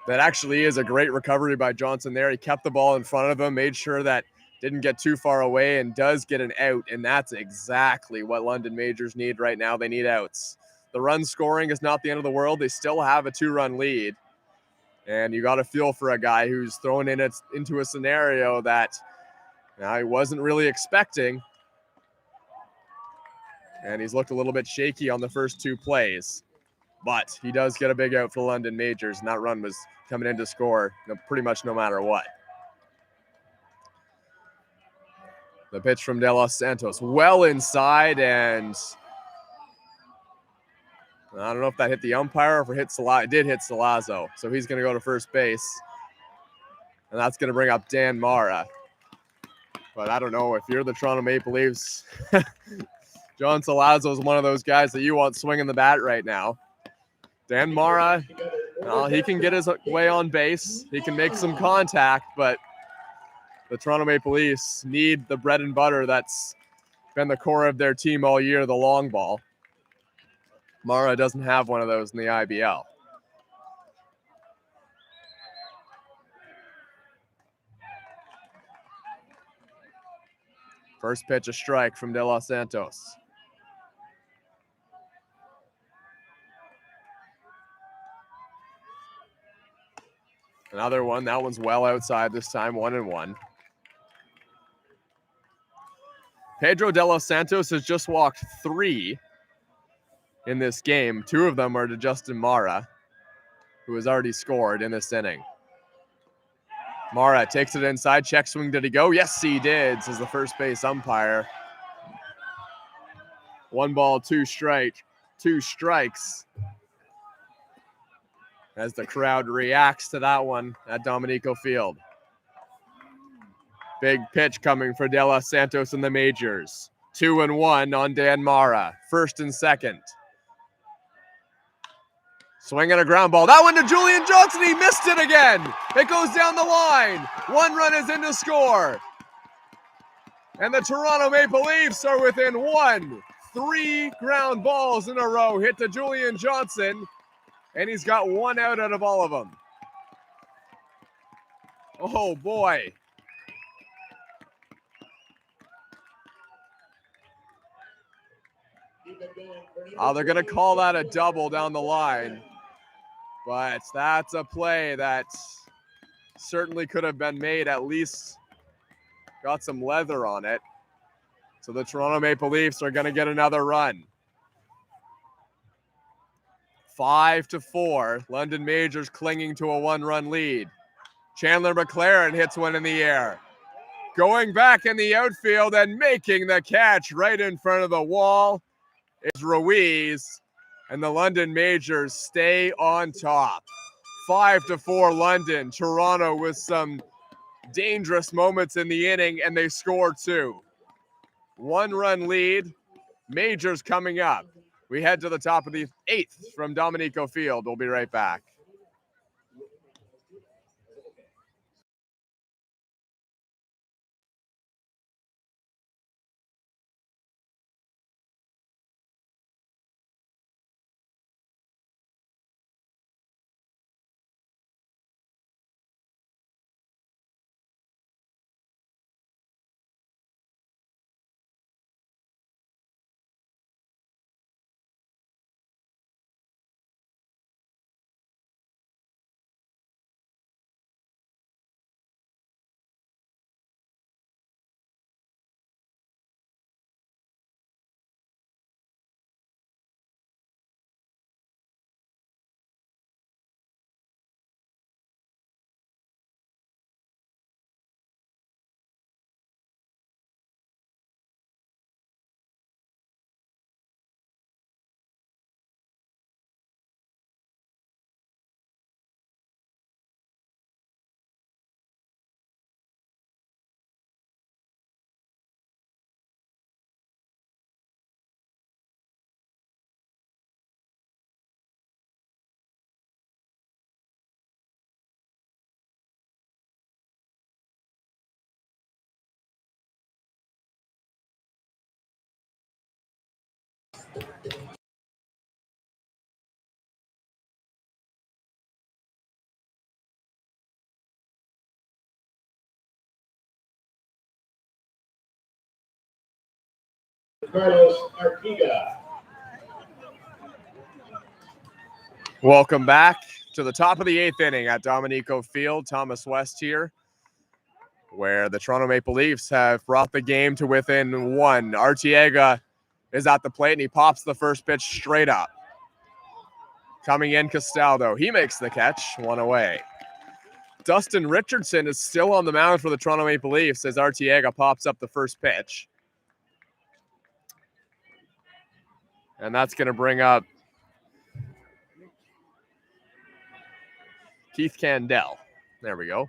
[SPEAKER 1] That actually is a great recovery by Johnson there. He kept the ball in front of him, made sure that didn't get too far away, and does get an out, and that's exactly what London Majors need right now. They need outs. The run scoring is not the end of the world. They still have a 2-run lead. And you got to feel for a guy who's thrown into a scenario that he wasn't really expecting. And he's looked a little bit shaky on the first 2 plays. But he does get a big out for London Majors, and that run was coming in to score pretty much no matter what. The pitch from De Los Santos, well inside, and I don't know if that hit the umpire or if it did hit Salazzo. So he's going to go to first base. And that's going to bring up Dan Mara. But I don't know if you're the Toronto Maple Leafs. John Salazzo is one of those guys that you want swinging the bat right now. Dan Mara, he can get his way on base. He can make some contact, but the Toronto Maple Leafs need the bread and butter that's been the core of their team all year, the long ball. Mara doesn't have one of those in the IBL. First pitch, a strike from De Los Santos. Another one. That one's well outside this time, 1-1. Pedro De Los Santos has just walked 3 in this game. 2 of them are to Justin Mara, who has already scored in this inning. Mara takes it inside. Check swing. Did he go? Yes, he did, says the first base umpire. 1 ball, 2 strikes. As the crowd reacts to that one at Dominico Field. Big pitch coming for De Los Santos in the majors. 2-1 on Dan Mara. First and second. Swing and a ground ball. That one to Julian Johnson. He missed it again. It goes down the line. 1 run is in to score. And the Toronto Maple Leafs are within 1. 3 ground balls in a row hit to Julian Johnson. And he's got 1 out of all of them. Oh, boy. Oh, they're going to call that a double down the line. But that's a play that certainly could have been made, at least got some leather on it. So the Toronto Maple Leafs are going to get another run. 5-4. London Majors clinging to a 1-run lead. Chandler McLaren hits one in the air. Going back in the outfield and making the catch right in front of the wall is Ruiz. And the London Majors stay on top. 5-4 London. Toronto with some dangerous moments in the inning, and they score 2. 1-run lead. Majors coming up. We head to the top of the 8th from Dominico Field. We'll be right back.
[SPEAKER 3] Carlos Artiga.
[SPEAKER 1] Welcome back to the top of the 8th inning at Dominico Field. Thomas West here, where the Toronto Maple Leafs have brought the game to within 1. Artiega is at the plate, and he pops the first pitch straight up. Coming in, Castaldo. He makes the catch, 1 away. Dustin Richardson is still on the mound for the Toronto Maple Leafs as Artiega pops up the first pitch. And that's going to bring up Keith Candell. There we go.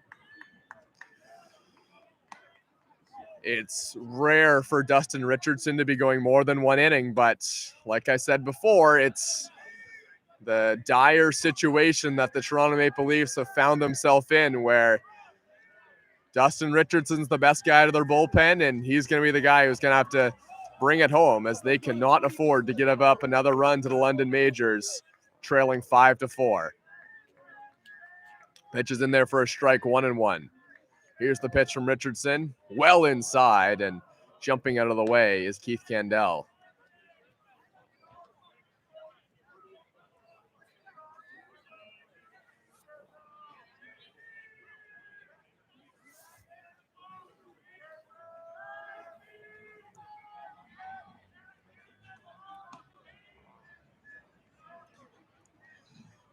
[SPEAKER 1] It's rare for Dustin Richardson to be going more than 1 inning, but like I said before, it's the dire situation that the Toronto Maple Leafs have found themselves in, where Dustin Richardson's the best guy to their bullpen, and he's going to be the guy who's going to have to bring it home, as they cannot afford to give up another run to the London Majors, trailing 5-4. Pitch is in there for a strike, 1-1. Here's the pitch from Richardson, well inside, and jumping out of the way is Keith Candell.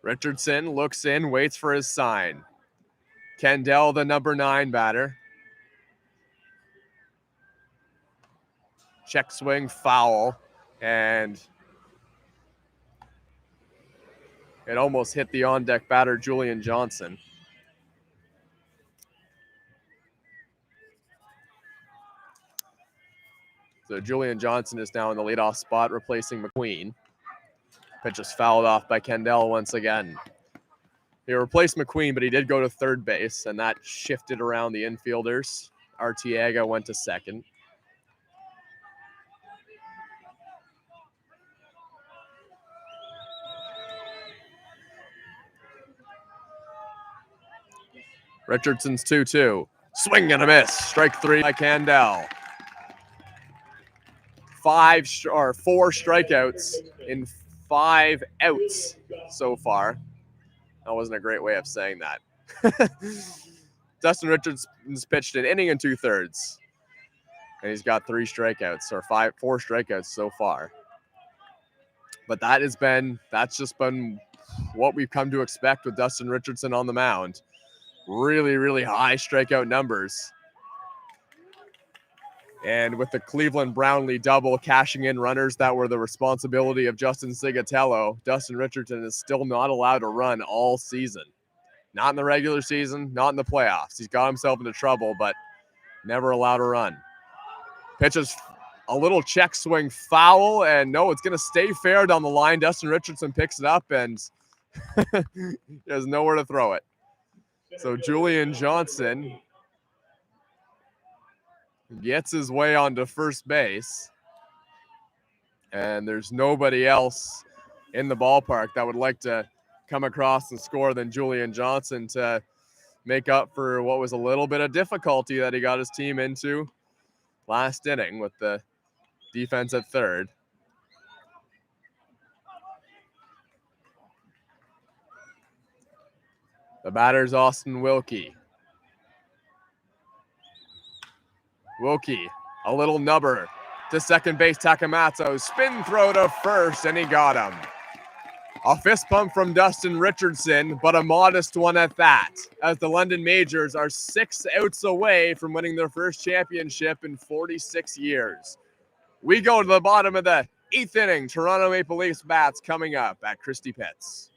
[SPEAKER 1] Richardson looks in, waits for his sign. Candell, the number 9 batter. Check swing, foul, and it almost hit the on-deck batter, Julian Johnson. So Julian Johnson is now in the leadoff spot, replacing McQueen. Pitch is fouled off by Candell once again. He replaced McQueen, but he did go to third base, and that shifted around the infielders. Artiega went to second. Richardson's 2-2. Swing and a miss. Strike 3 by Candell. 4 strikeouts in 5 outs so far. That wasn't a great way of saying that. Dustin Richardson's pitched an inning and 2/3. And he's got 3 strikeouts, or 4 strikeouts so far. But that's just been what we've come to expect with Dustin Richardson on the mound. Really, really high strikeout numbers. And with the Cleveland Brownlee double cashing in runners that were the responsibility of Justin Sigatello, Dustin Richardson is still not allowed to run all season. Not in the regular season, not in the playoffs. He's got himself into trouble, but never allowed to run. Pitches a little check swing foul, and no, it's going to stay fair down the line. Dustin Richardson picks it up, and he has nowhere to throw it. So Julian Johnson gets his way onto first base, and there's nobody else in the ballpark that would like to come across and score than Julian Johnson to make up for what was a little bit of difficulty that he got his team into last inning with the defense at third. The batter's Austin Wilkie. Wilkie, a little nubber to second base. Takamatsu, spin throw to first, and he got him. A fist pump from Dustin Richardson, but a modest one at that, as the London Majors are 6 outs away from winning their first championship in 46 years. We go to the bottom of the 8th inning. Toronto Maple Leafs bats coming up at Christie Pitts.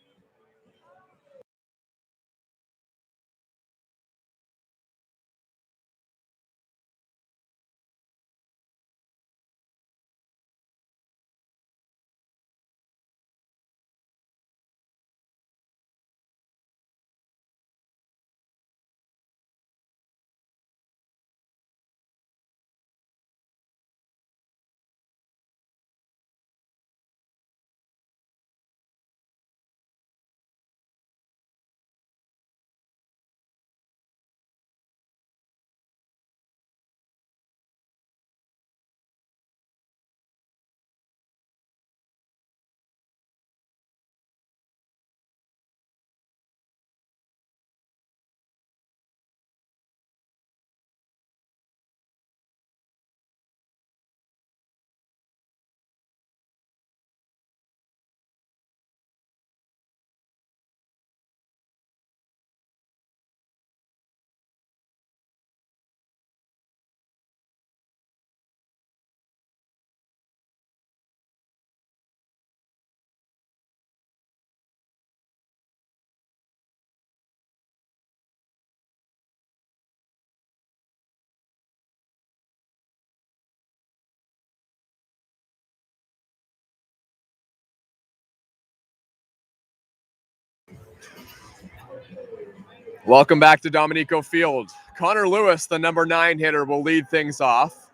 [SPEAKER 1] Welcome back to Dominico Field. Connor Lewis, the number 9 hitter, will lead things off.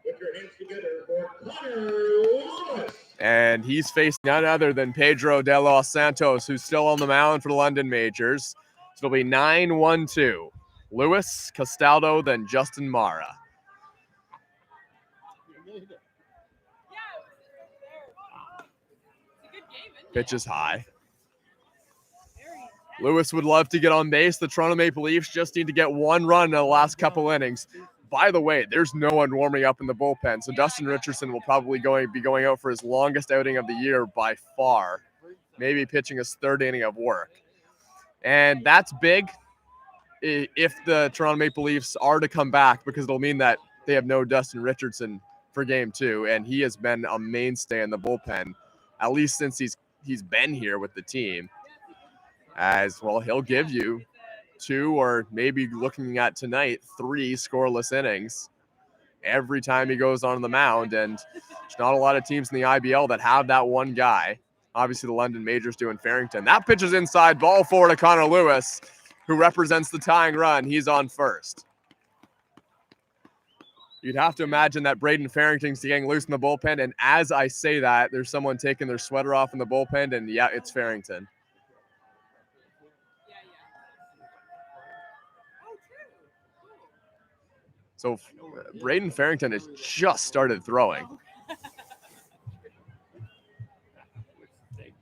[SPEAKER 3] Put your hands together for Connor Lewis.
[SPEAKER 1] And he's facing none other than Pedro de los Santos, who's still on the mound for the London Majors. So it'll be 9-1-2. Lewis, Castaldo, then Justin Mara. Pitch is high. Lewis would love to get on base. The Toronto Maple Leafs just need to get 1 run in the last couple innings. By the way, there's no one warming up in the bullpen, so Dustin Richardson will probably be going out for his longest outing of the year by far, maybe pitching his 3rd inning of work. And that's big if the Toronto Maple Leafs are to come back, because it'll mean that they have no Dustin Richardson for Game 2, and he has been a mainstay in the bullpen, at least since he's been here with the team. As well, he'll give you 2, or maybe looking at tonight, 3 scoreless innings every time he goes on the mound. And there's not a lot of teams in the IBL that have that one guy. Obviously, the London Majors do in Farrington. That pitch is inside, ball 4 to Connor Lewis, who represents the tying run. He's on first. You'd have to imagine that Braden Farrington's getting loose in the bullpen. And as I say that, there's someone taking their sweater off in the bullpen. And yeah, it's Farrington. So Braden Farrington has just started throwing.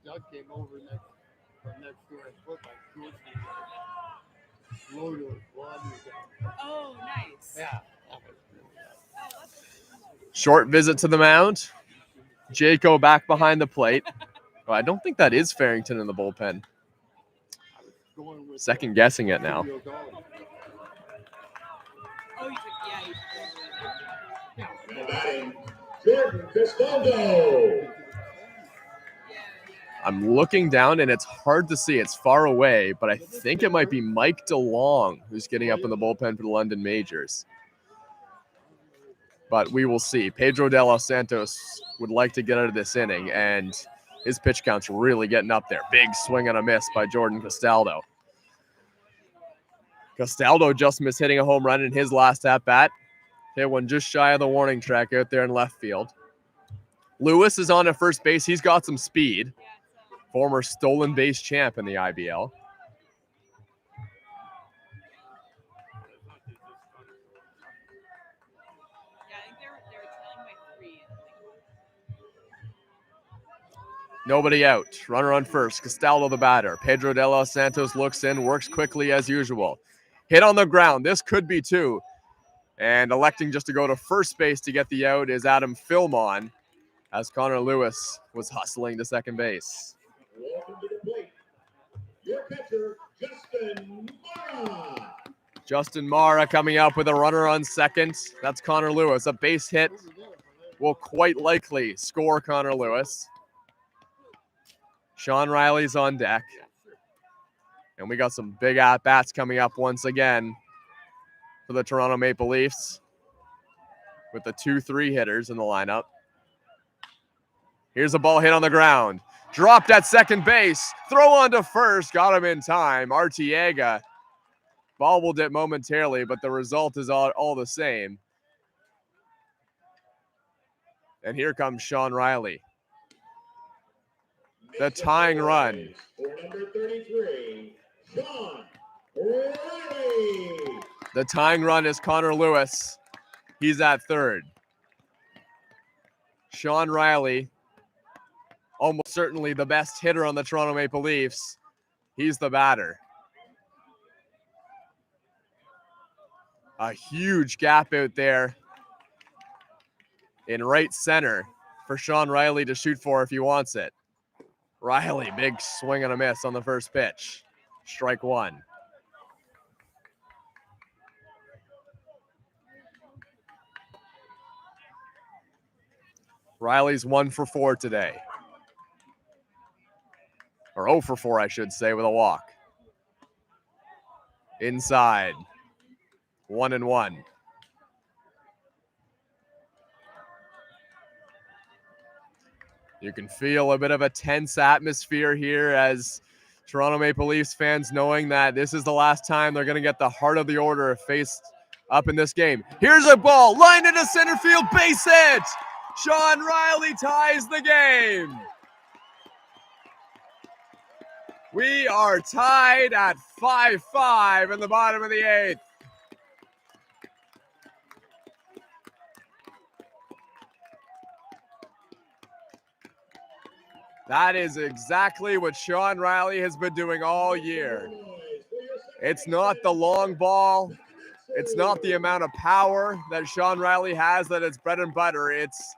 [SPEAKER 4] Doug came over from
[SPEAKER 5] Oh, nice.
[SPEAKER 2] Yeah.
[SPEAKER 1] Short visit to the mound. Jaco back behind the plate. Oh, I don't think that is Farrington in the bullpen. Second guessing it now.
[SPEAKER 5] Oh, you took,
[SPEAKER 3] Batting, Jordan Castaldo.
[SPEAKER 1] I'm looking down and it's hard to see. It's far away, but I think it might be Mike DeLong who's getting up in the bullpen for the London Majors. But we will see. Pedro de los Santos would like to get out of this inning, and his pitch count's really getting up there. Big swing and a miss by Jordan Castaldo. Castaldo just missed hitting a home run in his last at-bat. Hit one just shy of the warning track out there in left field. Lewis is on at first base. He's got some speed. Former stolen base champ in the IBL.
[SPEAKER 5] Yeah, I think they were telling by 3.
[SPEAKER 1] Nobody out. Runner on first. Castaldo the batter. Pedro de los Santos looks in, works quickly as usual. Hit on the ground. This could be 2. And electing just to go to first base to get the out is Adam Filmon, as Connor Lewis was hustling to second base.
[SPEAKER 3] Welcome to the plate. Your pitcher, Justin Mara.
[SPEAKER 1] Justin Mara coming up with a runner on second. That's Connor Lewis. A base hit will quite likely score Connor Lewis. Sean Riley's on deck. And we got some big at-bats coming up once again for the Toronto Maple Leafs with the 2-3 hitters in the lineup. Here's a ball hit on the ground. Dropped at second base. Throw on to first. Got him in time. Arteaga bobbled it momentarily, but the result is all the same. And here comes Sean Riley. The tying run.
[SPEAKER 3] For number 33, Sean Riley.
[SPEAKER 1] The tying run is Connor Lewis. He's at third. Sean Riley, almost certainly the best hitter on the Toronto Maple Leafs. He's the batter. A huge gap out there in right center for Sean Riley to shoot for if he wants it. Riley, big swing and a miss on the first pitch. Strike 1. Riley's 1 for 4 today. Or 0 for 4, I should say, with a walk. Inside. 1-1. You can feel a bit of a tense atmosphere here as Toronto Maple Leafs fans knowing that this is the last time they're going to get the heart of the order faced up in this game. Here's a ball, lined into center field, base hit! Sean Riley ties the game. We are tied at 5-5 in the bottom of the 8th. That is exactly what Sean Riley has been doing all year. It's not the long ball. It's not the amount of power that Sean Riley has that it's bread and butter. It's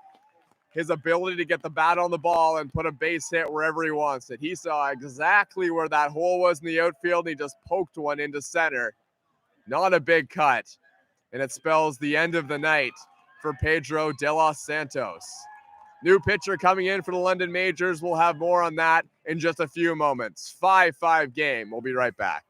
[SPEAKER 1] his ability to get the bat on the ball and put a base hit wherever he wants it. He saw exactly where that hole was in the outfield, and he just poked one into center. Not a big cut. And it spells the end of the night for Pedro de los Santos. New pitcher coming in for the London Majors. We'll have more on that in just a few moments. 5-5 game. We'll be right back.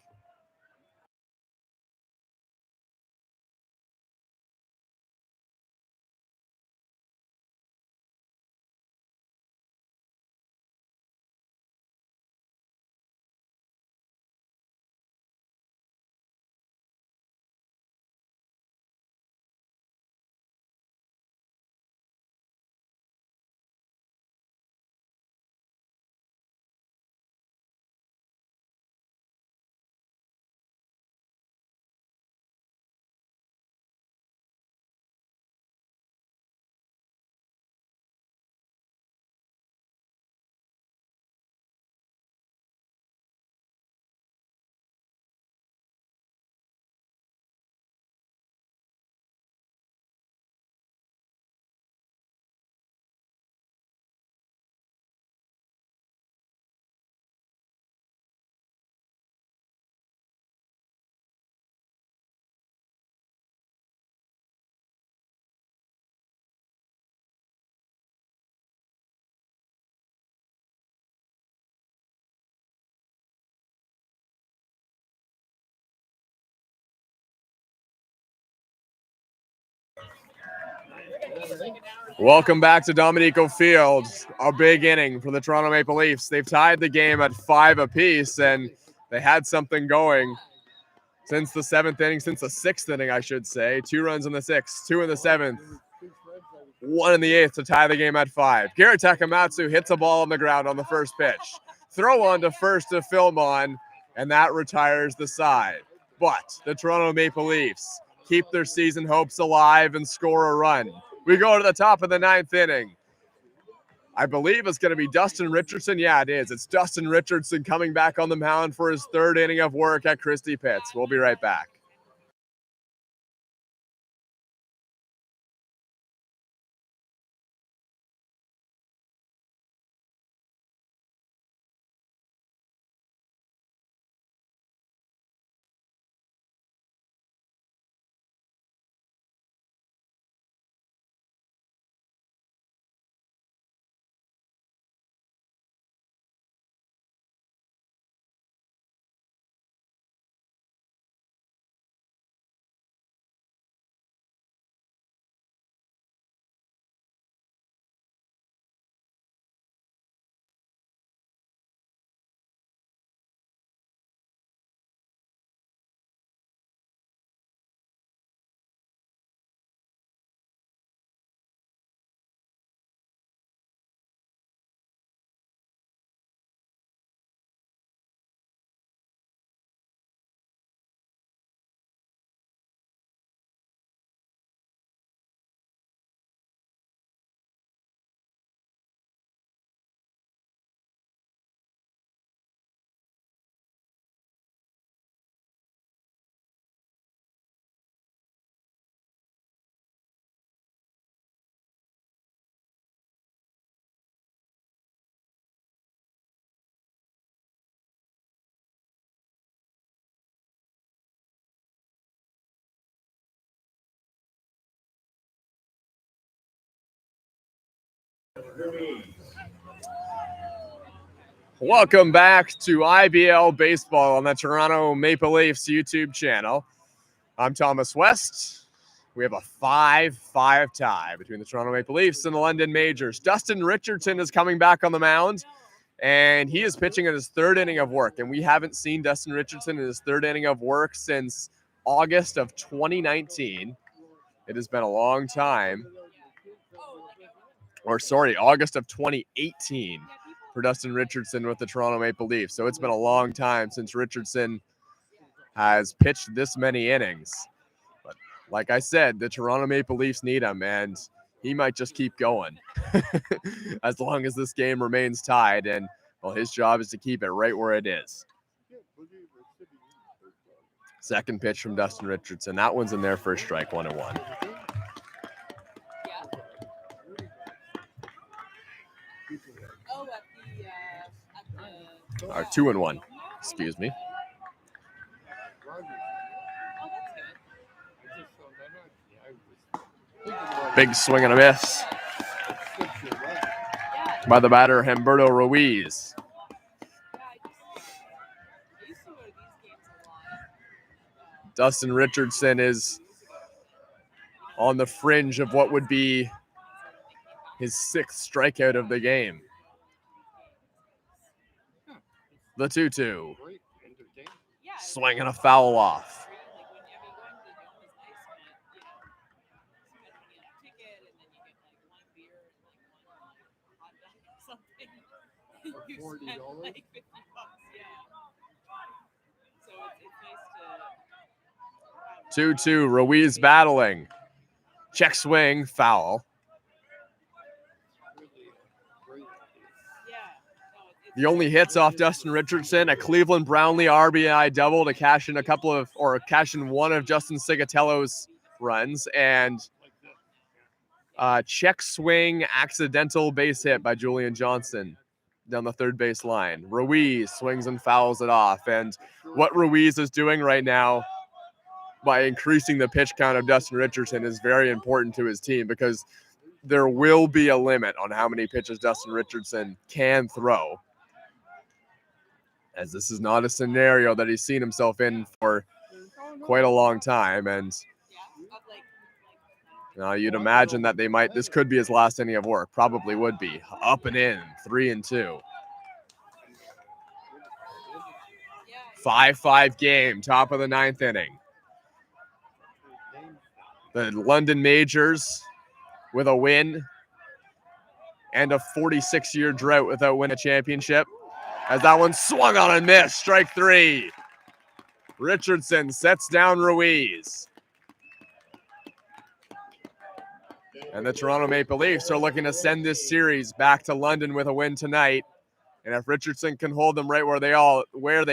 [SPEAKER 1] Welcome back to Dominico Field. A big inning for the Toronto Maple Leafs. They've tied the game at 5 apiece, and they had something going since the 7th inning, since the 6th inning, I should say. 2 runs in the 6th, 2 in the 7th, 1 in the 8th to tie the game at 5. Garrett Takamatsu hits a ball on the ground on the first pitch. Throw on to first to Philmon, and that retires the side. But the Toronto Maple Leafs keep their season hopes alive and score a run. We go to the top of the 9th inning. I believe it's going to be Dustin Richardson. Yeah, it is. It's Dustin Richardson coming back on the mound for his 3rd inning of work at Christie Pitts. We'll be right back. Welcome back to IBL Baseball on the Toronto Maple Leafs YouTube channel. I'm Thomas West. We have a 5-5 tie between the Toronto Maple Leafs and the London Majors. Dustin Richardson is coming back on the mound, and he is pitching in his 3rd inning of work. And we haven't seen Dustin Richardson in his 3rd inning of work since August of 2019. It has been a long time. August of 2018 for Dustin Richardson with the Toronto Maple Leafs. So it's been a long time since Richardson has pitched this many innings. But like I said, the Toronto Maple Leafs need him, and he might just keep going as long as this game remains tied. And, well, his job is to keep it right where it is. Second pitch from Dustin Richardson. That one's in there for a strike, 1-1. Or 2-1, excuse me. Big swing and a miss by the batter, Humberto Ruiz. Dustin Richardson is on the fringe of what would be his 6th strikeout of the game. The 2-2. Swing and a foul off.
[SPEAKER 5] $40.
[SPEAKER 1] 2-2, Ruiz battling. Check swing, foul. The only hits off Dustin Richardson, a Cleveland Brownlee RBI double to cash in one of Justin Sigatello's runs, and check swing accidental base hit by Julian Johnson down the 3rd base line. Ruiz swings and fouls it off, and what Ruiz is doing right now by increasing the pitch count of Dustin Richardson is very important to his team, because there will be a limit on how many pitches Dustin Richardson can throw, as this is not a scenario that he's seen himself in for quite a long time. And Now you'd imagine that this could be his last inning of work. Probably would be. Up and in, 3-2. 5-5 game, top of the 9th inning. The London Majors with a win and a 46-year drought without winning a championship. As that one swung on and missed, strike 3. Richardson sets down Ruiz. And the Toronto Maple Leafs are looking to send this series back to London with a win tonight. And if Richardson can hold them right where they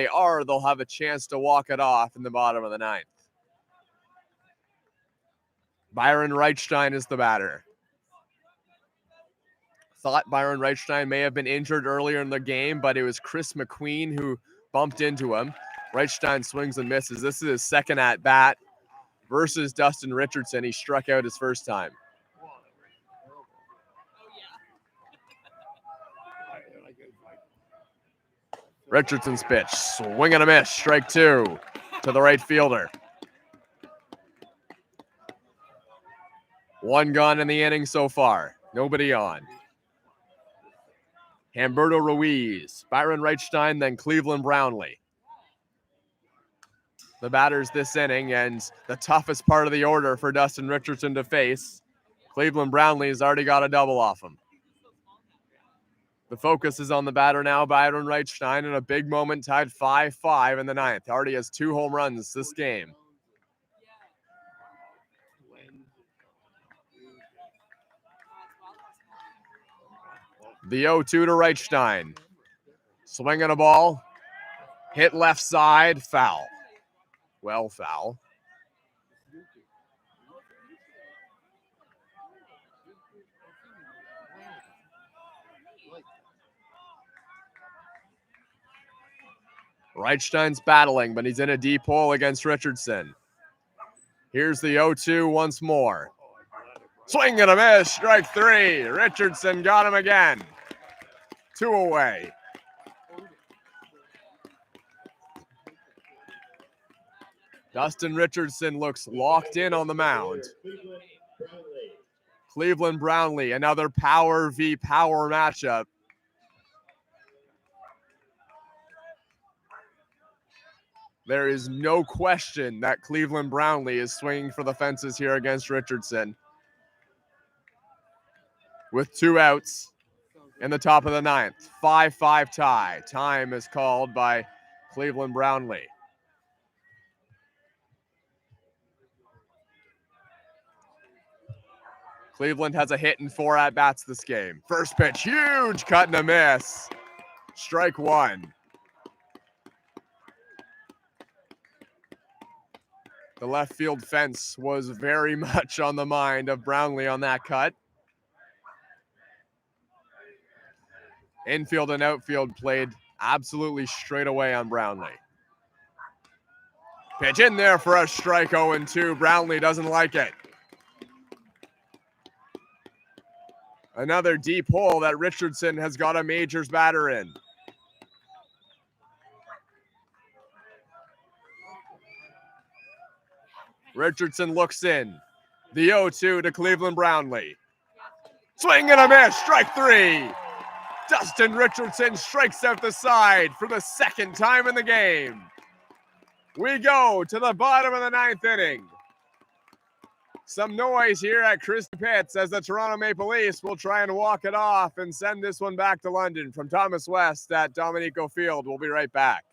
[SPEAKER 1] are, they'll have a chance to walk it off in the bottom of the 9th. Byron Reichstein is the batter. Thought Byron Reichstein may have been injured earlier in the game, but it was Chris McQueen who bumped into him. Reichstein swings and misses. This is his second at bat versus Dustin Richardson. He struck out his first time. Richardson's pitch, swing and a miss, strike 2 to the right fielder. 1 gone in the inning so far, nobody on. Humberto Ruiz, Byron Reichstein, then Cleveland Brownlee. The batters this inning, and the toughest part of the order for Dustin Richardson to face. Cleveland Brownlee has already got a double off him. The focus is on the batter now, Byron Reichstein, in a big moment, tied 5-5 in the 9th. Already has 2 home runs this game. The 0-2 to Reichstein. Swinging a ball. Hit left side. Foul. Well, foul. Reichstein's battling, but he's in a deep hole against Richardson. Here's the 0-2 once more. Swing and a miss, strike 3. Richardson got him again. 2 away. Dustin Richardson looks locked in on the mound. Cleveland Brownlee, another power v power matchup. There is no question that Cleveland Brownlee is swinging for the fences here against Richardson. With 2 outs in the top of the 9th. 5-5 tie. Time is called by Cleveland Brownlee. Cleveland has a hit and 4 at-bats this game. First pitch, huge cut and a miss. Strike 1. The left field fence was very much on the mind of Brownlee on that cut. Infield and outfield played absolutely straight away on Brownlee. Pitch in there for a strike, 0-2. Brownlee doesn't like it. Another deep hole that Richardson has got a majors batter in. Richardson looks in. The 0-2 to Cleveland Brownlee. Swing and a miss, strike 3. Dustin Richardson strikes out the side for the 2nd time in the game. We go to the bottom of the 9th inning. Some noise here at Christie Pitts as the Toronto Maple Leafs will try and walk it off and send this one back to London. From Thomas West at Dominico Field, we'll be right back.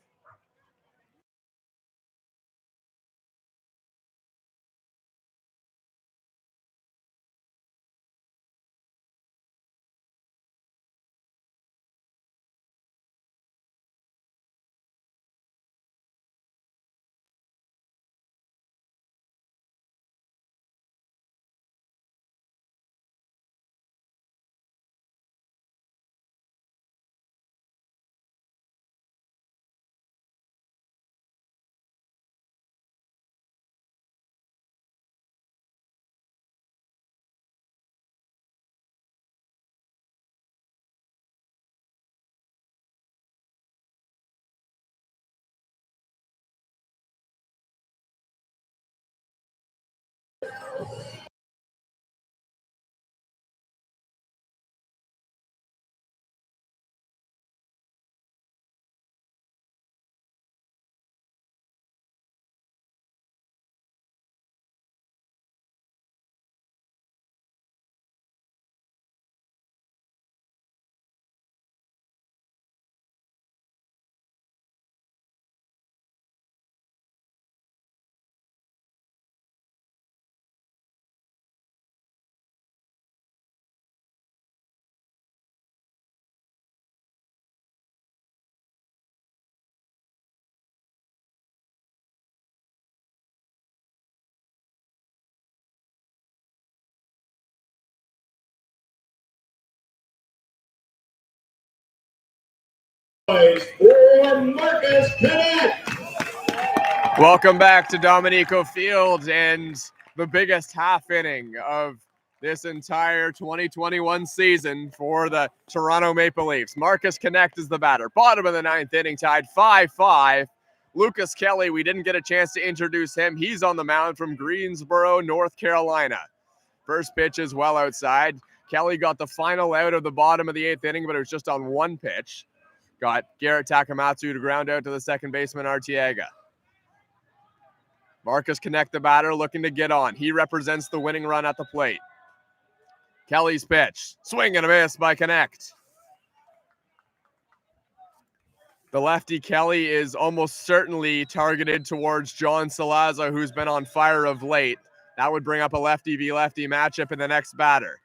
[SPEAKER 3] For Marcus Connect.
[SPEAKER 1] Welcome back to Dominico Field and the biggest half inning of this entire 2021 season for the Toronto Maple Leafs. Marcus Connect is the batter. Bottom of the ninth inning, tied 5-5. Lucas Kelly, we didn't get a chance to introduce him. He's on the mound from Greensboro, North Carolina. First pitch is well outside. Kelly got the final out of the bottom of the eighth inning, but it was just on one pitch. Got Garrett Takamatsu to ground out to the second baseman, Arteaga. Marcus Connect, the batter, looking to get on. He represents the winning run at the plate. Kelly's pitch. Swing and a miss by Connect. The lefty Kelly is almost certainly targeted towards John Salazzo, who's been on fire of late. That would bring up a lefty v lefty matchup in the next batter.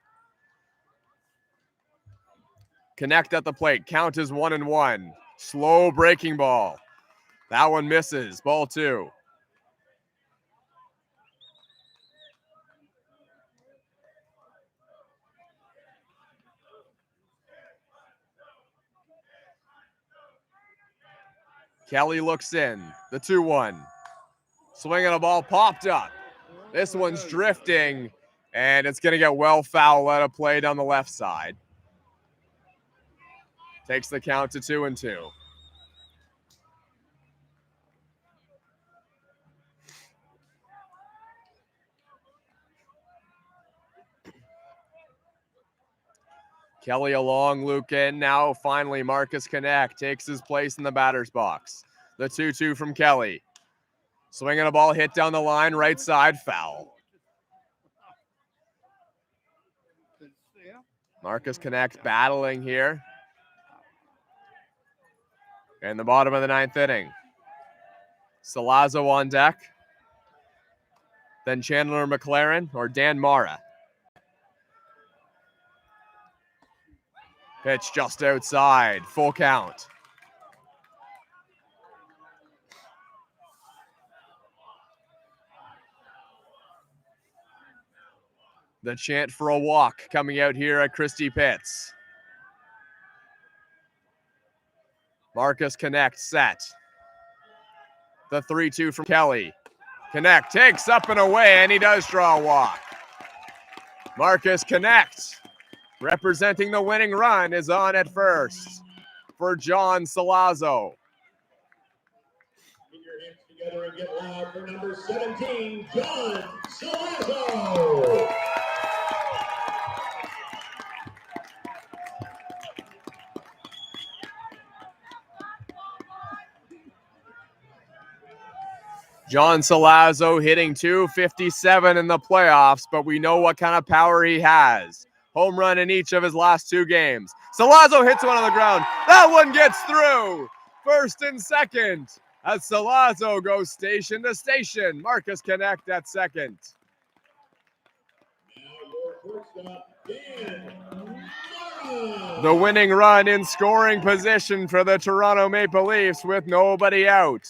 [SPEAKER 1] Connect at the plate. Count is 1-1. Slow breaking ball. That one misses. Ball 2. Kelly looks in. The 2-1. Swinging a ball popped up. This one's drifting, and it's going to get well foul out of play down the left side. Takes the count to 2-2. Kelly a long loop in. Now finally Marcus Connect takes his place in the batter's box. The 2-2 from Kelly. Swinging a ball hit down the line, right side, foul. Marcus Connect battling here. In the bottom of the ninth inning. Salazzo on deck. Then Chandler McLaren or Dan Mara. Pitch just outside, full count. The chant for a walk coming out here at Christie Pitts. Marcus Connect set. The 3-2 from Kelly. Connect takes up and away, and he does draw a walk. Marcus Connect, representing the winning run, is on at first for John Salazzo.
[SPEAKER 3] Get your hands together and get loud for number 17, John Salazzo.
[SPEAKER 1] John Salazzo hitting .257 in the playoffs, but we know what kind of power he has. Home run in each of his last 2 games. Salazzo hits one on the ground. That one gets through. First and second as Salazzo goes station to station. Marcus Connect at second.
[SPEAKER 3] Now your shortstop, Dan Mara.
[SPEAKER 1] The winning run in scoring position for the Toronto Maple Leafs with nobody out.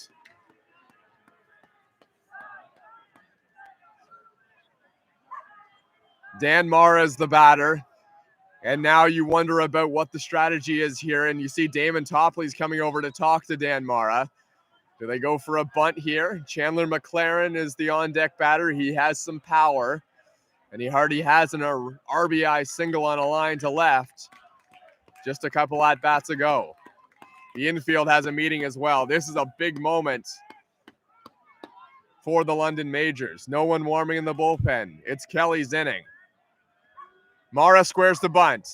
[SPEAKER 1] Dan Mara is the batter. And now you wonder about what the strategy is here. And you see Damon Topley's coming over to talk to Dan Mara. Do they go for a bunt here? Chandler McLaren is the on-deck batter. He has some power. And he already has an RBI single on a line to left just a couple at-bats ago. The infield has a meeting as well. This is a big moment for the London Majors. No one warming in the bullpen. It's Kelly's inning. Mara squares the bunt.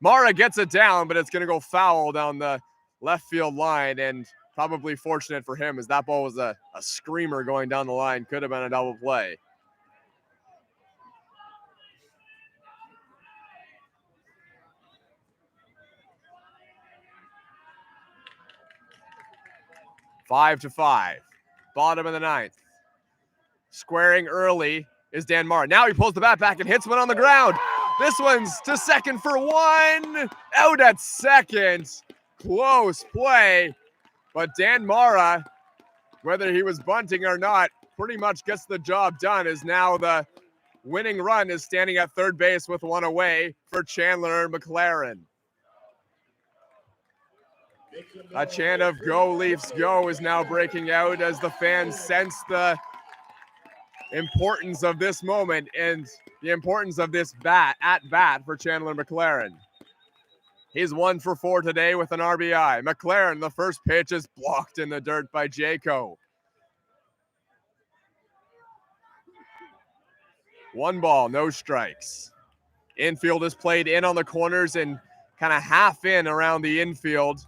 [SPEAKER 1] Mara gets it down, but it's going to go foul down the left field line, and probably fortunate for him as that ball was a screamer going down the line. Could have been a double play. Five to 5. Bottom of the ninth. Squaring early is Dan Mara. Now he pulls the bat back and hits one on the ground. This one's to second for 1. Out at second. Close play. But Dan Mara, whether he was bunting or not, pretty much gets the job done, as now the winning run is standing at third base with one away for Chandler McLaren. A chant of "Go Leafs Go" is now breaking out as the fans sense the importance of this moment and the importance of this at-bat for Chandler McLaren. He's 1 for 4 today with an RBI. McLaren, the first pitch is blocked in the dirt by Jaco. 1 ball, no strikes. Infield is played in on the corners and kind of half in around the infield.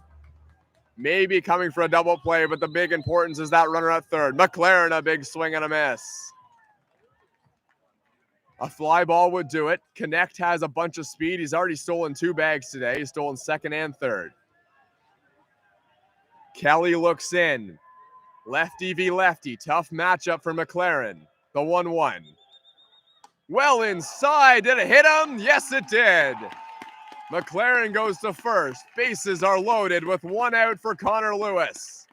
[SPEAKER 1] Maybe coming for a double play, but the big importance is that runner at third. McLaren, a big swing and a miss. A fly ball would do it. Connect has a bunch of speed. He's already stolen 2 bags today. He's stolen second and third. Kelly looks in. Lefty v lefty. Tough matchup for McLaren. The 1-1. Well inside. Did it hit him? Yes, it did. McLaren goes to first. Bases are loaded with 1 out for Connor Lewis.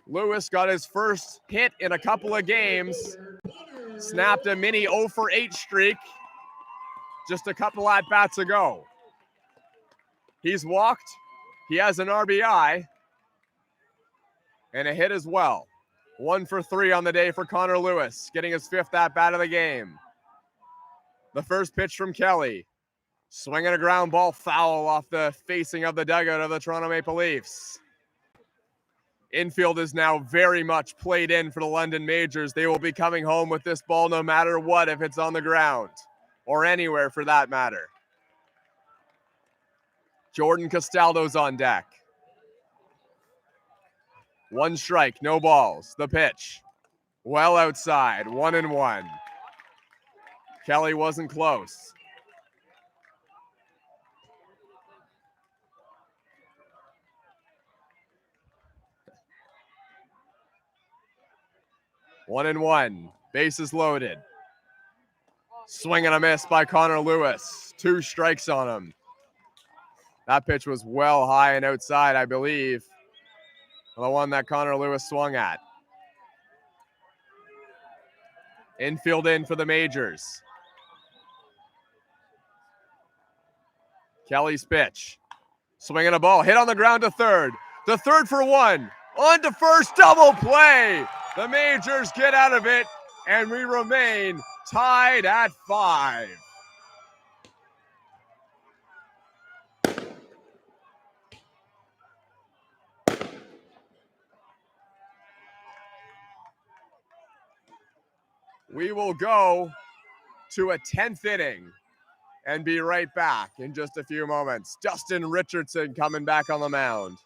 [SPEAKER 1] Lewis got his first hit in a couple of games. Snapped a mini 0 for 8 streak just a couple at-bats ago. He's walked. He has an RBI and a hit as well. 1 for 3 on the day for Connor Lewis, getting his 5th at-bat of the game. The first pitch from Kelly. Swinging a ground ball foul off the facing of the dugout of the Toronto Maple Leafs. Infield is now very much played in for the London Majors. They will be coming home with this ball no matter what, if it's on the ground or anywhere for that matter. Jordan Castaldo's on deck. 1 strike, no balls. The pitch. Well outside, 1-1. Kelly wasn't close. One and one. Bases loaded. Swing and a miss by Connor Lewis. 2 strikes on him. That pitch was well high and outside, I believe. The one that Connor Lewis swung at. Infield in for the Majors. Kelly's pitch. Swinging a ball. Hit on the ground to third. To third for 1. On to first. Double play. The Majors get out of it, and we remain tied at 5. We will go to a 10th inning and be right back in just a few moments. Justin Richardson coming back on the mound.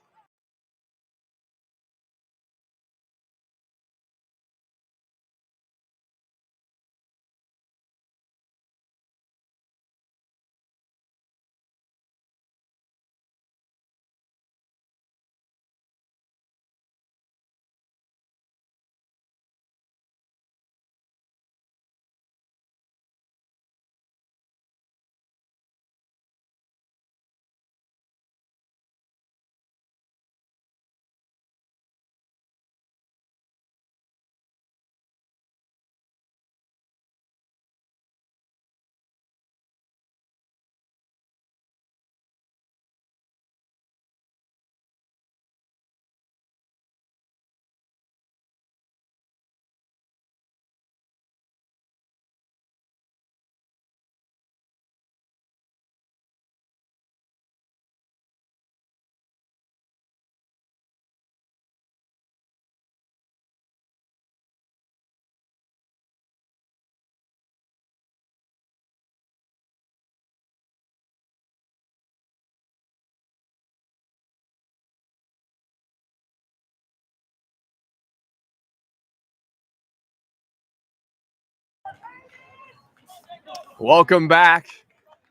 [SPEAKER 1] Welcome back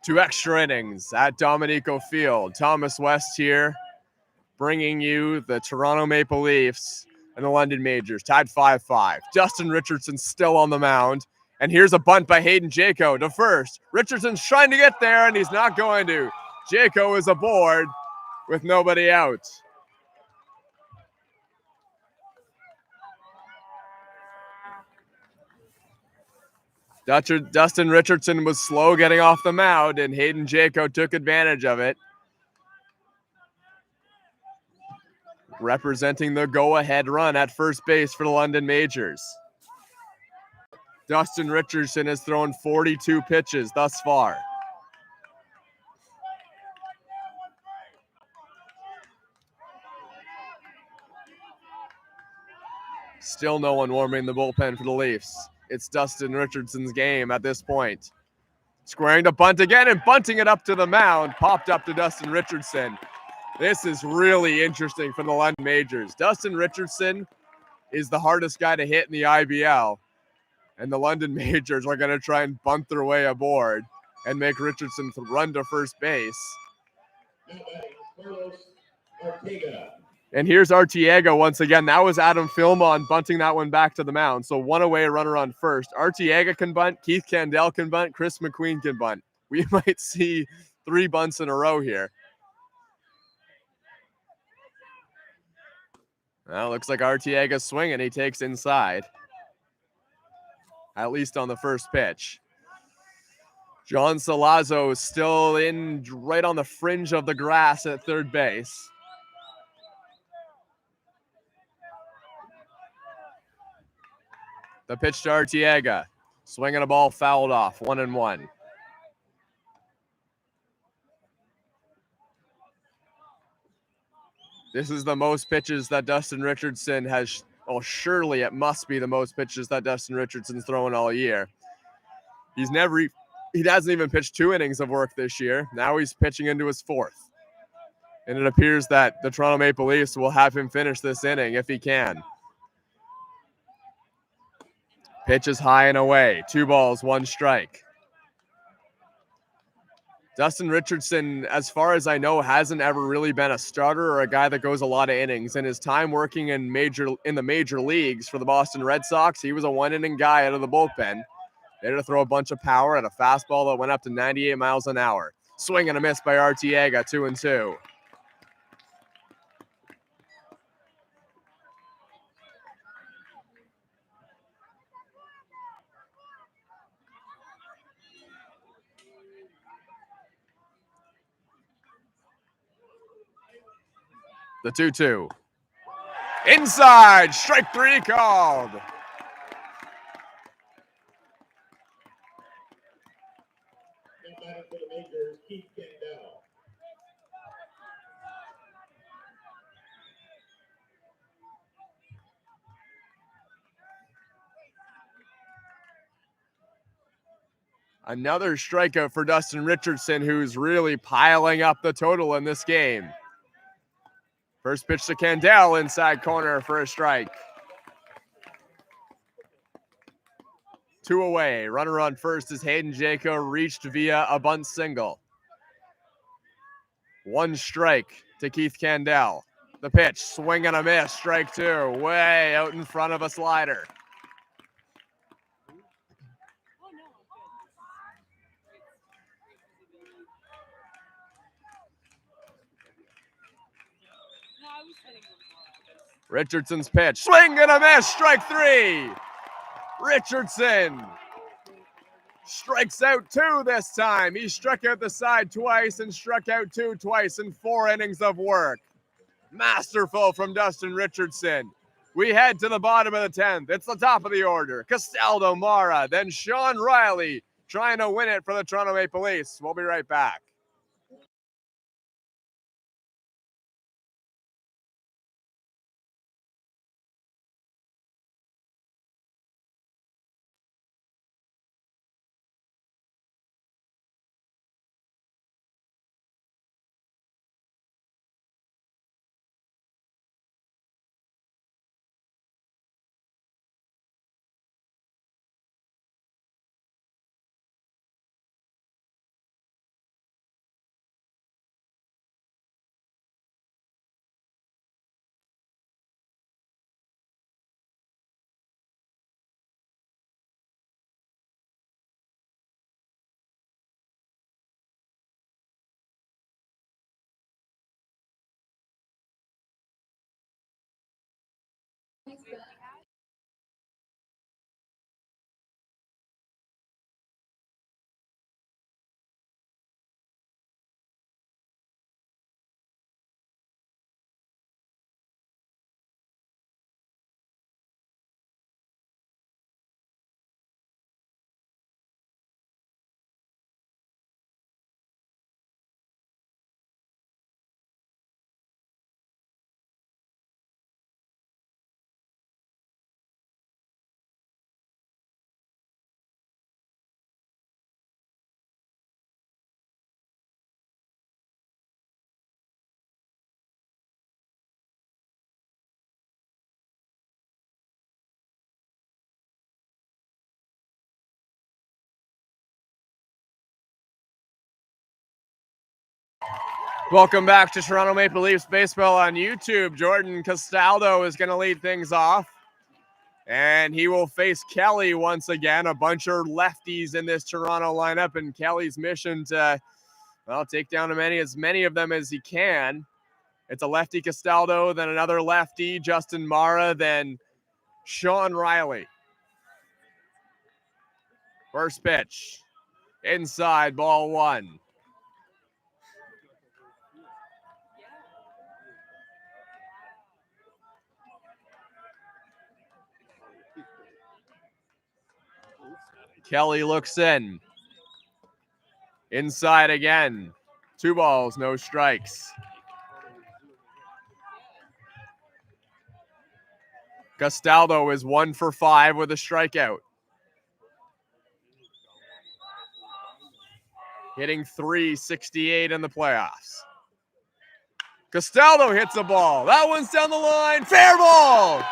[SPEAKER 1] to Extra Innings at Dominico Field. Thomas West here, bringing you the Toronto Maple Leafs and the London Majors, tied 5-5. Justin Richardson still on the mound, and here's a bunt by Hayden Jaco to first. Richardson's trying to get there, and he's not going to. Jaco is aboard with nobody out. Dustin Richardson was slow getting off the mound, and Hayden Jaco took advantage of it. Representing the go-ahead run at first base for the London Majors. Dustin Richardson has thrown 42 pitches thus far. Still no one warming the bullpen for the Leafs. It's Dustin Richardson's game at this point. Squaring to bunt again and bunting it up to the mound. Popped up to Dustin Richardson. This is really interesting for the London Majors. Dustin Richardson is the hardest guy to hit in the IBL. And the London Majors are going to try and bunt their way aboard and make Richardson run to first base. And here's Arteaga once again. That was Adam Filmon bunting that one back to the mound. So one away, runner on first. Arteaga can bunt, Keith Candell can bunt, Chris McQueen can bunt. We might see 3 bunts in a row here. Well, looks like Arteaga's swinging. He takes inside. At least on the first pitch. John Salazzo is still in right on the fringe of the grass at third base. The pitch to Arteaga. Swinging a ball fouled off. 1-1. This is the most pitches that Dustin Richardson has. Well, surely it must be the most pitches that Dustin Richardson's thrown all year. He hasn't even pitched 2 innings of work this year. Now he's pitching into his 4th. And it appears that the Toronto Maple Leafs will have him finish this inning if he can. Pitch is high and away. 2 balls, 1 strike. Dustin Richardson, as far as I know, hasn't ever really been a starter or a guy that goes a lot of innings. In his time working in the major leagues for the Boston Red Sox, he was a 1-inning guy out of the bullpen. They had to throw a bunch of power at a fastball that went up to 98 miles an hour. Swing and a miss by Arteaga, 2-2. The 2-2. Inside, strike 3 called. Another strikeout for Dustin Richardson, who's really piling up the total in this game. First pitch to Candell, inside corner for a strike. 2 away. Runner on first is Hayden Jaco, reached via a bunt single. 1 strike to Keith Candell. The pitch, swing and a miss, strike 2, way out in front of a slider. Richardson's pitch, swing and a miss, strike 3. Richardson strikes out 2 this time. He struck out the side twice and struck out 2 twice in 4 innings of work. Masterful from Dustin Richardson. We head to the bottom of the 10th. It's the top of the order. Castaldo, Mara, then Sean Riley trying to win it for the Toronto Maple Leafs. We'll be right back. Welcome back to Toronto Maple Leafs Baseball on YouTube. Jordan Castaldo is going to lead things off. And he will face Kelly once again. A bunch of lefties in this Toronto lineup. And Kelly's mission to, well, take down as many of them as he can. It's a lefty Castaldo, then another lefty, Justin Mara, then Sean Riley. First pitch. Inside, ball one. Kelly looks in. Inside again. 2 balls, no strikes. Castaldo is 1 for 5 with a strikeout. Hitting .368 in the playoffs. Castaldo hits a ball. That one's down the line. Fair ball!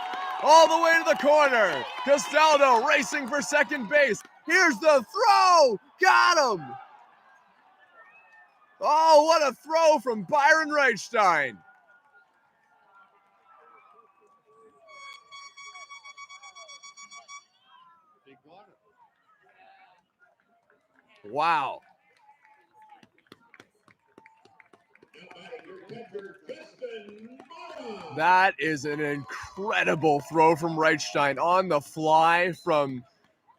[SPEAKER 1] All the way to the corner. Castaldo racing for second base. Here's the throw. Got him. Oh, what a throw from Byron Reichstein. Wow. That is an incredible throw from Reichstein on the fly from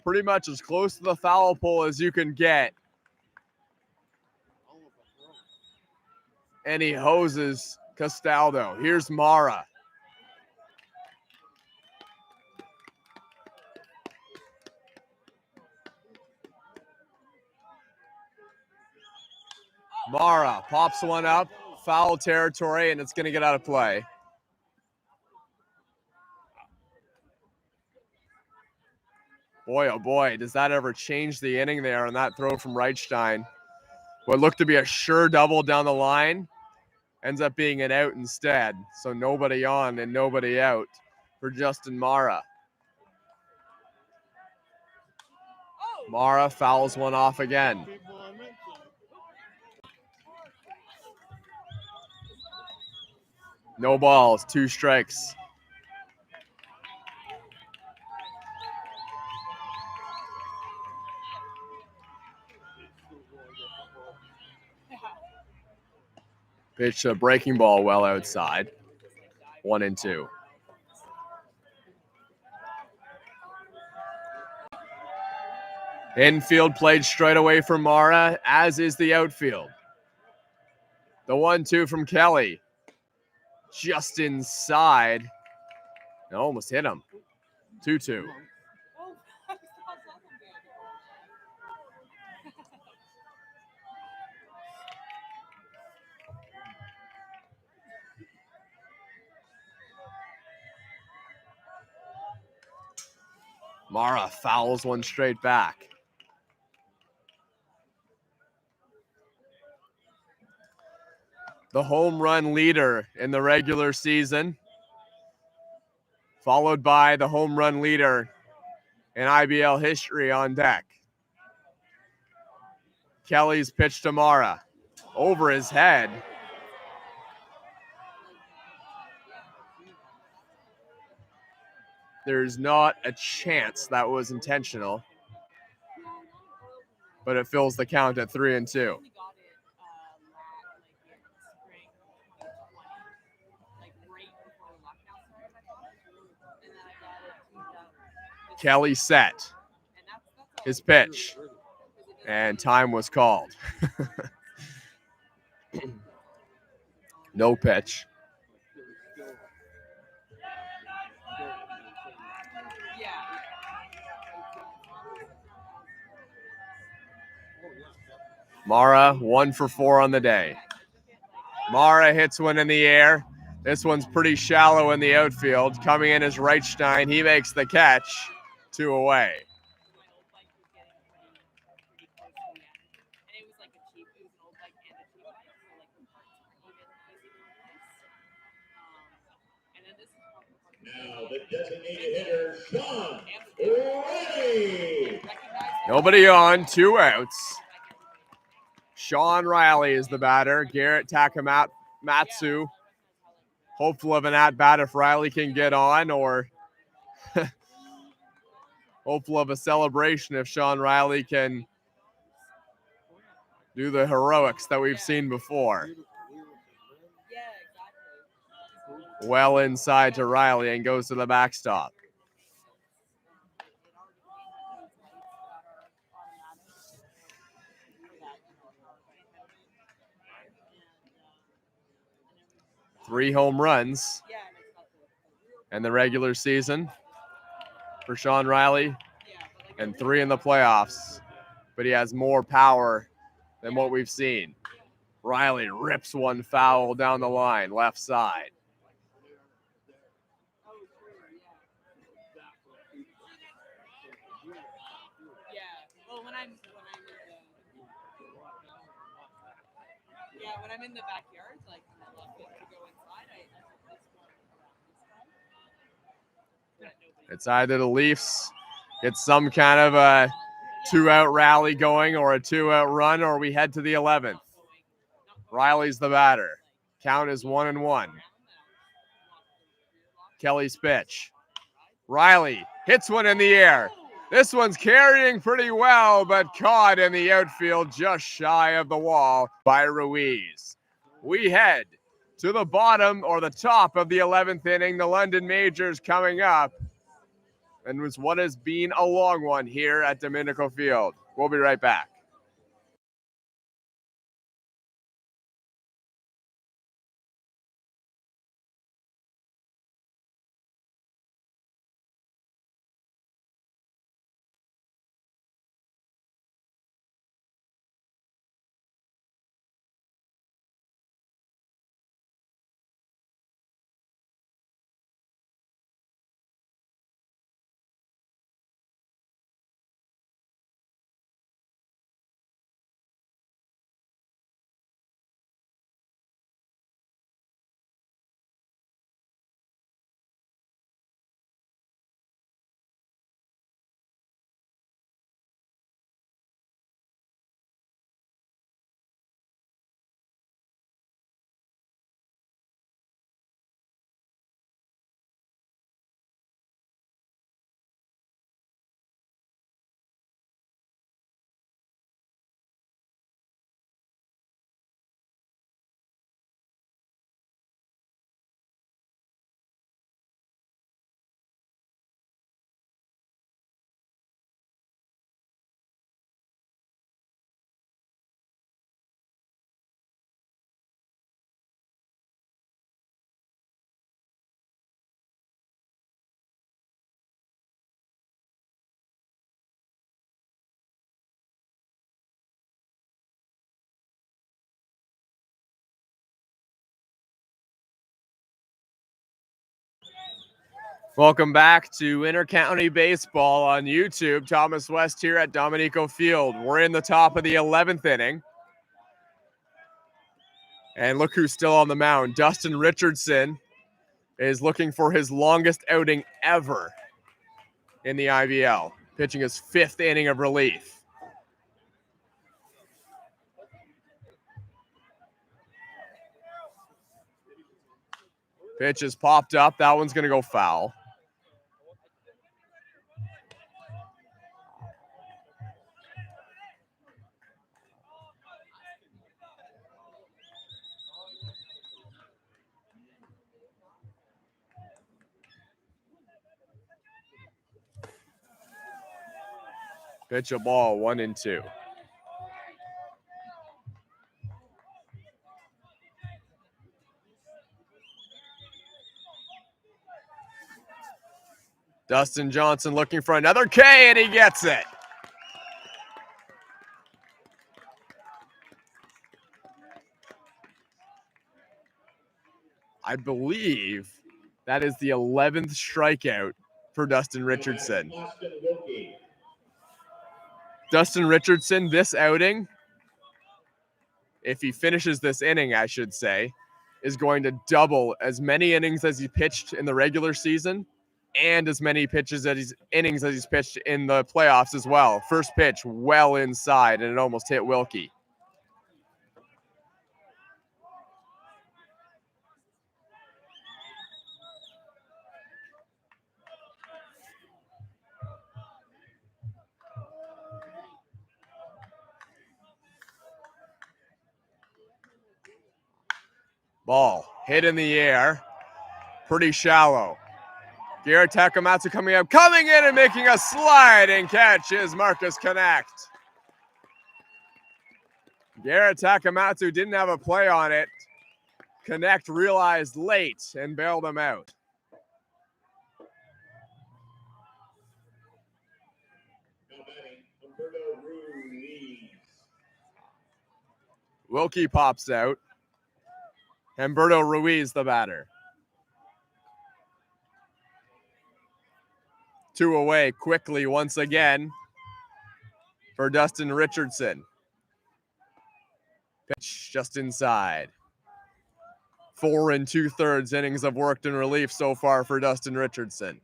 [SPEAKER 1] pretty much as close to the foul pole as you can get. And he hoses Castaldo. Here's Mara. Mara pops one up, foul territory, and it's going to get out of play. Boy, oh boy, does that ever change the inning there on that throw from Reichstein. What looked to be a sure double down the line ends up being an out instead. So nobody on and nobody out for Justin Mara. Mara fouls one off again. No balls, 2 strikes. Pitch a breaking ball well outside. 1-2. Infield played straight away from Mara, as is the outfield. The 1-2 from Kelly. Just inside. It almost hit him. 2-2. Mara fouls one straight back. The home run leader in the regular season, followed by the home run leader in IBL history on deck. Kelly's pitch to Mara. Over his head. There's not a chance that was intentional, but it fills the count at 3-2. Kelly set his pitch, and time was called. No pitch. Mara 1 for 4 on the day. Mara hits one in the air. This one's pretty shallow in the outfield. Coming in is Reichstein. He makes the catch. 2 away.
[SPEAKER 3] Now the designated hitter, Sean Riley.
[SPEAKER 1] Nobody on, 2 outs. Sean Riley is the batter. Garrett Takamatsu, hopeful of an at-bat if Riley can get on, or hopeful of a celebration if Sean Riley can do the heroics that we've seen before. Well inside to Riley and goes to the backstop. Three home runs in the regular season for Sean Riley and 3 in the playoffs, but he has more power than what we've seen. Riley rips one foul down the line, left side.
[SPEAKER 5] When I'm in the backyard, like I love it to go inside.
[SPEAKER 1] It's either the Leafs get some kind of a 2-out rally going or a 2-out run, or we head to the 11th. Riley's the batter. Count is 1-1. Kelly's pitch. Riley hits one in the air. This one's carrying pretty well, but caught in the outfield just shy of the wall by Ruiz. We head to the bottom or the top of the 11th inning. The London Majors coming up. And was what has been a long one here at Dominico Field. We'll be right back. Welcome back to Intercounty Baseball on YouTube. Thomas West here at Dominico Field. We're in the top of the 11th inning. And look who's still on the mound. Dustin Richardson is looking for his longest outing ever in the IBL, pitching his 5th inning of relief. Pitch is popped up. That one's going to go foul. Pitch a ball, 1-2. Dustin Johnson looking for another K, and he gets it. I believe that is the 11th strikeout for Dustin Richardson. Dustin Richardson, this outing, if he finishes this inning, I should say, is going to double as many innings as he pitched in the regular season and as many innings as he's pitched in the playoffs as well. First pitch well inside, and it almost hit Wilkie. Ball hit in the air, pretty shallow. Garrett Takamatsu coming in and making a sliding catch is Marcus Connect. Garrett Takamatsu didn't have a play on it. Connect realized late and bailed him out. Wilkie pops out. Humberto Ruiz, the batter. 2 away quickly once again for Dustin Richardson. Pitch just inside. 4 2/3 innings of work in relief so far for Dustin Richardson.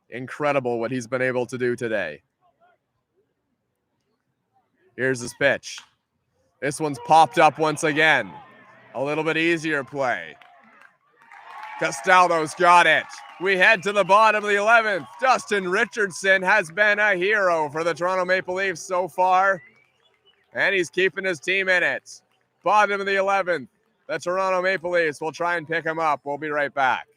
[SPEAKER 1] Incredible what he's been able to do today. Here's his pitch. This one's popped up once again. A little bit easier play. Castaldo's got it. We head to the bottom of the 11th. Dustin Richardson has been a hero for the Toronto Maple Leafs so far, and he's keeping his team in it. Bottom of the 11th. The Toronto Maple Leafs will try and pick him up. We'll be right back.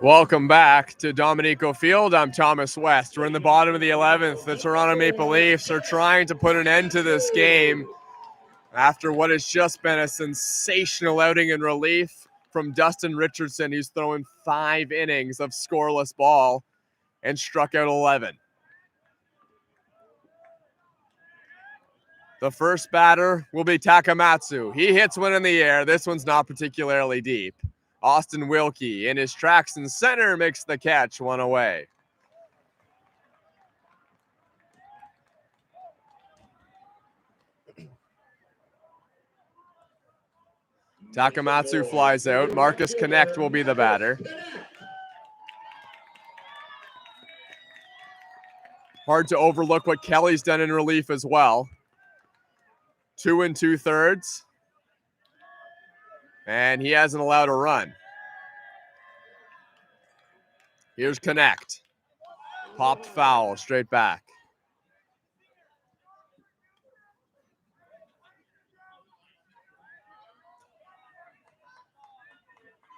[SPEAKER 1] Welcome back to Dominico Field. I'm Thomas West. We're in the bottom of the 11th. The Toronto Maple Leafs are trying to put an end to this game after what has just been a sensational outing in relief from Dustin Richardson, who's thrown 5 innings of scoreless ball and struck out 11. The first batter will be Takamatsu. He hits one in the air. This one's not particularly deep. Austin Wilkie in his tracks in center makes the catch, 1 away. Takamatsu flies out. Marcus Connect will be the batter. Hard to overlook what Kelly's done in relief as well. 2 2/3. And he hasn't allowed a run. Here's Connect. Popped foul straight back.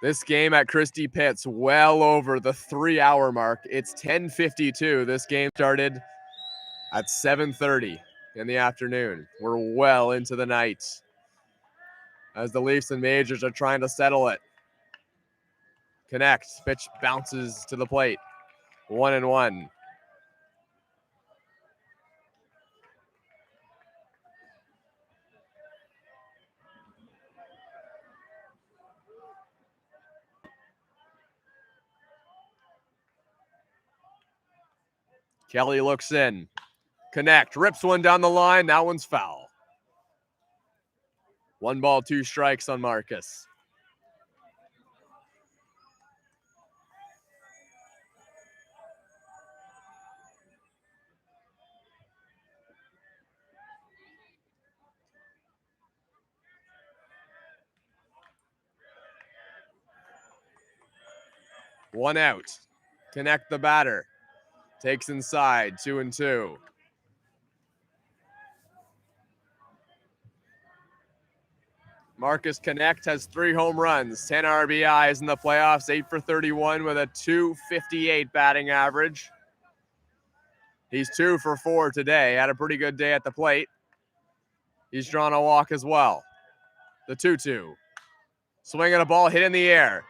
[SPEAKER 1] This game at Christie Pitts well over the 3-hour mark. It's 10:52. This game started at 7:30 in the afternoon. We're well into the night as the Leafs and Majors are trying to settle it. Connect. Pitch bounces to the plate. 1-1. Kelly looks in. Connect. Rips one down the line. That one's foul. 1 ball, 2 strikes on Marcus. One out. Connect the batter. Takes inside, 2-2. Marcus Connect has 3 home runs, 10 RBIs in the playoffs, 8 for 31 with a .258 batting average. He's 2 for 4 today. Had a pretty good day at the plate. He's drawn a walk as well. The 2-2. Swinging a ball hit in the air.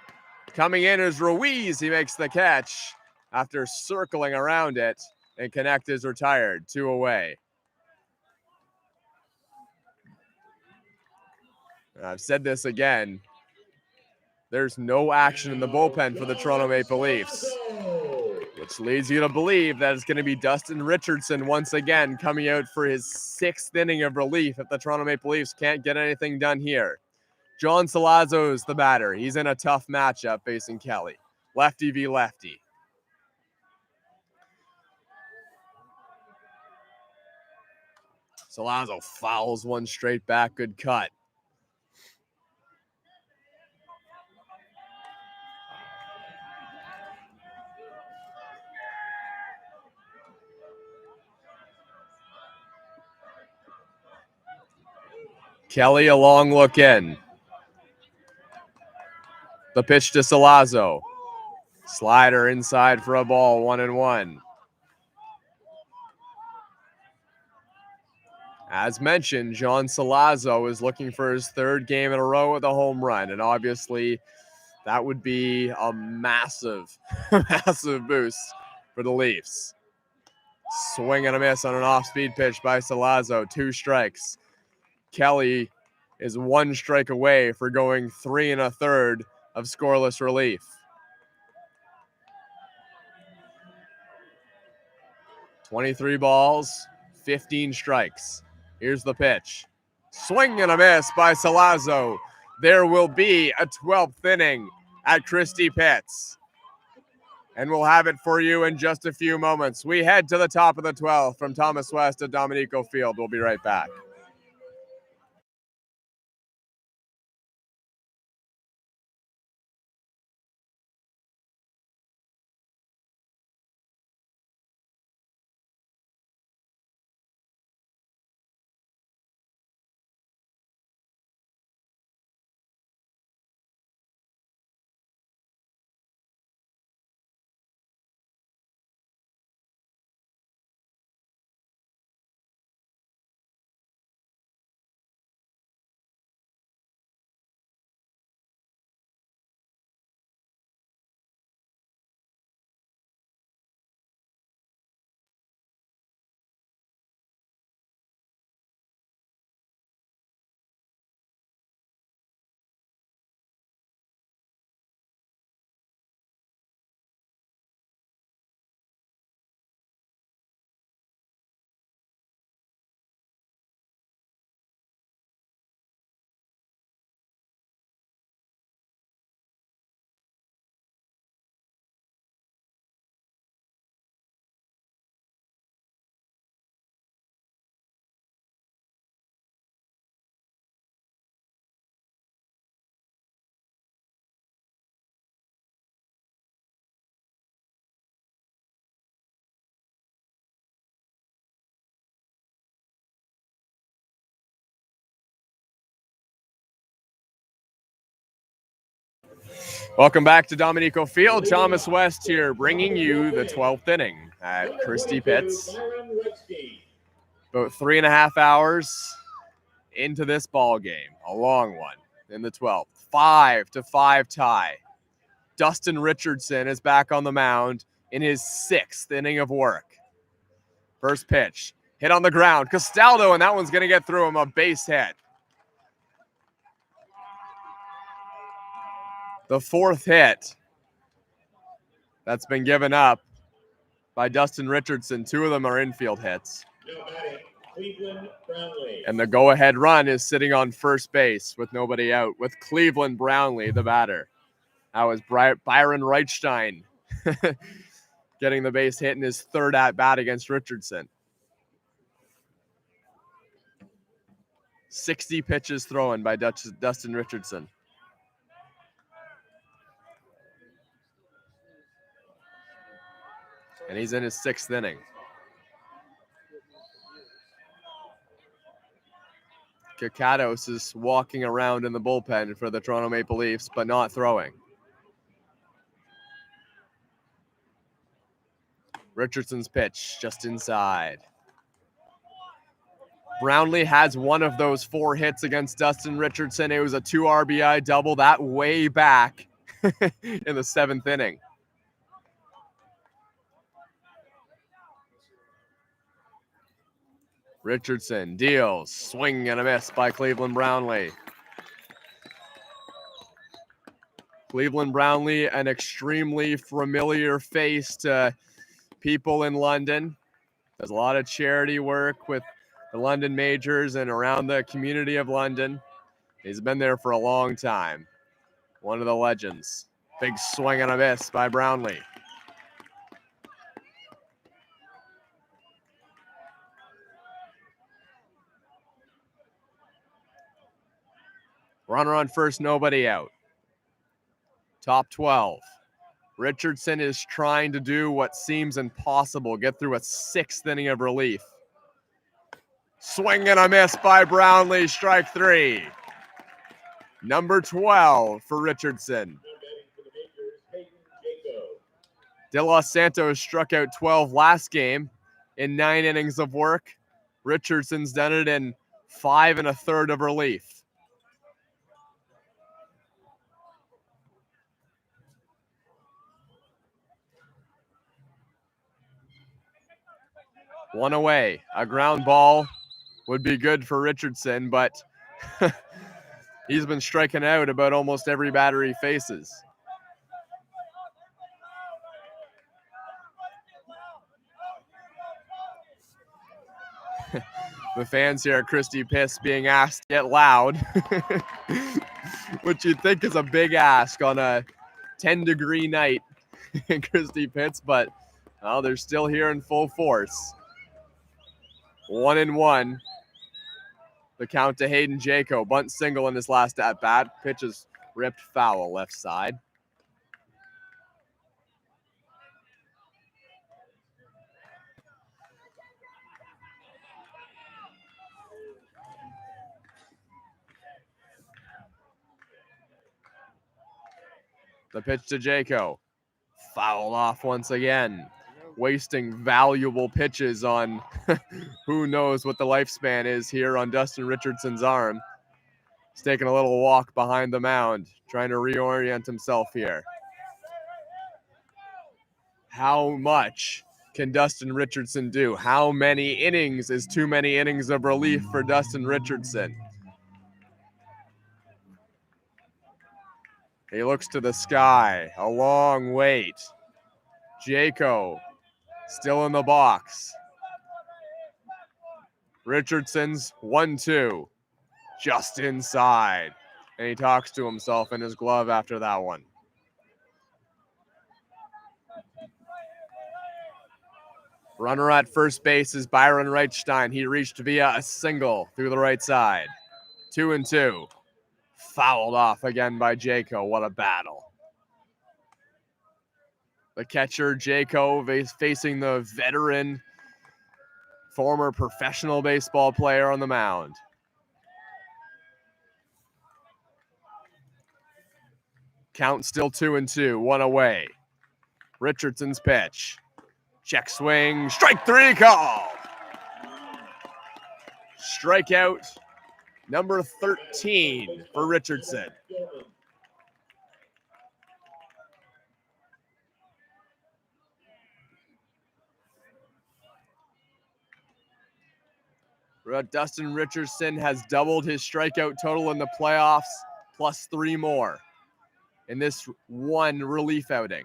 [SPEAKER 1] Coming in is Ruiz. He makes the catch after circling around it, and Connect is retired, 2 away. I've said this again. There's no action in the bullpen for the Toronto Maple Leafs, which leads you to believe that it's going to be Dustin Richardson once again coming out for his 6th inning of relief if the Toronto Maple Leafs can't get anything done here. John Salazzo is the batter. He's in a tough matchup facing Kelly. Lefty v. lefty. Salazzo fouls one straight back. Good cut. Kelly, a long look in. The pitch to Salazzo. Slider inside for a ball, 1-1. As mentioned, John Salazzo is looking for his 3rd game in a row with a home run, and obviously that would be a massive, massive boost for the Leafs. Swing and a miss on an off-speed pitch by Salazzo, 2 strikes. Kelly is 1 strike away for going 3 1/3 of scoreless relief. .23 balls, 15 strikes. Here's the pitch. Swing and a miss by Salazzo. There will be a 12th inning at Christie Pitts. And we'll have it for you in just a few moments. We head to the top of the 12th from Thomas West to Dominico Field. We'll be right back. Welcome back to Dominico Field. Thomas West here bringing you the 12th inning at Christie Pitts. About 3.5 hours into this ball game. A long one in the 12th. 5-5 tie. Dustin Richardson is back on the mound in his 6th inning of work. First pitch. Hit on the ground. Castaldo, and that one's going to get through him. A base hit. The 4th hit that's been given up by Dustin Richardson. 2 of them are infield hits. And the go-ahead run is sitting on first base with nobody out, with Cleveland Brownlee, the batter. That was Byron Reichstein getting the base hit in his 3rd at-bat against Richardson. 60 pitches thrown by Dustin Richardson. And he's in his 6th inning. Kakados is walking around in the bullpen for the Toronto Maple Leafs, but not throwing. Richardson's pitch just inside. Brownlee has one of those 4 hits against Dustin Richardson. It was a 2 RBI double that way back in the 7th inning. Richardson deals, swing and a miss by Cleveland Brownlee. Cleveland Brownlee, an extremely familiar face to people in London. Does a lot of charity work with the London Majors and around the community of London. He's been there for a long time. One of the legends. Big swing and a miss by Brownlee. Runner on first, nobody out. Top 12. Richardson is trying to do what seems impossible, get through a 6th inning of relief. Swing and a miss by Brownlee, strike 3. Number 12 for Richardson. De Los Santos struck out 12 last game in 9 innings of work. Richardson's done it in 5 1/3 of relief. One away. A ground ball would be good for Richardson, but he's been striking out about almost every batter he faces. The fans here at Christie Piss being asked to get loud, which you'd think is a big ask on a 10-degree night in Christie Piss, but well, they're still here in full force. 1-1. The count to Hayden Jaco. Bunt single in his last at-bat. Pitch is ripped foul left side. The pitch to Jaco. Fouled off once again. Wasting valuable pitches on who knows what the lifespan is here on Dustin Richardson's arm. He's taking a little walk behind the mound, trying to reorient himself here. How much can Dustin Richardson do? How many innings is too many innings of relief for Dustin Richardson? He looks to the sky. A long wait. Jaco still in the box. Richardson's 1-2. Just inside. And he talks to himself in his glove after that one. Runner at first base is Byron Reichstein. He reached via a single through the right side. 2-2. Fouled off again by Jaco. What a battle. The catcher, Jaco, facing the veteran, former professional baseball player on the mound. Count still 2-2, 1 away. Richardson's pitch. Check swing, strike 3 call. Strikeout number 13 for Richardson. Dustin Richardson has doubled his strikeout total in the playoffs, plus 3 more in this one relief outing.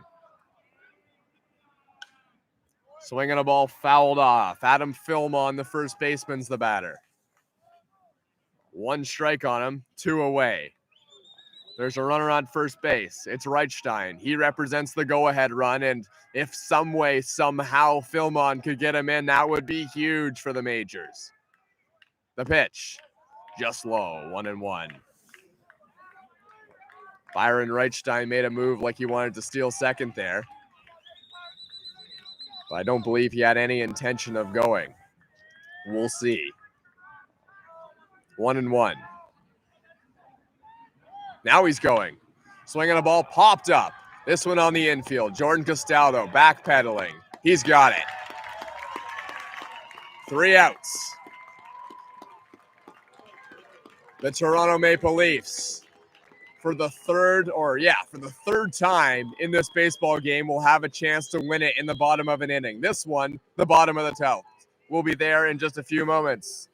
[SPEAKER 1] Swinging a ball fouled off. Adam Filmon, the first baseman's the batter. 1 strike on him, 2 away. There's a runner on first base. It's Reichstein. He represents the go-ahead run, and if some way, somehow Filmon could get him in, that would be huge for the Majors. The pitch, just low, 1-1. Byron Reichstein made a move like he wanted to steal second there. But I don't believe he had any intention of going. We'll see. 1-1. Now he's going. Swinging a ball, popped up. This one on the infield. Jordan Castaldo backpedaling. He's got it. 3 outs. The Toronto Maple Leafs, for the third time in this baseball game, will have a chance to win it in the bottom of an inning. This one, the bottom of the 10th. We'll be there in just a few moments.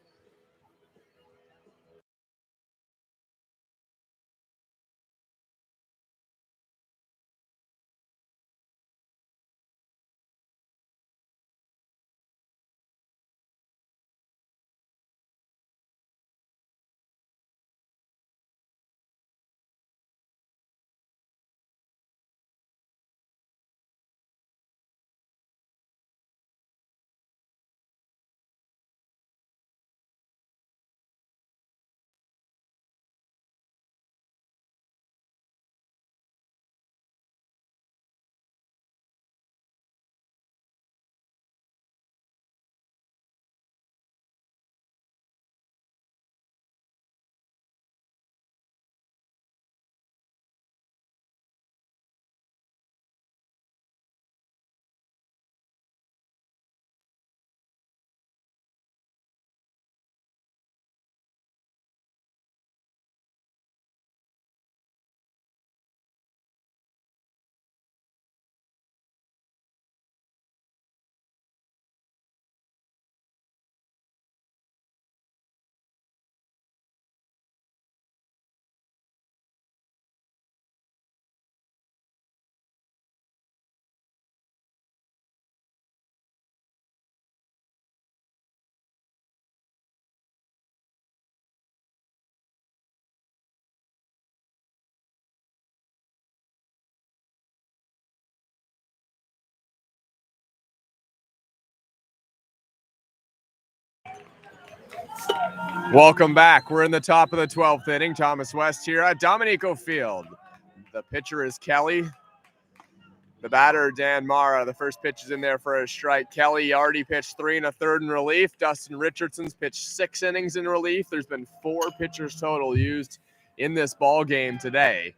[SPEAKER 1] Welcome back. We're in the top of the 12th inning. Thomas West here at Dominico Field. The pitcher is Kelly. The batter, Dan Mara. The first pitch is in there for a strike. Kelly already pitched 3 1/3 in relief. Dustin Richardson's pitched 6 innings in relief. There's been 4 pitchers total used in this ball game today.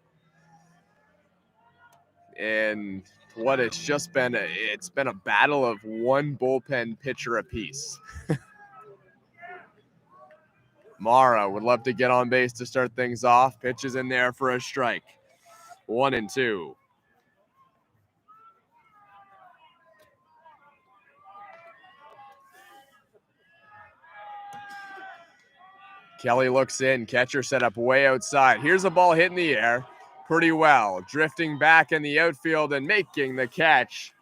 [SPEAKER 1] And what it's just been, it's been a battle of one bullpen pitcher apiece. Mara would love to get on base to start things off. Pitches in there for a strike. 1-2. Kelly looks in. Catcher set up way outside. Here's a ball hit in the air pretty well. Drifting back in the outfield and making the catch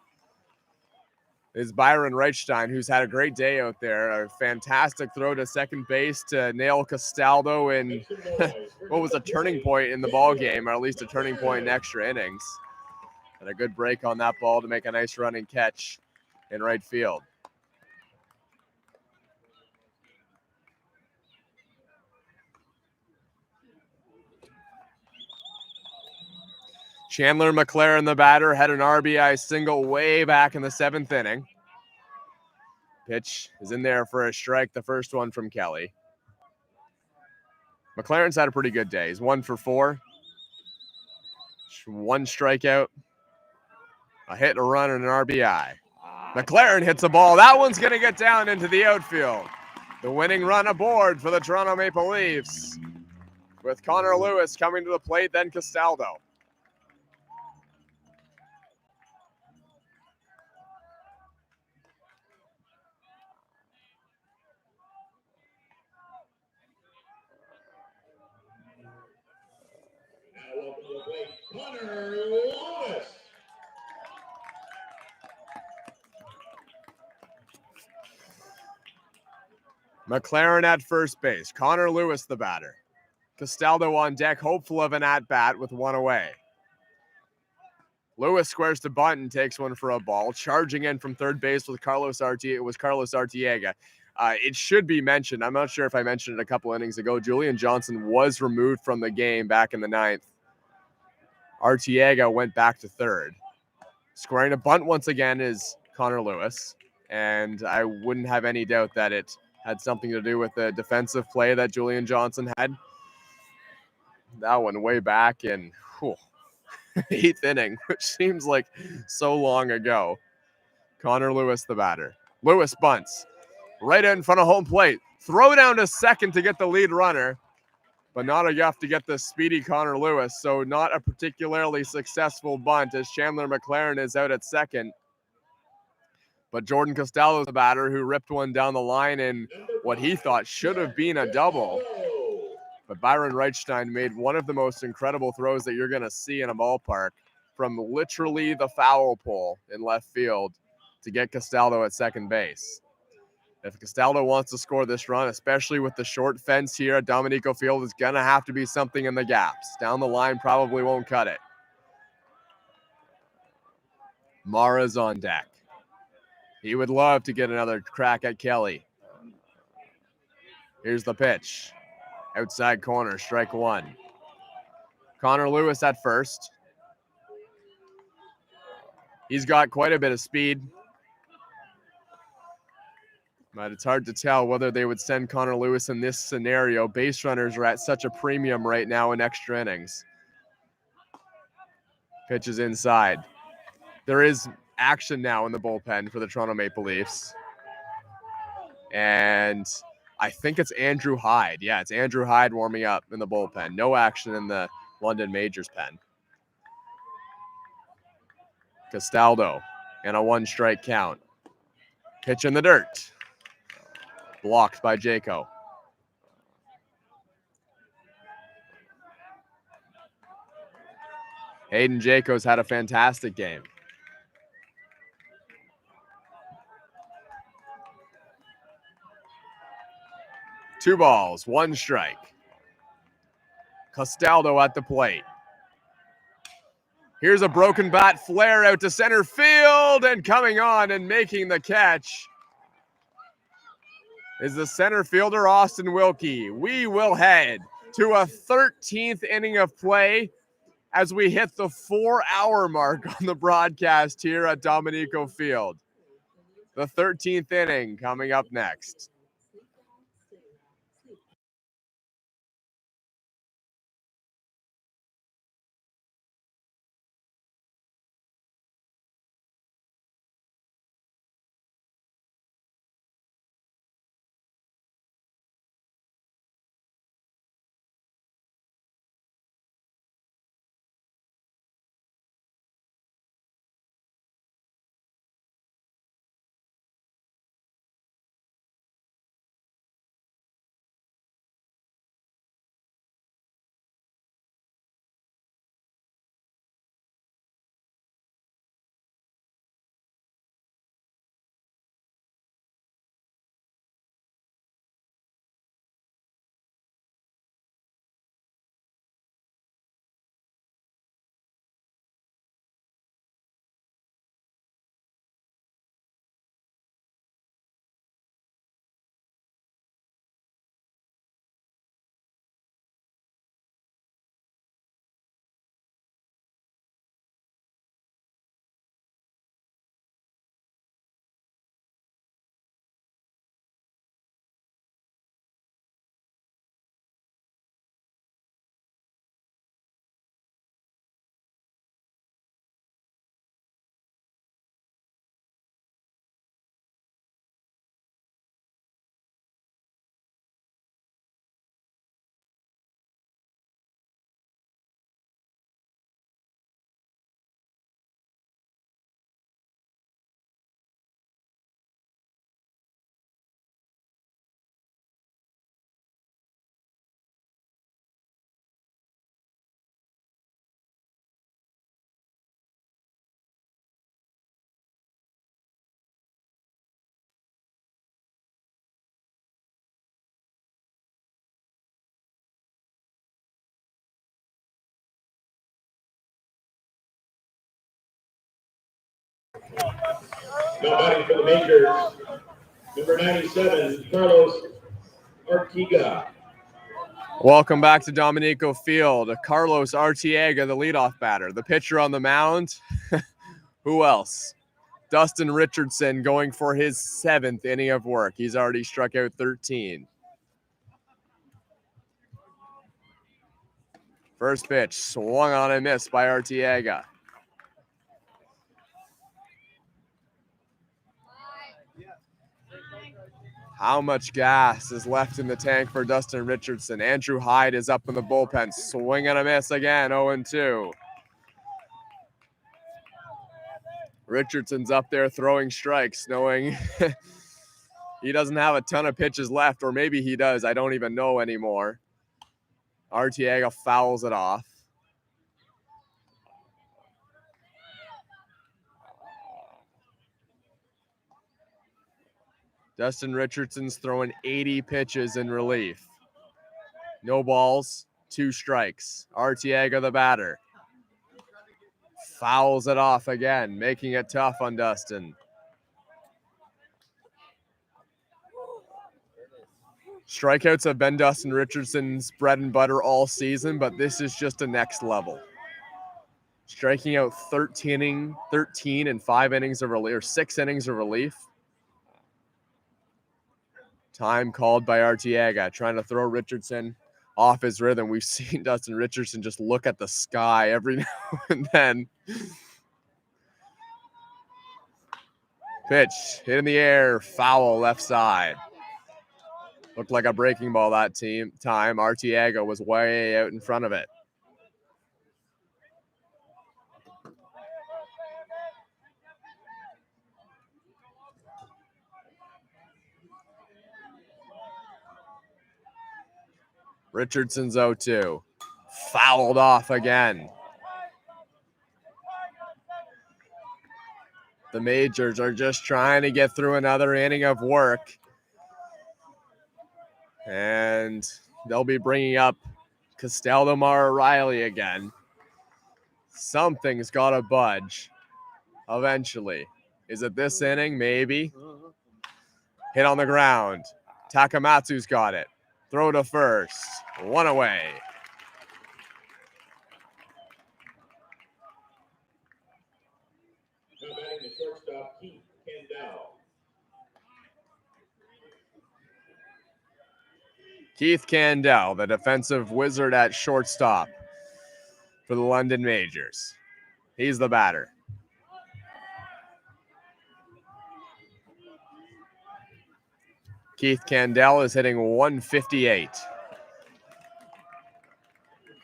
[SPEAKER 1] is Byron Reichstein, who's had a great day out there. A fantastic throw to second base to nail Castaldo in what was a turning point in the ball game, or at least a turning point in extra innings. And a good break on that ball to make a nice running catch in right field. Chandler McLaren, the batter, had an RBI single way back in the 7th inning. Pitch is in there for a strike, the first one from Kelly. McLaren's had a pretty good day. He's 1 for 4. 1 strikeout, a hit, a run, and an RBI. McLaren hits a ball. That one's going to get down into the outfield. The winning run aboard for the Toronto Maple Leafs, with Connor Lewis coming to the plate, then Castaldo.
[SPEAKER 3] Now welcome to the plate, Connor Lewis.
[SPEAKER 1] McLaren at first base. Connor Lewis, the batter. Castaldo on deck, hopeful of an at-bat with 1 away. Lewis squares to bunt and takes one for a ball. Charging in from third base with Carlos Artiega. It should be mentioned, I'm not sure if I mentioned it a couple innings ago, Julian Johnson was removed from the game back in the 9th. Artiega went back to third. Squaring a bunt once again is Connor Lewis, and I wouldn't have any doubt that it had something to do with the defensive play that Julian Johnson had. That one way back in 8th inning, which seems like so long ago. Connor Lewis, the batter. Lewis bunts right in front of home plate. Throw down to second to get the lead runner, but not enough to get the speedy Connor Lewis. So not a particularly successful bunt as Chandler McLaren is out at second. But Jordan Costello is the batter who ripped one down the line in what he thought should have been a double. But Byron Reichstein made one of the most incredible throws that you're going to see in a ballpark from literally the foul pole in left field to get Castaldo at second base. If Castaldo wants to score this run, especially with the short fence here at Dominico Field, it's going to have to be something in the gaps. Down the line probably won't cut it. Mara's on deck. He would love to get another crack at Kelly. Here's the pitch. Outside corner, strike one. Connor Lewis at first. He's got quite a bit of speed. But it's hard to tell whether they would send Connor Lewis in this scenario. Base runners are at such a premium right now in extra innings. Pitch is inside. There is action now in the bullpen for the Toronto Maple Leafs. And I think it's Andrew Hyde. Yeah, it's Andrew Hyde warming up in the bullpen. No action in the London Majors pen. Castaldo and a one-strike count. Pitch in the dirt. Blocked by Jaco. Hayden Jaco's had a fantastic game. Two balls, one strike. Castaldo at the plate. Here's a broken bat flare out to center field, and coming on and making the catch is the center fielder, Austin Wilkie. We will head to a 13th inning of play as we hit the 4-hour mark on the broadcast here at Dominico Field. The 13th inning coming up next.
[SPEAKER 3] Now batting for the Majors, number 97, Carlos Artiga.
[SPEAKER 1] Welcome back to Dominico Field. Carlos Artiega, the leadoff batter. The pitcher on the mound. Who else? Dustin Richardson going for his 7th inning of work. He's already struck out 13. First pitch, swung on and missed by Arteaga. How much gas is left in the tank for Dustin Richardson? Andrew Hyde is up in the bullpen. Swing and a miss again, 0-2. Richardson's up there throwing strikes, knowing he doesn't have a ton of pitches left, or maybe he does. I don't even know anymore. Arteaga fouls it off. Dustin Richardson's throwing 80 pitches in relief. No balls, 2 strikes. Arteaga the batter. Fouls it off again, making it tough on Dustin. Strikeouts have been Dustin Richardson's bread and butter all season, but this is just a next level. Striking out 13 in 5 innings of relief, or 6 innings of relief. Time called by Arteaga, trying to throw Richardson off his rhythm. We've seen Dustin Richardson just look at the sky every now and then. Pitch, hit in the air, foul left side. Looked like a breaking ball that time. Arteaga was way out in front of it. Richardson's 0-2. Fouled off again. The majors are just trying to get through another inning of work. And they'll be bringing up Castaldomar Riley again. Something's got to budge eventually. Is it this inning? Maybe. Hit on the ground. Takamatsu's got it. Throw to first. 1 away.
[SPEAKER 3] Now batting the shortstop, Keith Kendall.
[SPEAKER 1] Keith Kendall, the defensive wizard at shortstop for the London Majors. He's the batter. Keith Kendall is hitting 158.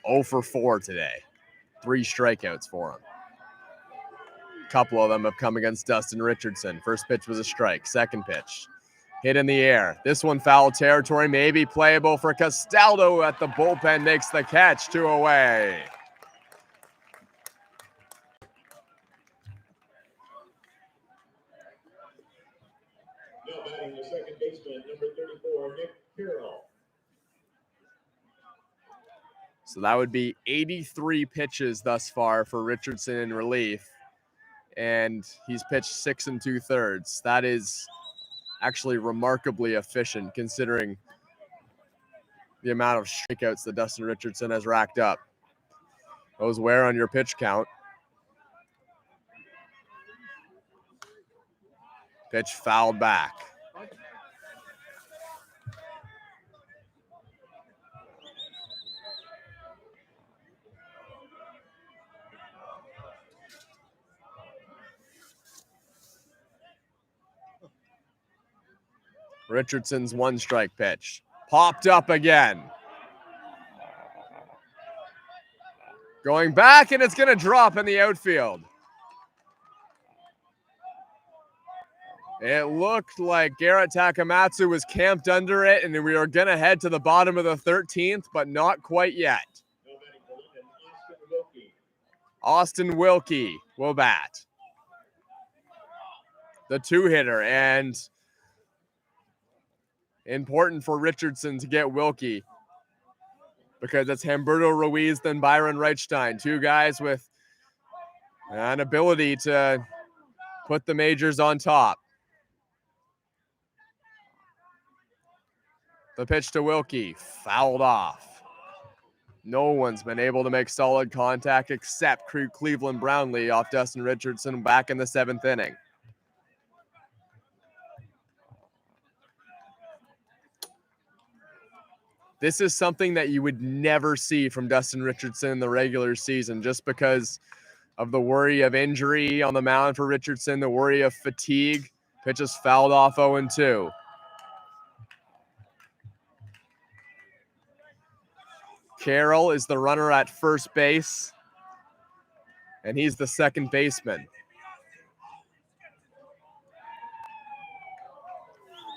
[SPEAKER 1] 0 for 4 today. 3 strikeouts for him. A couple of them have come against Dustin Richardson. First pitch was a strike. Second pitch, hit in the air. This one foul territory, maybe playable for Castaldo at the bullpen. Makes the catch, 2 away.
[SPEAKER 3] Now batting the second baseman, number 34, Nick Carroll.
[SPEAKER 1] So that would be 83 pitches thus far for Richardson in relief. And he's pitched 6 2/3. That is actually remarkably efficient considering the amount of strikeouts that Dustin Richardson has racked up. Those wear on your pitch count. Pitch fouled back. Richardson's 1-strike pitch. Popped up again. Going back, and it's going to drop in the outfield. It looked like Garrett Takamatsu was camped under it, and we are going to head to the bottom of the 13th, but not quite yet. Austin Wilkie will bat. The 2-hitter, and important for Richardson to get Wilkie because it's Humberto Ruiz, then Byron Reichstein. 2 guys with an ability to put the majors on top. The pitch to Wilkie, fouled off. No one's been able to make solid contact except Cleveland Brownlee off Dustin Richardson back in the 7th inning. This is something that you would never see from Dustin Richardson in the regular season, just because of the worry of injury on the mound for Richardson, the worry of fatigue. Pitch is fouled off 0-2. Carroll is the runner at first base, and he's the second baseman.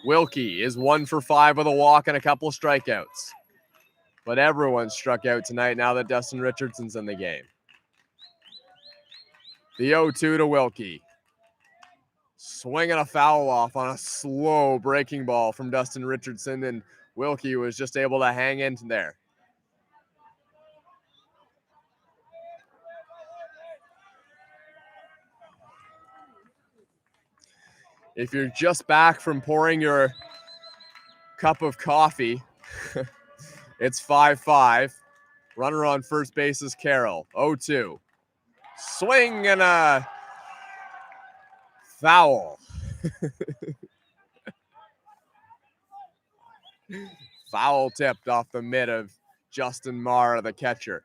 [SPEAKER 1] Wilkie is 1 for 5 with a walk and a couple strikeouts. But everyone struck out tonight now that Dustin Richardson's in the game. The 0-2 to Wilkie. Swinging a foul off on a slow breaking ball from Dustin Richardson, and Wilkie was just able to hang in there. If you're just back from pouring your cup of coffee, it's 5-5. Runner on first base is Carroll. 0-2. Swing and a foul. Foul tipped off the mitt of Justin Mara, the catcher.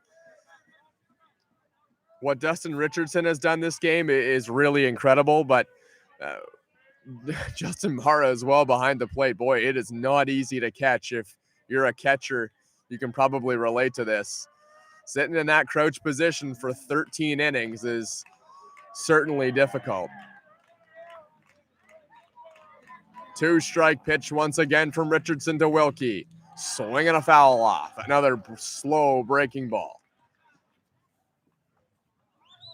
[SPEAKER 1] What Dustin Richardson has done this game is really incredible, but Justin Mara as well behind the plate. Boy, it is not easy to catch. If you're a catcher, you can probably relate to this. Sitting in that crouch position for 13 innings is certainly difficult. 2-strike pitch once again from Richardson to Wilkie. Swinging a foul off. Another slow breaking ball.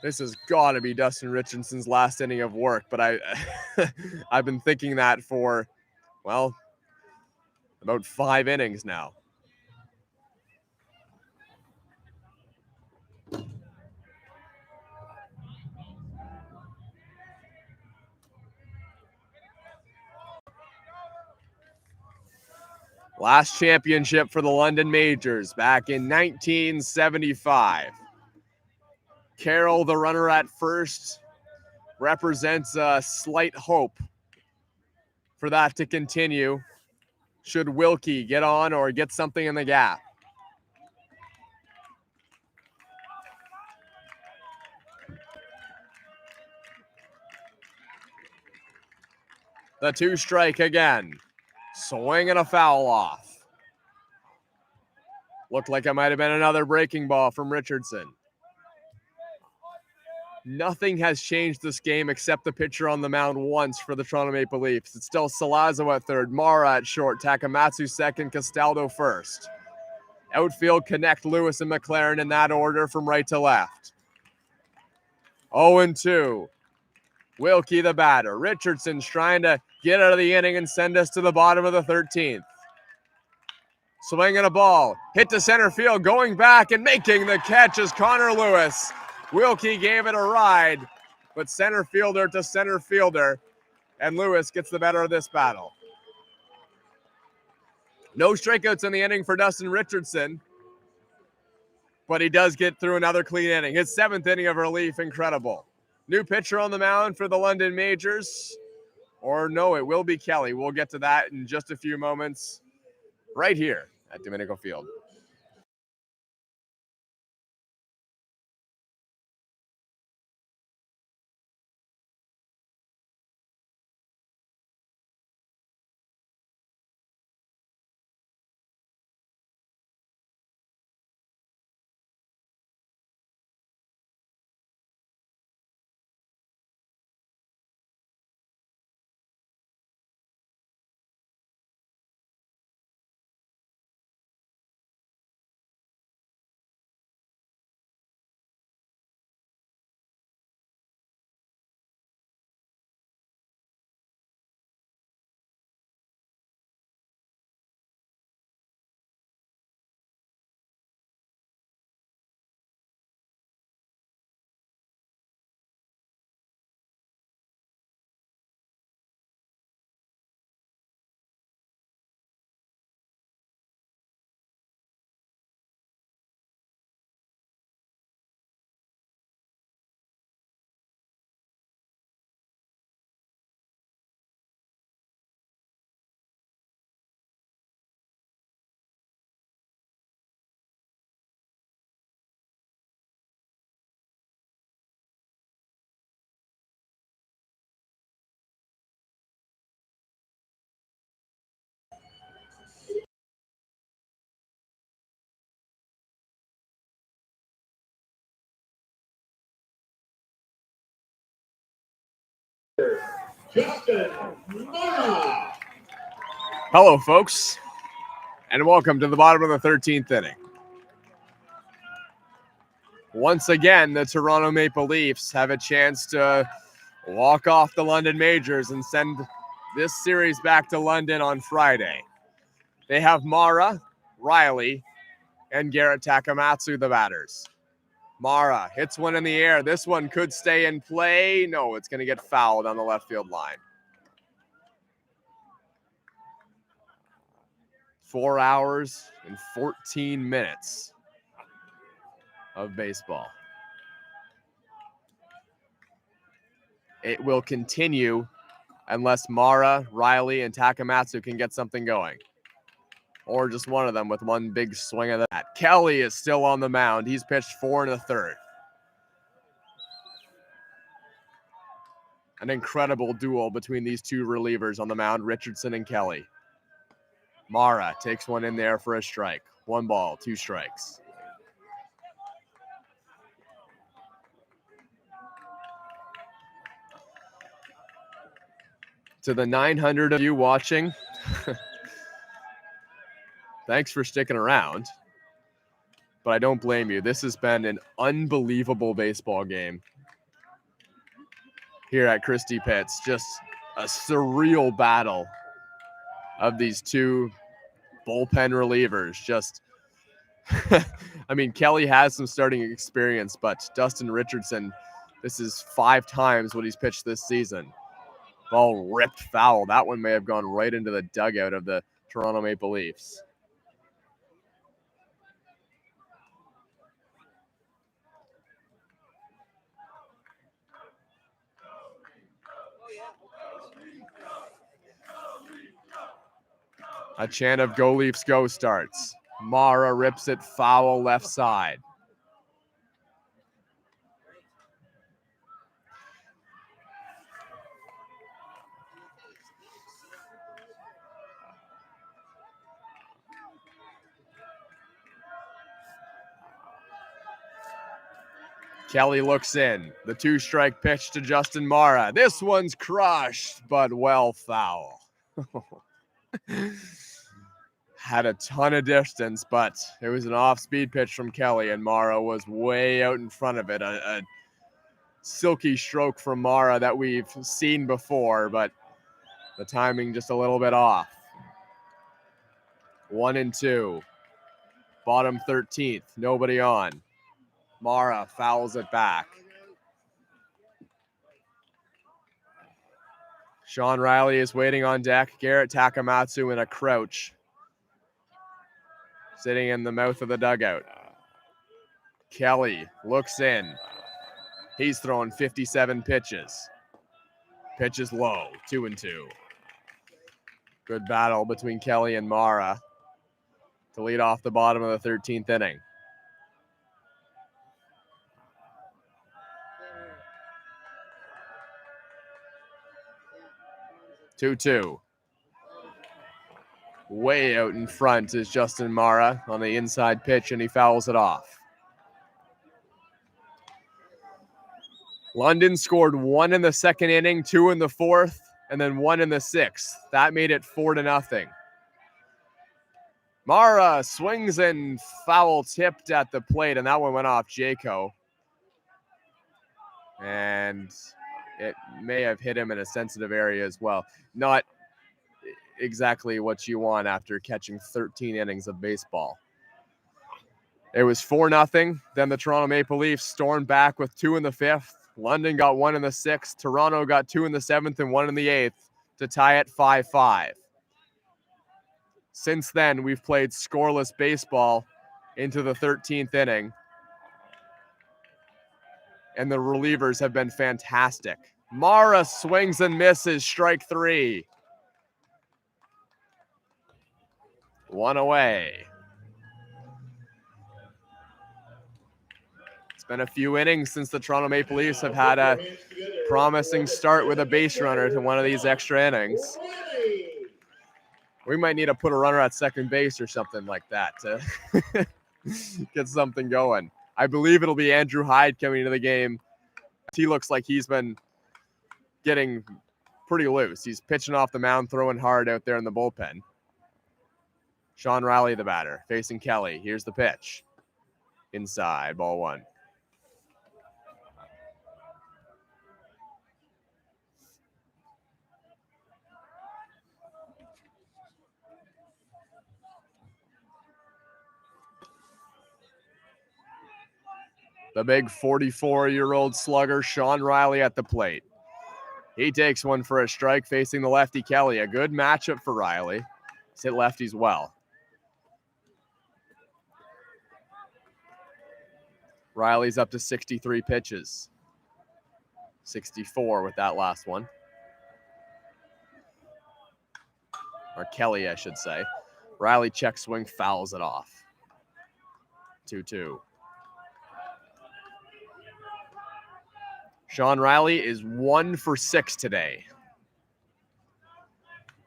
[SPEAKER 1] This has got to be Dustin Richardson's last inning of work, but I've been thinking that for, well, about 5 innings now. Last championship for the London Majors back in 1975. Carroll, the runner at first, represents a slight hope for that to continue should Wilkie get on or get something in the gap. The 2-strike again. Swing and a foul off. Looked like it might have been another breaking ball from Richardson. Nothing has changed this game except the pitcher on the mound once for the Toronto Maple Leafs. It's still Salazzo at third, Mara at short, Takamatsu second, Castaldo first. Outfield connect Lewis and McLaren in that order from right to left. 0-2. Wilkie the batter. Richardson's trying to get out of the inning and send us to the bottom of the 13th. Swinging a ball. Hit to center field. Going back and making the catch is Connor Lewis. Wilkie gave it a ride, but center fielder to center fielder, and Lewis gets the better of this battle. No strikeouts in the inning for Dustin Richardson, but he does get through another clean inning. His 7th inning of relief, incredible. New pitcher on the mound for the London Majors. Or no, it will be Kelly. We'll get to that in just a few moments right here at Domenico Field.
[SPEAKER 3] Justin Mara.
[SPEAKER 1] Hello, folks, and welcome to the bottom of the 13th inning. Once again, the Toronto Maple Leafs have a chance to walk off the London Majors and send this series back to London on Friday. They have Mara, Riley, and Garrett Takamatsu, the batters. Mara hits one in the air. This one could stay in play. No, it's going to get fouled on the left field line. 4 hours and 14 minutes of baseball. It will continue unless Mara, Riley, and Takamatsu can get something going. Or just one of them with one big swing of that. Kelly is still on the mound. He's pitched 4 1/3. An incredible duel between these two relievers on the mound, Richardson and Kelly. Mara takes one in there for a strike. 1 ball, 2 strikes. To the 900 of you watching, thanks for sticking around. But I don't blame you. This has been an unbelievable baseball game here at Christie Pitts. Just a surreal battle of these two bullpen relievers. Just, I mean, Kelly has some starting experience, but Dustin Richardson, this is 5 times what he's pitched this season. Ball ripped foul. That one may have gone right into the dugout of the Toronto Maple Leafs. A chant of "Go Leafs Go" starts. Mara rips it foul left side. Kelly looks in. The 2-strike pitch to Justin Mara. This one's crushed, but well foul. Had a ton of distance, but it was an off-speed pitch from Kelly, and Mara was way out in front of it. A silky stroke from Mara that we've seen before, but the timing just a little bit off. 1-2. Bottom 13th. Nobody on. Mara fouls it back. Sean Riley is waiting on deck. Garrett Takamatsu in a crouch, sitting in the mouth of the dugout. Kelly looks in. He's throwing 57 pitches. Pitches low, 2-2. Good battle between Kelly and Mara to lead off the bottom of the 13th inning. Two. Way out in front is Justin Mara on the inside pitch, and he fouls it off. London scored 1 in the second inning, 2 in the fourth, and then 1 in the sixth. That made it 4-0. Mara swings and foul tipped at the plate, and that one went off Jaco. And it may have hit him in a sensitive area as well. Not exactly what you want after catching 13 innings of baseball. It was 4-0. Then the Toronto Maple Leafs stormed back with 2 in the 5th. London got 1 in the 6th. Toronto got 2 in the 7th and 1 in the 8th to tie it 5-5. Since then, we've played scoreless baseball into the 13th inning. And the relievers have been fantastic. Mara swings and misses, strike 3. 1 away. It's been a few innings since the Toronto Maple Leafs have had a promising start with a base runner to one of these extra innings. We might need to put a runner at second base or something like that to get something going. I believe it'll be Andrew Hyde coming into the game. He looks like he's been getting pretty loose. He's pitching off the mound, throwing hard out there in the bullpen. Sean Riley, the batter, facing Kelly. Here's the pitch. Inside, ball one. The big 44-year-old slugger, Sean Riley, at the plate. He takes one for a strike, facing the lefty Kelly. A good matchup for Riley. He's hit lefties well. Riley's up to 63 pitches. 64 with that last one. Or Kelly, I should say. Riley check swing, fouls it off. 2-2. Sean Riley is 1 for 6 today.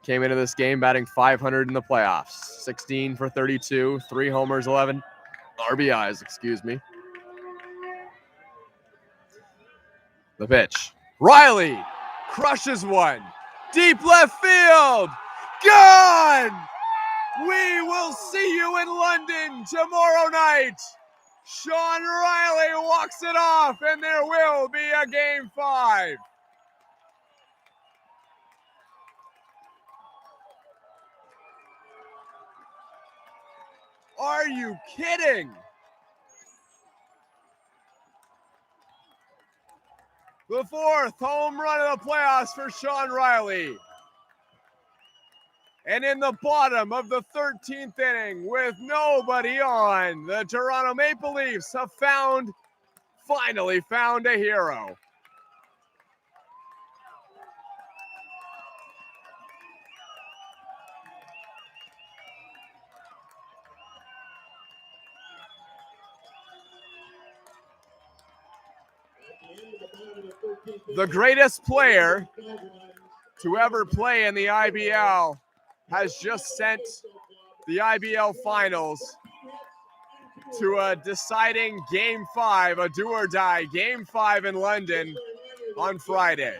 [SPEAKER 1] Came into this game batting .500 in the playoffs. 16 for 32, 3 homers, 11 RBIs, excuse me. The pitch. Riley crushes one. Deep left field. Gone! We will see you in London tomorrow night. Sean Riley walks it off, and there will be a game 5. Are you kidding? The 4th home run of the playoffs for Sean Riley. And in the bottom of the 13th inning, with nobody on, the Toronto Maple Leafs have finally found a hero. The greatest player to ever play in the IBL has just sent the IBL finals to a deciding Game 5, a do or die Game 5 in London on Friday.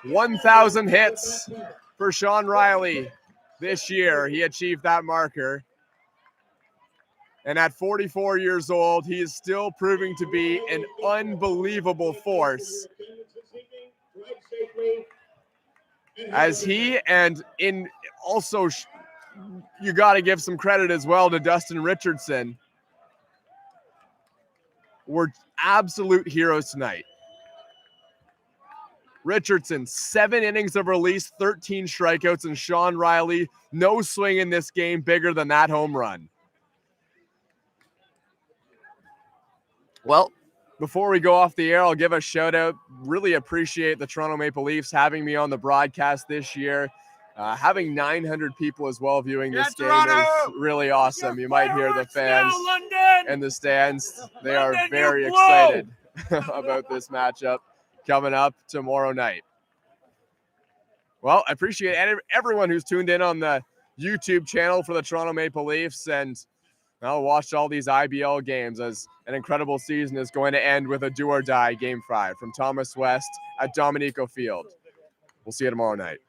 [SPEAKER 1] 1,000 hits for Sean Riley this year. He achieved that marker. And at 44 years old, he is still proving to be an unbelievable force. As he and in also, you got to give some credit as well to Dustin Richardson, were absolute heroes tonight. Richardson, 7 innings of release, 13 strikeouts, and Sean Riley, no swing in this game bigger than that home run. Well, before we go off the air, I'll give a shout out. Really appreciate the Toronto Maple Leafs having me on the broadcast this year. Having 900 people as well viewing this game is really awesome. You might hear the fans in the stands. They are very excited about this matchup coming up tomorrow night. Well, I appreciate everyone who's tuned in on the YouTube channel for the Toronto Maple Leafs and watched all these IBL games, as an incredible season is going to end with a do or die Game 5 from Thomas West at Dominico Field. We'll see you tomorrow night.